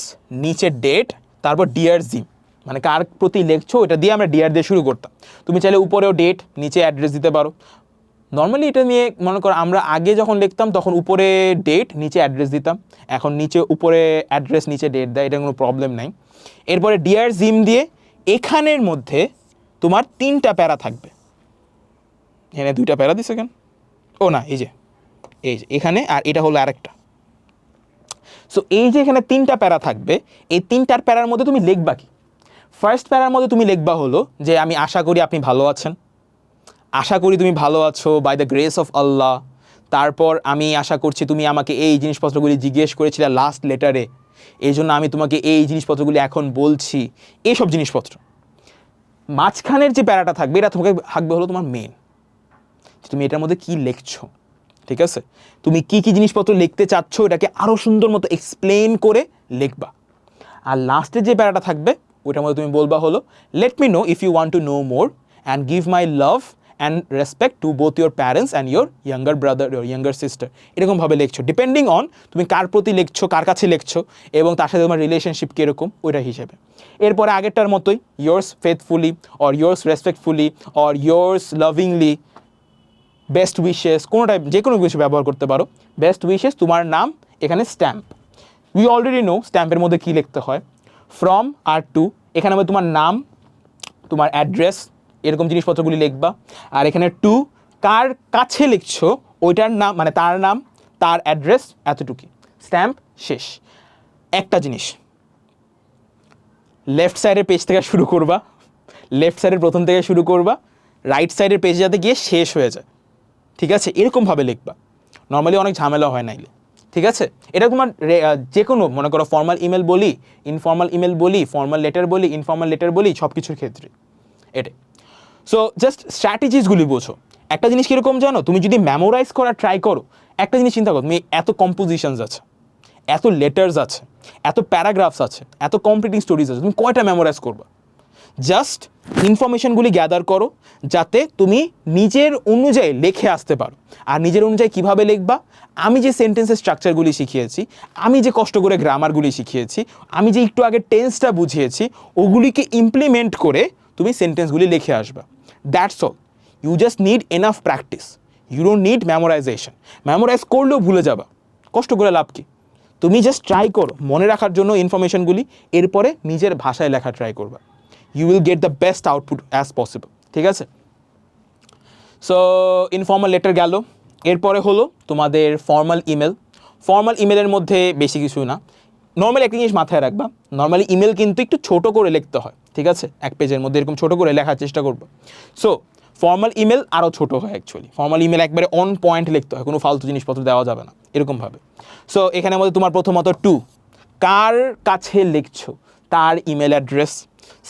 S1: নিচে ডেট, তারপর ডিয়ার জিম, মানে কার প্রতি লিখছো ওটা দিয়ে আমরা ডিয়ার দিয়ে শুরু করতাম। তুমি চাইলে উপরেও ডেট, নিচে অ্যাড্রেস দিতে পারো। নর্মালি এটা নিয়ে মনে করো আমরা আগে যখন লিখতাম তখন উপরে ডেট, নিচে অ্যাড্রেস দিতাম, এখন নিচে উপরে অ্যাড্রেস, নিচে ডেট দেয়, এটা কোনো প্রবলেম নাই। এরপরে ডিয়ার জিম দিয়ে এখানের মধ্যে তোমার 3টা প্যারা থাকবে। এখানে 2টা প্যারা দিছে কেন? ও না, এই যে এখানে, আর এটা হলো আরেকটা। সো এই যে এখানে 3টা প্যারা থাকবে, এই 3টার প্যারার মধ্যে তুমি লিখবা কি? ফার্স্ট প্যারার মধ্যে তুমি লিখবা হলো যে আমি আশা করি আপনি ভালো আছেন, আশা করি তুমি ভালো আছো বাই দ্য গ্রেস অফ আল্লাহ। তারপর আমি আশা করছি তুমি আমাকে এই জিনিসপত্রগুলি জিজ্ঞেস করেছিলে লাস্ট লেটারে, এই জন্য আমি তোমাকে এই জিনিসপত্রগুলি এখন বলছি, এইসব জিনিসপত্র। মাঝখানের যে প্যারাটা থাকবে এটা তোমাকে থাকবে হলো তোমার মেন, তুমি এটার মধ্যে কী লিখছো, ঠিক আছে। তুমি কী কী জিনিসপত্র লিখতে চাচ্ছ এটাকে আরও সুন্দর মতো এক্সপ্লেন করে লিখবা। আর লাস্টের যে প্যারাটা থাকবে ওইটার মধ্যে তুমি বলবা হলো let me know if you want to know more and give my love and respect to both your parents and your younger brother, your younger sister, এরকমভাবে লিখছো, ডিপেন্ডিং অন তুমি কার প্রতি লিখছো, কার কাছে লিখছো এবং তার সাথে তোমার রিলেশনশিপ কীরকম ওইটা হিসেবে। এরপরে আগেরটার মতোই yours faithfully or yours respectfully or yours lovingly, best wishes, কোনোটাই যে কোনো কিছু ব্যবহার করতে পারো। বেস্ট উইশেস, তোমার নাম, এখানে স্ট্যাম্প, উই অলরেডি নো স্ট্যাম্পের মধ্যে কী লিখতে হয়। ফ্রম আর টু, এখানে মধ্যে তোমার নাম, তোমার অ্যাড্রেস, এরকম জিনিসপত্রগুলি লিখবা। আর এখানে টু, কার কাছে লিখছো ওইটার নাম, মানে তার নাম, তার অ্যাড্রেস, এতটুকুই, স্ট্যাম্প শেষ। একটা জিনিস, লেফট সাইডের পেজ থেকে শুরু করবা, লেফট সাইডের প্রথম থেকে শুরু করবা, রাইট সাইডের পেজে যাতে গিয়ে শেষ হয়ে যায়, ঠিক আছে, এরকমভাবে লিখবা। নর্মালি অনেক ঝামেলা হয় নাইলে, ঠিক আছে? এটা তোমার যে কোনো মনে করো ফর্মাল ইমেল বলি, ইনফর্মাল ইমেল বলি, ফর্মাল লেটার বলি, ইনফর্মাল লেটার বলি, সব কিছুর ক্ষেত্রে এটাই। সো জাস্ট স্ট্র্যাটেজিসগুলি বোঝো। একটা জিনিস কীরকম জানো, তুমি যদি মেমোরাইজ করা ট্রাই করো, একটা জিনিস চিন্তা করো, তুমি এত কম্পোজিশনস আছে, এত লেটার্স আছে, এত প্যারাগ্রাফস আছে, এত কমপ্লিটিং স্টোরিজ আছে, তুমি কয়টা মেমোরাইজ করবা? জাস্ট ইনফরমেশনগুলি গ্যাদার করো যাতে তুমি নিজের অনুযায়ী লিখে আসতে পারো। আর নিজের অনুযায়ী কীভাবে লিখবা, আমি যে সেন্টেন্সের স্ট্রাকচারগুলি শিখিয়েছি, আমি যে কষ্ট করে গ্রামারগুলি শিখিয়েছি, আমি যে একটু আগে টেন্সটা বুঝিয়েছি, ওগুলিকে ইমপ্লিমেন্ট করে তুমি সেন্টেন্সগুলি লিখে আসবা। That's all. You just need enough practice, you don't need memorization. Memorize করলেও ভুলে যাবা, কষ্ট করে লাভ কি? তুমি জাস্ট ট্রাই করো মনে রাখার জন্য ইনফরমেশনগুলি, এরপরে নিজের ভাষায় লেখা ট্রাই করবা। You will get the best output as possible, ঠিক আছে? সো ইনফর্মাল লেটার গেল, এরপরে হলো তোমাদের ফর্মাল ইমেল। ফর্মাল ইমেলের মধ্যে বেশি কিছু না, নর্মালি একটা জিনিস মাথায় রাখবা, নর্মালি ইমেল কিন্তু একটু ছোটো করে লিখতে হয়, ঠিক আছে? এক পেজের মধ্যে এরকম ছোটো করে লেখার চেষ্টা করবো। সো ফর্মাল ইমেল আরও ছোটো হয় অ্যাকচুয়ালি, ফর্মাল ইমেল একবারে অন পয়েন্ট লিখতে হয়, কোনো ফালতু জিনিসপত্র দেওয়া যাবে না এরকমভাবে। সো এখানের মধ্যে তোমার প্রথমত টু, কার কাছে লিখছো তার ইমেল অ্যাড্রেস,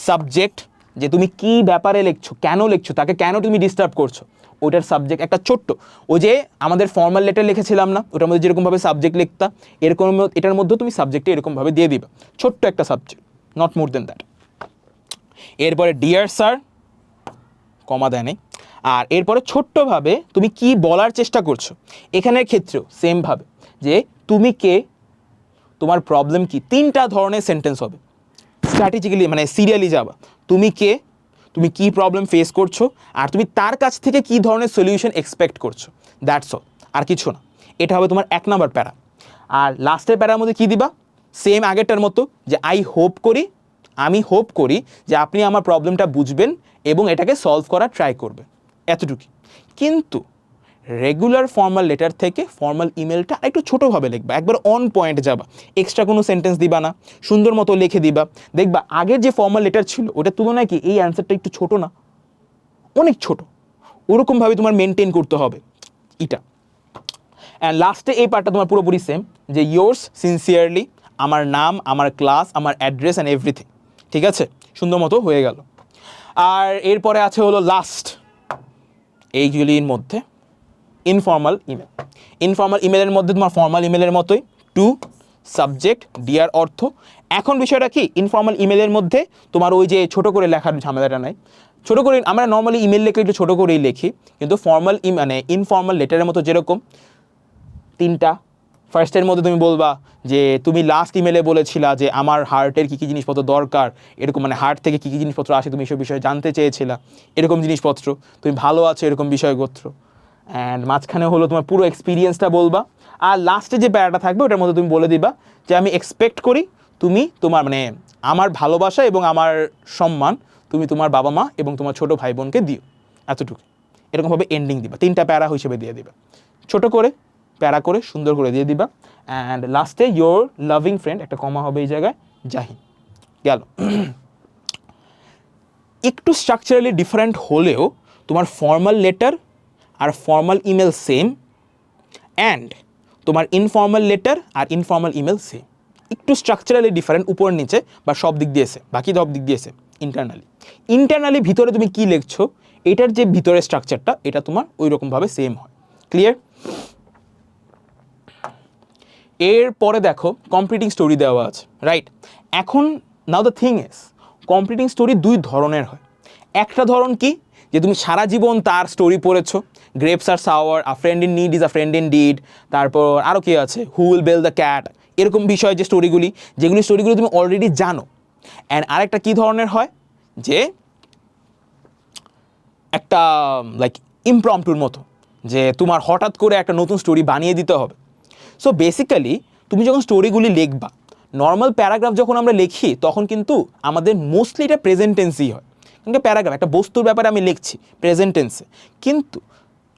S1: সাবজেক্ট, যে তুমি কি ব্যাপারে লিখছো, কেন লিখছো, তাকে কেন তুমি ডিস্টার্ব করছো, ওটার সাবজেক্ট একটা ছোট্ট, ওই যে আমাদের ফর্মাল লেটার লিখেছিলাম না, ওটার মধ্যে যেরকমভাবে সাবজেক্ট লিখতা, এরকম এটার মধ্যেও তুমি সাবজেক্টে এরকমভাবে দিয়ে দিবা, ছোট্ট একটা subject, not more than that. এরপরে ডিয়ার স্যার, কমা দেয় নেই, আর এরপরে ছোট্টভাবে তুমি কি বলার চেষ্টা করছো, এখানের ক্ষেত্রেও সেমভাবে যে তুমি কে, তোমার প্রবলেম কি, তিনটা ধরনের সেন্টেন্স হবে। স্ট্র্যাটেজিক্যালি মানে সিরিয়ালি যাবা, তুমি কে, তুমি কি প্রবলেম ফেস করছো, আর তুমি তার কাছ থেকে কি ধরনের সলিউশন এক্সপেক্ট করছো, দ্যাটস অল, আর কিছু না। এটা হবে তোমার 1 নম্বর প্যারা। আর লাস্টের প্যারার মধ্যে কি দিবা, সেম আগেরটার মতো, যে আমি হোপ করি যে আপনি আমার প্রবলেমটা বুঝবেন এবং এটাকে সলভ করার ট্রাই করবেন, এতটুকুই। কিন্তু রেগুলার ফর্মাল লেটার থেকে ফর্মাল ইমেলটা একটু ছোটোভাবে লিখবা, একবার অন পয়েন্ট যাবা, এক্সট্রা কোনো সেন্টেন্স দিবা না, সুন্দর মতো লিখে দিবা। দেখবা আগের যে ফর্মাল লেটার ছিল ওটার তুলনায় কি এই অ্যান্সারটা একটু ছোটো না, অনেক ছোট, ওরকমভাবে তোমার মেনটেন করতে হবে এটা। অ্যান্ড লাস্টে এই পার্টটা তোমার পুরোপুরি সেম, যে ইয়োর্স সিনসিয়ারলি, আমার নাম, আমার ক্লাস, আমার অ্যাড্রেস অ্যান্ড এভরিথিং, ঠিক আছে? সুন্দর মতো হয়ে গেল। আর এরপরে আছে হলো লাস্ট এইগুলির মধ্যে ইনফর্মাল ইমেল। ইনফর্মাল ইমেলের মধ্যে তোমার ফর্মাল ইমেলের মতোই টু, সাবজেক্ট, ডিয়ার অর্থ। এখন বিষয়টা কি, ইনফর্মাল ইমেলের মধ্যে তোমার ওই যে ছোটো করে লেখার ঝামেলাটা নাই, ছোটো করে আমরা নর্মালি ইমেল লিখে একটু ছোটো করেই লিখি, কিন্তু ফর্মাল মানে ইনফর্মাল লেটারের মতো যেরকম তিনটা, ফার্স্টের মধ্যে তুমি বলবা যে তুমি লাস্ট ইমেলে বলেছিলা যে আমার হার্টের কী কী জিনিসপত্র দরকার, এরকম মানে হার্ট থেকে কী কী জিনিসপত্র আসে তুমি এসব বিষয়ে জানতে চেয়েছিলা, এরকম জিনিসপত্র, তুমি ভালো আছো এরকম বিষয়গোত্র। অ্যান্ড মাঝখানে হলো তোমার পুরো এক্সপিরিয়েন্সটা বলবা। আর লাস্টে যে প্যারাটা থাকবে ওটার মধ্যে তুমি বলে দিবা যে আমি এক্সপেক্ট করি তুমি তোমার মানে আমার ভালোবাসা এবং আমার সম্মান তুমি তোমার বাবা মা এবং তোমার ছোটো ভাই বোনকে দিও, এতটুকু। এরকমভাবে এন্ডিং দিবা, তিনটা প্যারা হিসেবে দিয়ে দিবা, ছোটো করে প্যারা করে সুন্দর করে দিয়ে দিবা। অ্যান্ড লাস্টে ইয়োর লাভিং ফ্রেন্ড, একটা কমা হবে এই জায়গায়, জাহিন, গেল। একটু স্ট্রাকচারালি ডিফারেন্ট হলেও তোমার ফর্মাল লেটার আর ফর্মাল ইমেল সেম, অ্যান্ড তোমার ইনফর্মাল লেটার আর ইনফর্মাল ইমেল সেম। একটু স্ট্রাকচারালি ডিফারেন্ট উপর নিচে বা সব দিক দিয়ে সেম, বাকি সব দিক দিয়ে সেম। ইন্টারনালি ভিতরে তুমি কি লিখছো এটার যে ভিতরের স্ট্রাকচারটা এটা তোমার ওই রকমভাবে সেম হয়। ক্লিয়ার? এরপরে দেখো কমপ্লিটিং স্টোরি দেওয়া আছে, রাইট? এখন now the thing is, completing story দুই ধরনের হয়। একটা ধরন কি, যে তুমি সারা জীবন তার স্টোরি পড়েছো, grapes are sour, a friend in need is a friend in deed, তারপর আরও কি আছে, who will bell the cat, এরকম বিষয় যে স্টোরিগুলি, যেগুলি স্টোরিগুলি তুমি অলরেডি জানো। অ্যান্ড আরেকটা কী ধরনের হয়, যে একটা লাইক ইমপ্রম্পটুর মতো, যে তোমার হঠাৎ করে একটা নতুন স্টোরি বানিয়ে দিতে হবে। সো বেসিক্যালি তুমি যখন স্টোরিগুলি লিখবা, নর্মাল প্যারাগ্রাফ যখন আমরা লিখি তখন কিন্তু আমাদের মোস্টলি এটা প্রেজেন্ট টেন্সই হয়, কিন্তু প্যারাগ্রাফ একটা বস্তুর ব্যাপারে আমি লিখছি প্রেজেন্ট টেন্সে। কিন্তু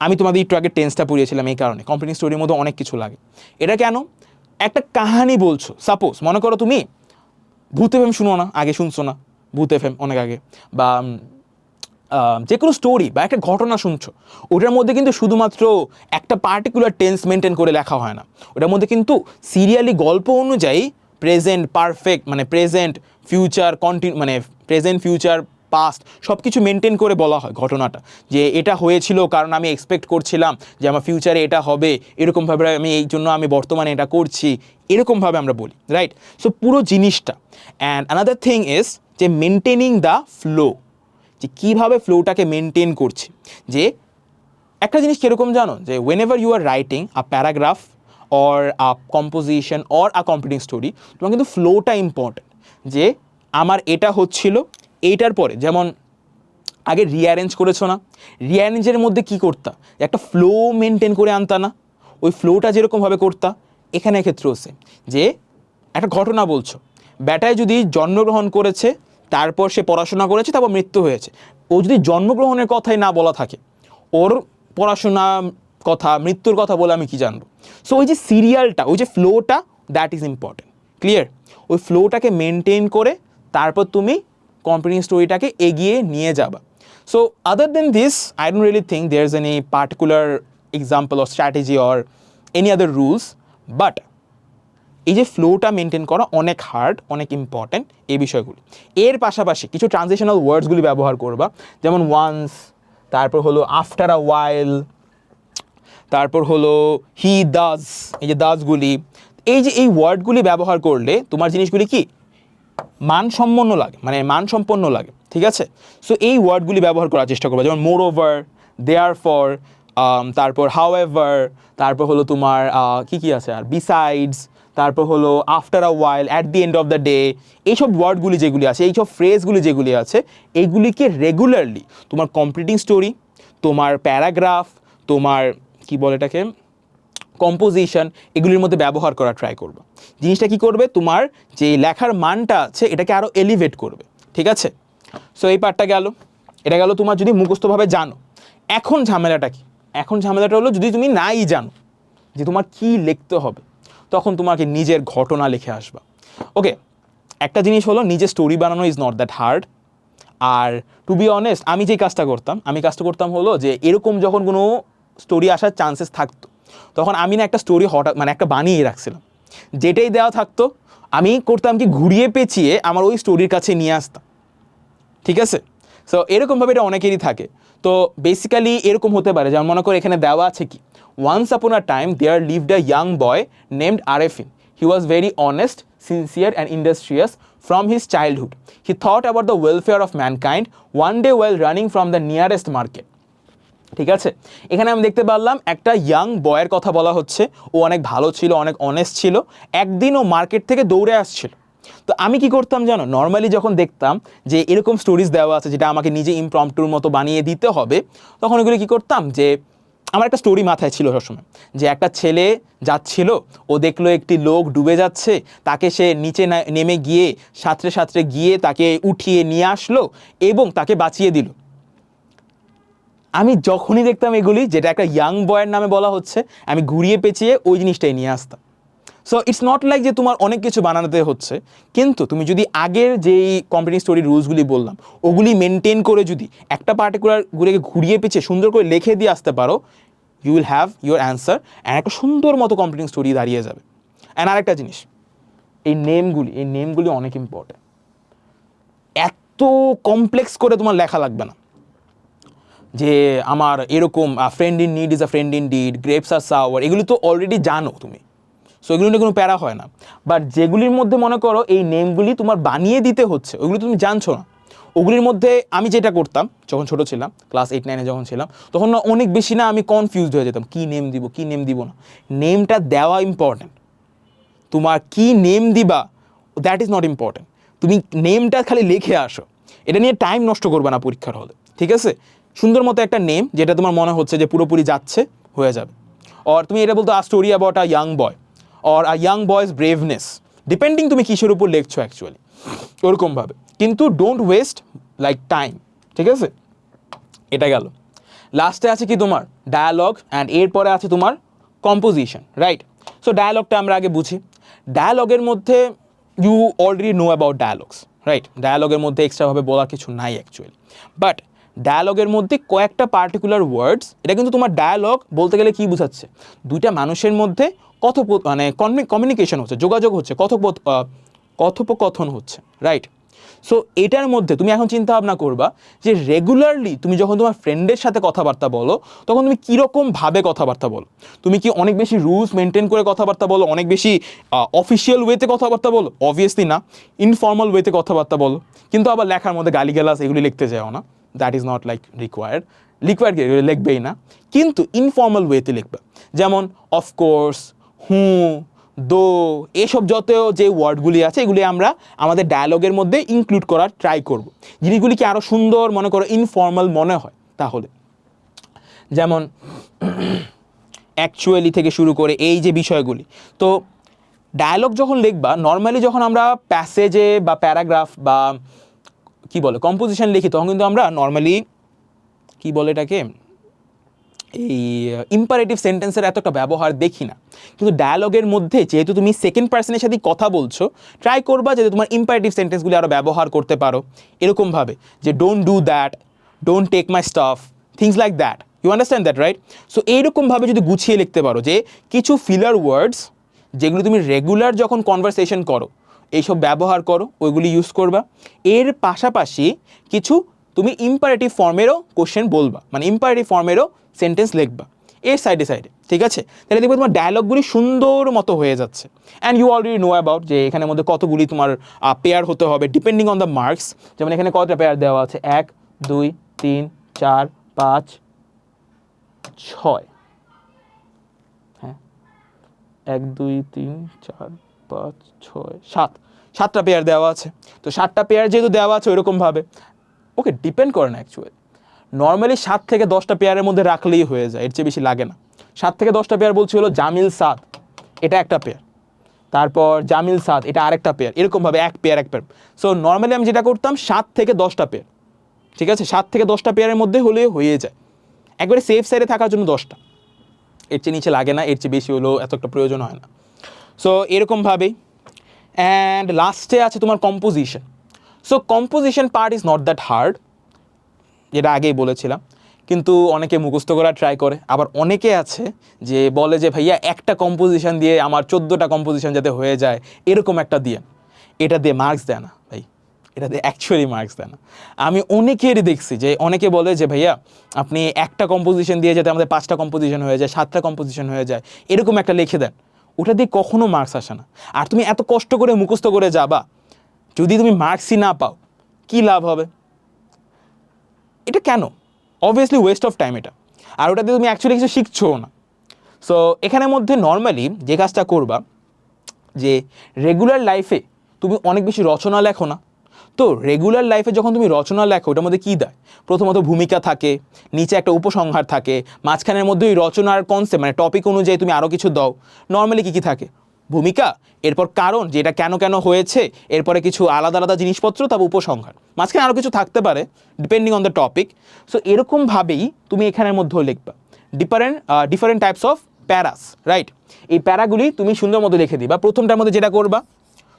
S1: আমি তোমাদের একটু আগে টেন্সটা পড়িয়েছিলাম, এই কারণে কমপ্লিটিং স্টোরির মধ্যে অনেক কিছু লাগে। এটা কেন, একটা কাহানি বলছো, সাপোজ মনে করো তুমি ভূত এফএম শুনো না, আগে শুনছো না ভূত এফএম অনেক আগে, বা যে কোনো স্টোরি বা একটা ঘটনা শুনছো, ওটার মধ্যে কিন্তু শুধুমাত্র একটা পার্টিকুলার টেন্স মেনটেন করে লেখা হয় না, ওটার মধ্যে কিন্তু সিরিয়ালি গল্প অনুযায়ী প্রেজেন্ট পারফেক্ট মানে প্রেজেন্ট ফিউচার মানে প্রেজেন্ট ফিউচার পাস্ট সব কিছু মেনটেন করে বলা হয় ঘটনাটা, যে এটা হয়েছিল কারণ আমি এক্সপেক্ট করছিলাম যে আমার ফিউচারে এটা হবে, এরকমভাবে আমি এই জন্য আমি বর্তমানে এটা করছি, এরকমভাবে আমরা বলি, রাইট? সো পুরো জিনিসটা। অ্যান্ড আনাদার থিং ইজ যে মেনটেনিং দ্য ফ্লো, যে কীভাবে ফ্লোটাকে মেনটেন করছি। যে একটা জিনিস কীরকম জানো, যে whenever you are writing a paragraph or a composition or a completing story, তোমার কিন্তু ফ্লোটা ইম্পর্টেন্ট। যে আমার এটা হচ্ছিল, এইটার পরে যেমন আগে রিঅ্যারেঞ্জ করেছো না, রিঅ্যারেঞ্জের মধ্যে কী করতা, একটা ফ্লো মেনটেন করে আনতা না, ওই ফ্লোটা যেরকমভাবে করতা এখানে ক্ষেত্রে হচ্ছে যে একটা ঘটনা বলছো, ব্যাটায় যদি জন্মগ্রহণ করেছে, তারপর সে পড়াশোনা করেছে, তারপর মৃত্যু হয়েছে, ও যদি জন্মগ্রহণের কথাই না বলা থাকে, ওর পড়াশোনা কথা মৃত্যুর কথা বলে আমি কি জানবো? সো ওই যে সিরিয়ালটা, ওই যে ফ্লোটা, দ্যাট ইজ ইম্পর্টেন্ট। ক্লিয়ার? ওই ফ্লোটাকে মেনটেন করে তারপর তুমি কমপ্লিটিং স্টোরিটাকে এগিয়ে নিয়ে যাবা। So other than this I don't really think there is any particular example or strategy or any other rules, but এই যে ফ্লোটা মেনটেন করা অনেক হার্ড, অনেক ইম্পর্ট্যান্ট এই বিষয়গুলি। এর পাশাপাশি কিছু ট্রানজিশনাল ওয়ার্ডসগুলি ব্যবহার করবা, যেমন ওয়ান্স, তারপর হলো আফটার আ ওয়াইল, তারপর হলো হি ডাজ, এই যে ডাজগুলি, এই যে এই ওয়ার্ডগুলি ব্যবহার করলে তোমার জিনিসগুলি কি মানসম্পন্ন লাগে, মানে মানসম্পন্ন লাগে, ঠিক আছে? সো এই ওয়ার্ডগুলি ব্যবহার করার চেষ্টা করবা, যেমন মোর ওভার, দেয়ার ফর, তারপর হাউ এভার, তারপর হলো তোমার কি কি আছে আর বিসাইডস, তারপর হলো after a while, at the end of the day, এইসব ওয়ার্ডগুলি যেগুলি আছে, এইসব ফ্রেজগুলি যেগুলি আছে, এইগুলিকে রেগুলারলি তোমার কমপ্লিটিং স্টোরি, তোমার প্যারাগ্রাফ, তোমার কি বলে এটাকে কম্পোজিশন, এগুলির মধ্যে ব্যবহার করা ট্রাই করবে। জিনিসটা কি করবে, তোমার যে লেখার মানটা আছে এটাকে আরও এলিভেট করবে, ঠিক আছে? সো এই পার্টটা গেল, এটা গেল তোমার যদি মুখস্থভাবে জানো। এখন ঝামেলাটা কি? এখন ঝামেলাটা হলো যদি তুমি নাই জানো যে তোমার কি লিখতে হবে, তখন তোমাকে নিজের ঘটনা লিখে আসবা। ওকে, একটা জিনিস হলো নিজের স্টোরি বানানো ইজ নট দ্যাট হার্ড। আর টু বি অনেস্ট, আমি যে কাজটা করতাম হলো যে এরকম যখন কোনো স্টোরি আসার চান্সেস থাকতো, তখন আমি না একটা স্টোরি হঠাৎ মানে একটা বানিয়ে রাখছিলাম, যেটাই দেওয়া থাকতো আমি করতাম কি ঘুরিয়ে পেঁচিয়ে আমার ওই স্টোরির কাছে নিয়ে আসতাম, ঠিক আছে? সো এরকমভাবে এটা অনেকেরই থাকে। তো বেসিক্যালি এরকম হতে পারে, যেমন মনে করো এখানে দেওয়া আছে কি, once upon a time there lived a young boy named Arefin, he was very honest, sincere and industrious from his childhood. He thought about the welfare of mankind. One day while running from the nearest market, ঠিক আছে? এখানে আমি দেখতে পারলাম একটা young বয়ের কথা বলা হচ্ছে, ও অনেক ভালো ছিল, অনেক অনেস্ট ছিল, একদিন ও মার্কেট থেকে দৌড়ে আসছিল। তো আমি কি করতাম জানো, নর্মালি যখন দেখতাম যে এরকম স্টোরিজ দেওয়া আছে যেটা আমাকে নিজে ইমপ্রম্পটুর মতো বানিয়ে দিতে হবে, তখন ওগুলো কি করতাম, যে আমার একটা স্টোরি মাথায় ছিল সবসময়, যে একটা ছেলে যাচ্ছিল, ও দেখলো একটি লোক ডুবে যাচ্ছে, তাকে সে নিচে নেমে গিয়ে সাঁতরে সাঁতরে গিয়ে তাকে উঠিয়ে নিয়ে আসলো এবং তাকে বাঁচিয়ে দিল। আমি যখনই দেখতাম এগুলি যেটা একটা ইয়াং বয়ের নামে বলা হচ্ছে, আমি ঘুরিয়ে পেঁচিয়ে ওই জিনিসটাই নিয়ে আসতাম। সো ইটস নট লাইক যে তোমার অনেক কিছু বানাতে হচ্ছে, কিন্তু তুমি যদি আগের যেই কমপ্লিটিং স্টোরি রুলসগুলি বললাম ওগুলি মেনটেন করে যদি একটা পার্টিকুলার গুলিকে ঘুরিয়ে পেঁচিয়ে সুন্দর করে লিখে দিয়ে আসতে পারো, you will have your answer and একটা সুন্দর মতো কমপ্লিটিং স্টোরি দাঁড়িয়ে যাবে। অ্যান্ড আরেকটা জিনিস, এই নেমগুলি অনেক ইম্পর্টেন্ট। এত কমপ্লেক্স করে তোমার লেখা লাগবে না, যে আমার এরকম friend in need is a friend in deed, grapes are sour, এগুলি তো অলরেডি জানো তুমি, সো এগুলো নিয়ে কোনো প্যারা হয় না। বাট যেগুলির মধ্যে মনে করো এই নেমগুলি তোমার বানিয়ে দিতে হচ্ছে, ওগুলো তুমি জানছো না, ওগুলির মধ্যে আমি যেটা করতাম যখন ছোটো ছিলাম, ক্লাস 8-9 যখন ছিলাম, তখন না অনেক বেশি না আমি কনফিউজড হয়ে যেতাম, কী নেম দিব কী নেম দিব না। নেমটা দেওয়া ইম্পর্ট্যান্ট, তোমার কী নেম দিবা দ্যাট ইজ নট ইম্পর্ট্যান্ট, তুমি নেমটা খালি লিখে আসো, এটা নিয়ে টাইম নষ্ট করবে না পরীক্ষার হলে, ঠিক আছে? সুন্দর মতো একটা নেম যেটা তোমার মনে হচ্ছে যে পুরোপুরি যাচ্ছে, হয়ে যাবে। আর তুমি এটা বলতো a story about a young boy or a young boy's braveness, depending তুমি কিসের উপর লিখছো অ্যাকচুয়ালি, ওরকমভাবে। কিন্তু ডোন্ট ওয়েস্ট লাইক টাইম, ঠিক আছে? এটা গেল। লাস্টে আছে কি তোমার ডায়ালগ, অ্যান্ড এরপরে আছে তোমার কম্পোজিশন, রাইট? সো ডায়ালগটা আমরা আগে বুঝি। ডায়ালগের মধ্যে you already know about dialogues, right? ডায়ালগের মধ্যে এক্সট্রাভাবে বলার কিছু নাই অ্যাকচুয়ালি, বাট ডায়ালগের মধ্যে কয়েকটা পার্টিকুলার ওয়ার্ডস, এটা কিন্তু তোমার ডায়ালগ বলতে গেলে কী বোঝাচ্ছে, দুইটা মানুষের মধ্যে মানে কমিউনিকেশন হচ্ছে, যোগাযোগ হচ্ছে, কথোপকথন হচ্ছে, রাইট? সো এটার মধ্যে তুমি এখন চিন্তা ভাবনা করবা যে রেগুলারলি তুমি যখন তোমার ফ্রেন্ডের সাথে কথাবার্তা বলো তখন তুমি কীরকমভাবে কথাবার্তা বলো। তুমি কি অনেক বেশি রুলস মেনটেন করে কথাবার্তা বলো, অনেক বেশি অফিসিয়াল ওয়েতে কথাবার্তা বলো? অবভিয়াসলি না, ইনফর্মাল ওয়েতে কথাবার্তা বলো। কিন্তু আবার লেখার মধ্যে গালিগালাজ এগুলি লিখতে যাও না, that is not like required লিখবেই না, কিন্তু ইনফর্মাল ওয়েতে লিখবা। যেমন অফকোর্স, দো, এসব যত যে ওয়ার্ডগুলি আছে এগুলি আমরা আমাদের ডায়ালগের মধ্যে ইনক্লুড করার ট্রাই করব, জিনিসগুলিকে আরও সুন্দর মনে করো ইনফর্মাল মনে হয় তাহলে। যেমন অ্যাকচুয়ালি থেকে শুরু করে এই যে বিষয়গুলি। তো ডায়ালগ যখন লিখবা, নর্মালি যখন আমরা প্যাসেজে বা প্যারাগ্রাফ বা কি বলে কম্পোজিশন লিখি তখন কিন্তু আমরা নর্মালি কি বলে এটাকে এই ইম্পারেটিভ সেন্টেন্সের এতটা ব্যবহার দেখি না। কিন্তু ডায়ালগের মধ্যে যেহেতু তুমি সেকেন্ড পার্সনের সাথে কথা বলছো, ট্রাই করবা যাতে তোমার ইম্পারেটিভ সেন্টেন্সগুলি আরও ব্যবহার করতে পারো এরকমভাবে, যে don't do that, don't take my stuff, things like that. You understand that, right? So এইরকমভাবে যদি গুছিয়ে লিখতে পারো যে কিছু ফিলার ওয়ার্ডস যেগুলো তুমি রেগুলার যখন কনভারসেশন করো এইসব ব্যবহার করো, ওইগুলি ইউজ করবা। এর পাশাপাশি কিছু তুমি ইম্পারেটিভ ফর্মেরও কোশ্চেন বলবা, মানে ইম্পারেটিভ ফর্মেরও সেন্টেন্স লিখবা এর সাইডে, ঠিক আছে? তাহলে দেখবে তোমার ডায়ালগগুলি সুন্দর মতো হয়ে যাচ্ছে। And you already know about যে এখানের মধ্যে কতগুলি তোমার পেয়ার হতে হবে ডিপেন্ডিং অন দ্য মার্কস। যেমন এখানে কতটা পেয়ার দেওয়া আছে, 1 2 3 4 5 6, হ্যাঁ 1 2 3 4 5 6 7টা পেয়ার দেওয়া আছে। তো 7টা পেয়ার যেহেতু দেওয়া আছে ওইরকমভাবে ওকে ডিপেন্ড করে না অ্যাকচুয়ালি, নর্মালি 7 থেকে 10টা পেয়ারের মধ্যে রাখলেই হয়ে যায়, এর চেয়ে বেশি লাগে না। 7 থেকে 10টা পেয়ার বলছি হলো জামিল সাদ, এটা একটা পেয়ার, তারপর জামিল সাদ এটা আরেকটা পেয়ার, এরকমভাবে এক পেয়ার। সো নর্মালি আমি যেটা করতাম 7 থেকে 10টা পেয়ার, ঠিক আছে? 7 থেকে 10টা পেয়ারের মধ্যে হলে হয়ে যায়, একবারে সেফ সাইডে থাকার জন্য 10টা, এর চেয়ে নিচে লাগে না, এর চেয়ে বেশি হলেও এত একটা প্রয়োজন হয় না। সো এরকমভাবেই। অ্যান্ড লাস্টে আছে তোমার composition. So composition part is not that hard, যেটা আগেই বলেছিলাম, কিন্তু অনেকে মুখস্থ করার ট্রাই করে, আবার অনেকে আছে যে বলে যে ভাইয়া একটা কম্পোজিশন দিয়ে আমার 14টা কম্পোজিশন যাতে হয়ে যায় এরকম একটা দিয়ে, এটা দিয়ে মার্কস দেয় না ভাই, এটা দিয়ে অ্যাকচুয়ালি মার্কস দেয় না। আমি অনেকেরই দেখছি যে অনেকে বলে যে ভাইয়া আপনি একটা কম্পোজিশন দিয়ে যাতে আমাদের 5টা কম্পোজিশন হয়ে যায়, 7টা কম্পোজিশন হয়ে যায়, এরকম একটা লিখে দেন, ওটা দিয়ে কখনো মার্কস আসে না। আর তুমি এত কষ্ট করে মুখস্থ করে যাবা, যদি তুমি মার্কসই না পাও কী লাভ হবে? এটা কেন? অবভিয়াসলি ওয়েস্ট অফ টাইম এটা, আর ওটাতে তুমি অ্যাকচুয়ালি কিছু শিখছো না। সো এখানের মধ্যে নর্মালি যে কাজটা করবা, যে রেগুলার লাইফে তুমি অনেক বেশি রচনা লেখো না, তো রেগুলার লাইফে যখন তুমি রচনা লেখো ওটার মধ্যে কী দেয়, প্রথমত ভূমিকা থাকে, নিচে একটা উপসংহার থাকে, মাঝখানের মধ্যে ওই রচনার কনসেপ্ট মানে টপিক অনুযায়ী তুমি আরও কিছু দাও। নর্মালি কী থাকে, ভূমিকা, এরপর কারণ যে এটা কেন কেন হয়েছে, এরপরে কিছু আলাদা আলাদা জিনিসপত্র, তারপর উপসংহার, মাঝখানে আরও কিছু থাকতে পারে depending on the topic. So এরকমভাবেই তুমি এখানের মধ্যেও লিখবা ডিফারেন্ট টাইপস অফ প্যারাস, রাইট? এই প্যারাগুলি তুমি সুন্দর মতো লিখে দিবা। প্রথমটার মধ্যে যেটা করবা,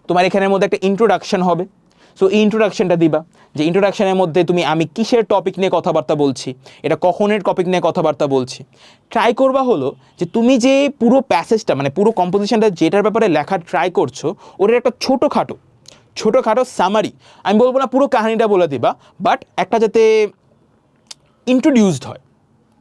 S1: তোমার এখানের মধ্যে একটা ইন্ট্রোডাকশন হবে। সো এই ইন্ট্রোডাকশনটা দিবা, যে ইন্ট্রোডাকশনের মধ্যে তুমি আমি কিসের টপিক নিয়ে কথাবার্তা বলছি, এটা কখনের টপিক নিয়ে কথাবার্তা বলছি। ট্রাই করবা হলো যে তুমি যে পুরো প্যাসেজটা মানে পুরো কম্পোজিশনটা যেটার ব্যাপারে লেখার ট্রাই করছো ওটার একটা ছোটোখাটো সামারি, আমি বলবো না পুরো কাহিনীটা বলে দিবা, বাট একটা যাতে ইন্ট্রোডিউসড হয়,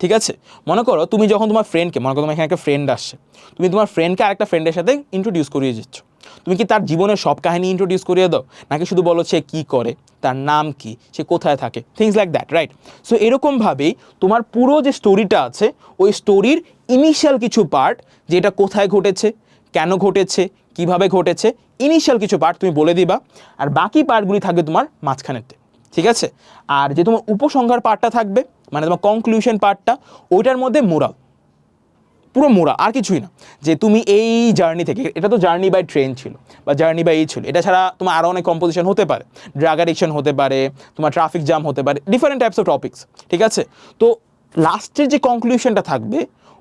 S1: ঠিক আছে? মনে করো তুমি যখন তোমার ফ্রেন্ডকে, মনে করো তোমার এখানে একটা ফ্রেন্ড আসছে, তুমি তোমার ফ্রেন্ডকে আরেকটা ফ্রেন্ডের সাথে ইন্ট্রোডিউস করিয়ে দিচ্ছ, তুমি কি তার জীবনের সব কাহিনী ইন্ট্রোডিউস করিয়ে দাও, নাকি শুধু বলো সে কী করে, তার নাম কি, সে কোথায় থাকে, things like that, right? So এরকমভাবেই তোমার পুরো যে স্টোরিটা আছে ওই স্টোরির ইনিশিয়াল কিছু পার্ট, যেটা কোথায় ঘটেছে, কেন ঘটেছে, কিভাবে ঘটেছে, ইনিশিয়াল কিছু পার্ট তুমি বলে দিবা, আর বাকি পার্টগুলি থাকবে তোমার মাঝখানেতে, ঠিক আছে? আর যে তোমার উপসংহার পার্টটা থাকবে মানে তোমার কনক্লুশন পার্টটা, ওইটার মধ্যে পুরো মোরাল, আর কিছুই না, যে তুমি এই জার্নি থেকে, এটা তো জার্নি বাই ট্রেন ছিল বা জার্নি বাই এই ছিল, এটা ছাড়া তোমার আরও অনেক কম্পোজিশন হতে পারে, ড্রাগ অ্যাডিকশন হতে পারে, তোমার ট্রাফিক জ্যাম হতে পারে, ডিফারেন্ট টাইপস অফ টপিক্স, ঠিক আছে? তো লাস্টের যে কনক্লুশনটা থাকবে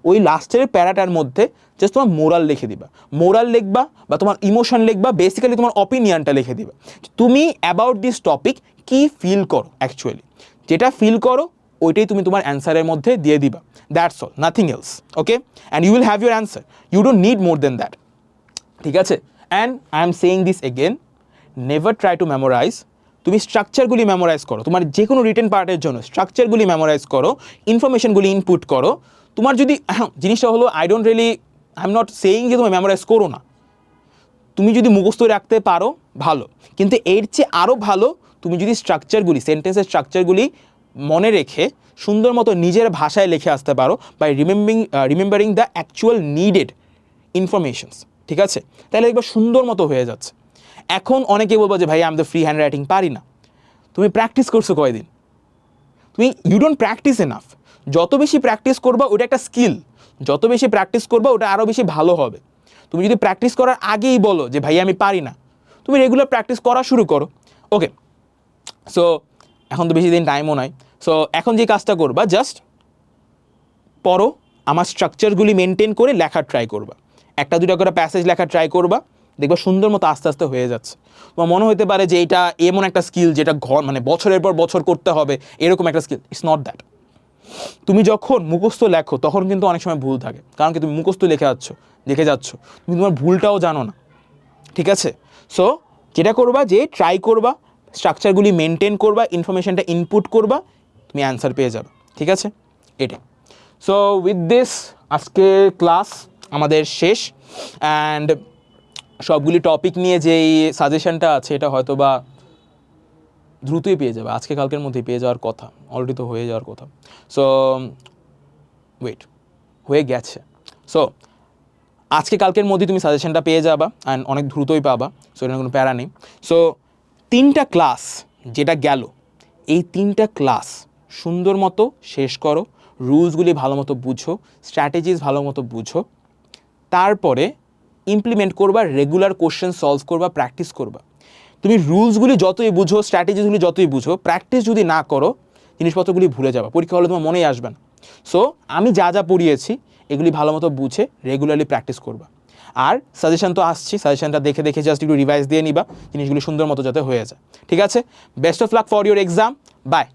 S1: ওই লাস্টের প্যারাটার মধ্যে জাস্ট তোমার মোরাল লিখে দিবা, মোরাল লিখবা বা তোমার ইমোশন লিখবা, বেসিক্যালি তোমার অপিনিয়নটা লিখে দিবা, তুমি অ্যাবাউট দিস টপিক কী ফিল করো অ্যাকচুয়ালি, যেটা ফিল করো ওইটাই তুমি তোমার অ্যান্সারের মধ্যে দিয়ে দিবা, that's all, nothing else, okay, and you will have your answer, you don't need more than that, ঠিক আছে। And I am saying this again, never try to memorize, তুমি স্ট্রাকচারগুলি মেমোরাইজ করো, তোমার যে কোনো রিটেন পার্টের জন্য স্ট্রাকচারগুলি মেমোরাইজ করো, ইনফরমেশনগুলি ইনপুট করো। তোমার যদি জিনিসটা হলো আই এম নট সেইং যে তুমি মেমোরাইজ করো না, তুমি যদি মুখস্থ রাখতে পারো ভালো, কিন্তু এর চেয়ে আরও ভালো তুমি যদি স্ট্রাকচারগুলি, সেন্টেন্সের স্ট্রাকচারগুলি মনে রেখে সুন্দর মতো নিজের ভাষায় লিখে আসতে পারো, by remembering the actual needed informations, ঠিক আছে, তাহলে একবার সুন্দর মতো হয়ে যাচ্ছে। এখন অনেকে বলবো যে ভাই আমি তো ফ্রি হ্যান্ড রাইটিং পারি না, তুমি প্র্যাকটিস করছো কয়দিন, তুমি ইউ ডোন্ট প্র্যাকটিস এনাফ, যত বেশি প্র্যাকটিস করবা ওটা একটা স্কিল, যত বেশি প্র্যাকটিস করবা ওটা আরও বেশি ভালো হবে। তুমি যদি প্র্যাকটিস করার আগেই বলো যে ভাই আমি পারি না, তুমি রেগুলার প্র্যাকটিস করা শুরু করো, ওকে। সো এখন তো বেশি দিন টাইমও নাই, সো এখন যে কাজটা করবা জাস্ট পড়ো, আমার স্ট্রাকচারগুলি মেনটেন করে লেখার ট্রাই করবা, একটা দুটা করে প্যাসেজ লেখার ট্রাই করবা, দেখবা সুন্দর মতো আস্তে আস্তে হয়ে যাচ্ছে। তোমার মনে হতে পারে যে এটা এমন একটা স্কিল যেটা মানে বছরের পর বছর করতে হবে, এরকম একটা স্কিল, ইটস নট দ্যাট। তুমি যখন মুখস্থ লেখো তখন কিন্তু অনেক সময় ভুল থাকে, কারণ কি তুমি মুখস্থ লিখে যাচ্ছ, তুমি তোমার ভুলটাও জানো না, ঠিক আছে। সো যেটা করবা যে ট্রাই করবা, স্ট্রাকচারগুলি মেনটেন করবা, ইনফরমেশনটা ইনপুট করবা, তুমি অ্যান্সার পেয়ে যাবে, ঠিক আছে, এটাই। সো উইথ দিস আজকে ক্লাস আমাদের শেষ, অ্যান্ড সবগুলি টপিক নিয়ে যেই সাজেশনটা আছে এটা হয়তো বা দ্রুতই পেয়ে যাবে, আজকে কালকের মধ্যেই পেয়ে যাওয়ার কথা, অলরেডি তো হয়ে যাওয়ার কথা। সো ওয়েট, হয়ে গেছে। সো আজকে কালকের মধ্যেই তুমি সাজেশনটা পেয়ে যাবা, অ্যান্ড অনেক দ্রুতই পাবা, সো এটা কোনো প্যারা নেই। সো 3টা ক্লাস যেটা গেল, এই 3টা ক্লাস সুন্দর মতো শেষ করো, রুলসগুলি ভালো মতো বুঝো, স্ট্র্যাটেজিস ভালো মতো বুঝো, তারপরে ইমপ্লিমেন্ট করবা, রেগুলার কোশ্চেন সলভ করবা, প্র্যাকটিস করবা। তুমি রুলসগুলি যতই বুঝো, স্ট্র্যাটেজিসগুলি যতই বুঝো, প্র্যাকটিস যদি না করো জিনিসপত্রগুলি ভুলে যাবা, পরীক্ষা হলে তোমার মনেই আসবে না। সো আমি যা যা পড়িয়েছি এগুলি ভালো মতো বুঝে রেগুলারলি প্র্যাকটিস করবা, আর সাজেশন তো আসছি, সাজেশনটা দেখে দেখে জাস্ট একটু রিভাইজ দিয়ে নিবা, জিনিসগুলি সুন্দর মতো যাতে হয়ে যায়, ঠিক আছে। Best of luck for your exam, by.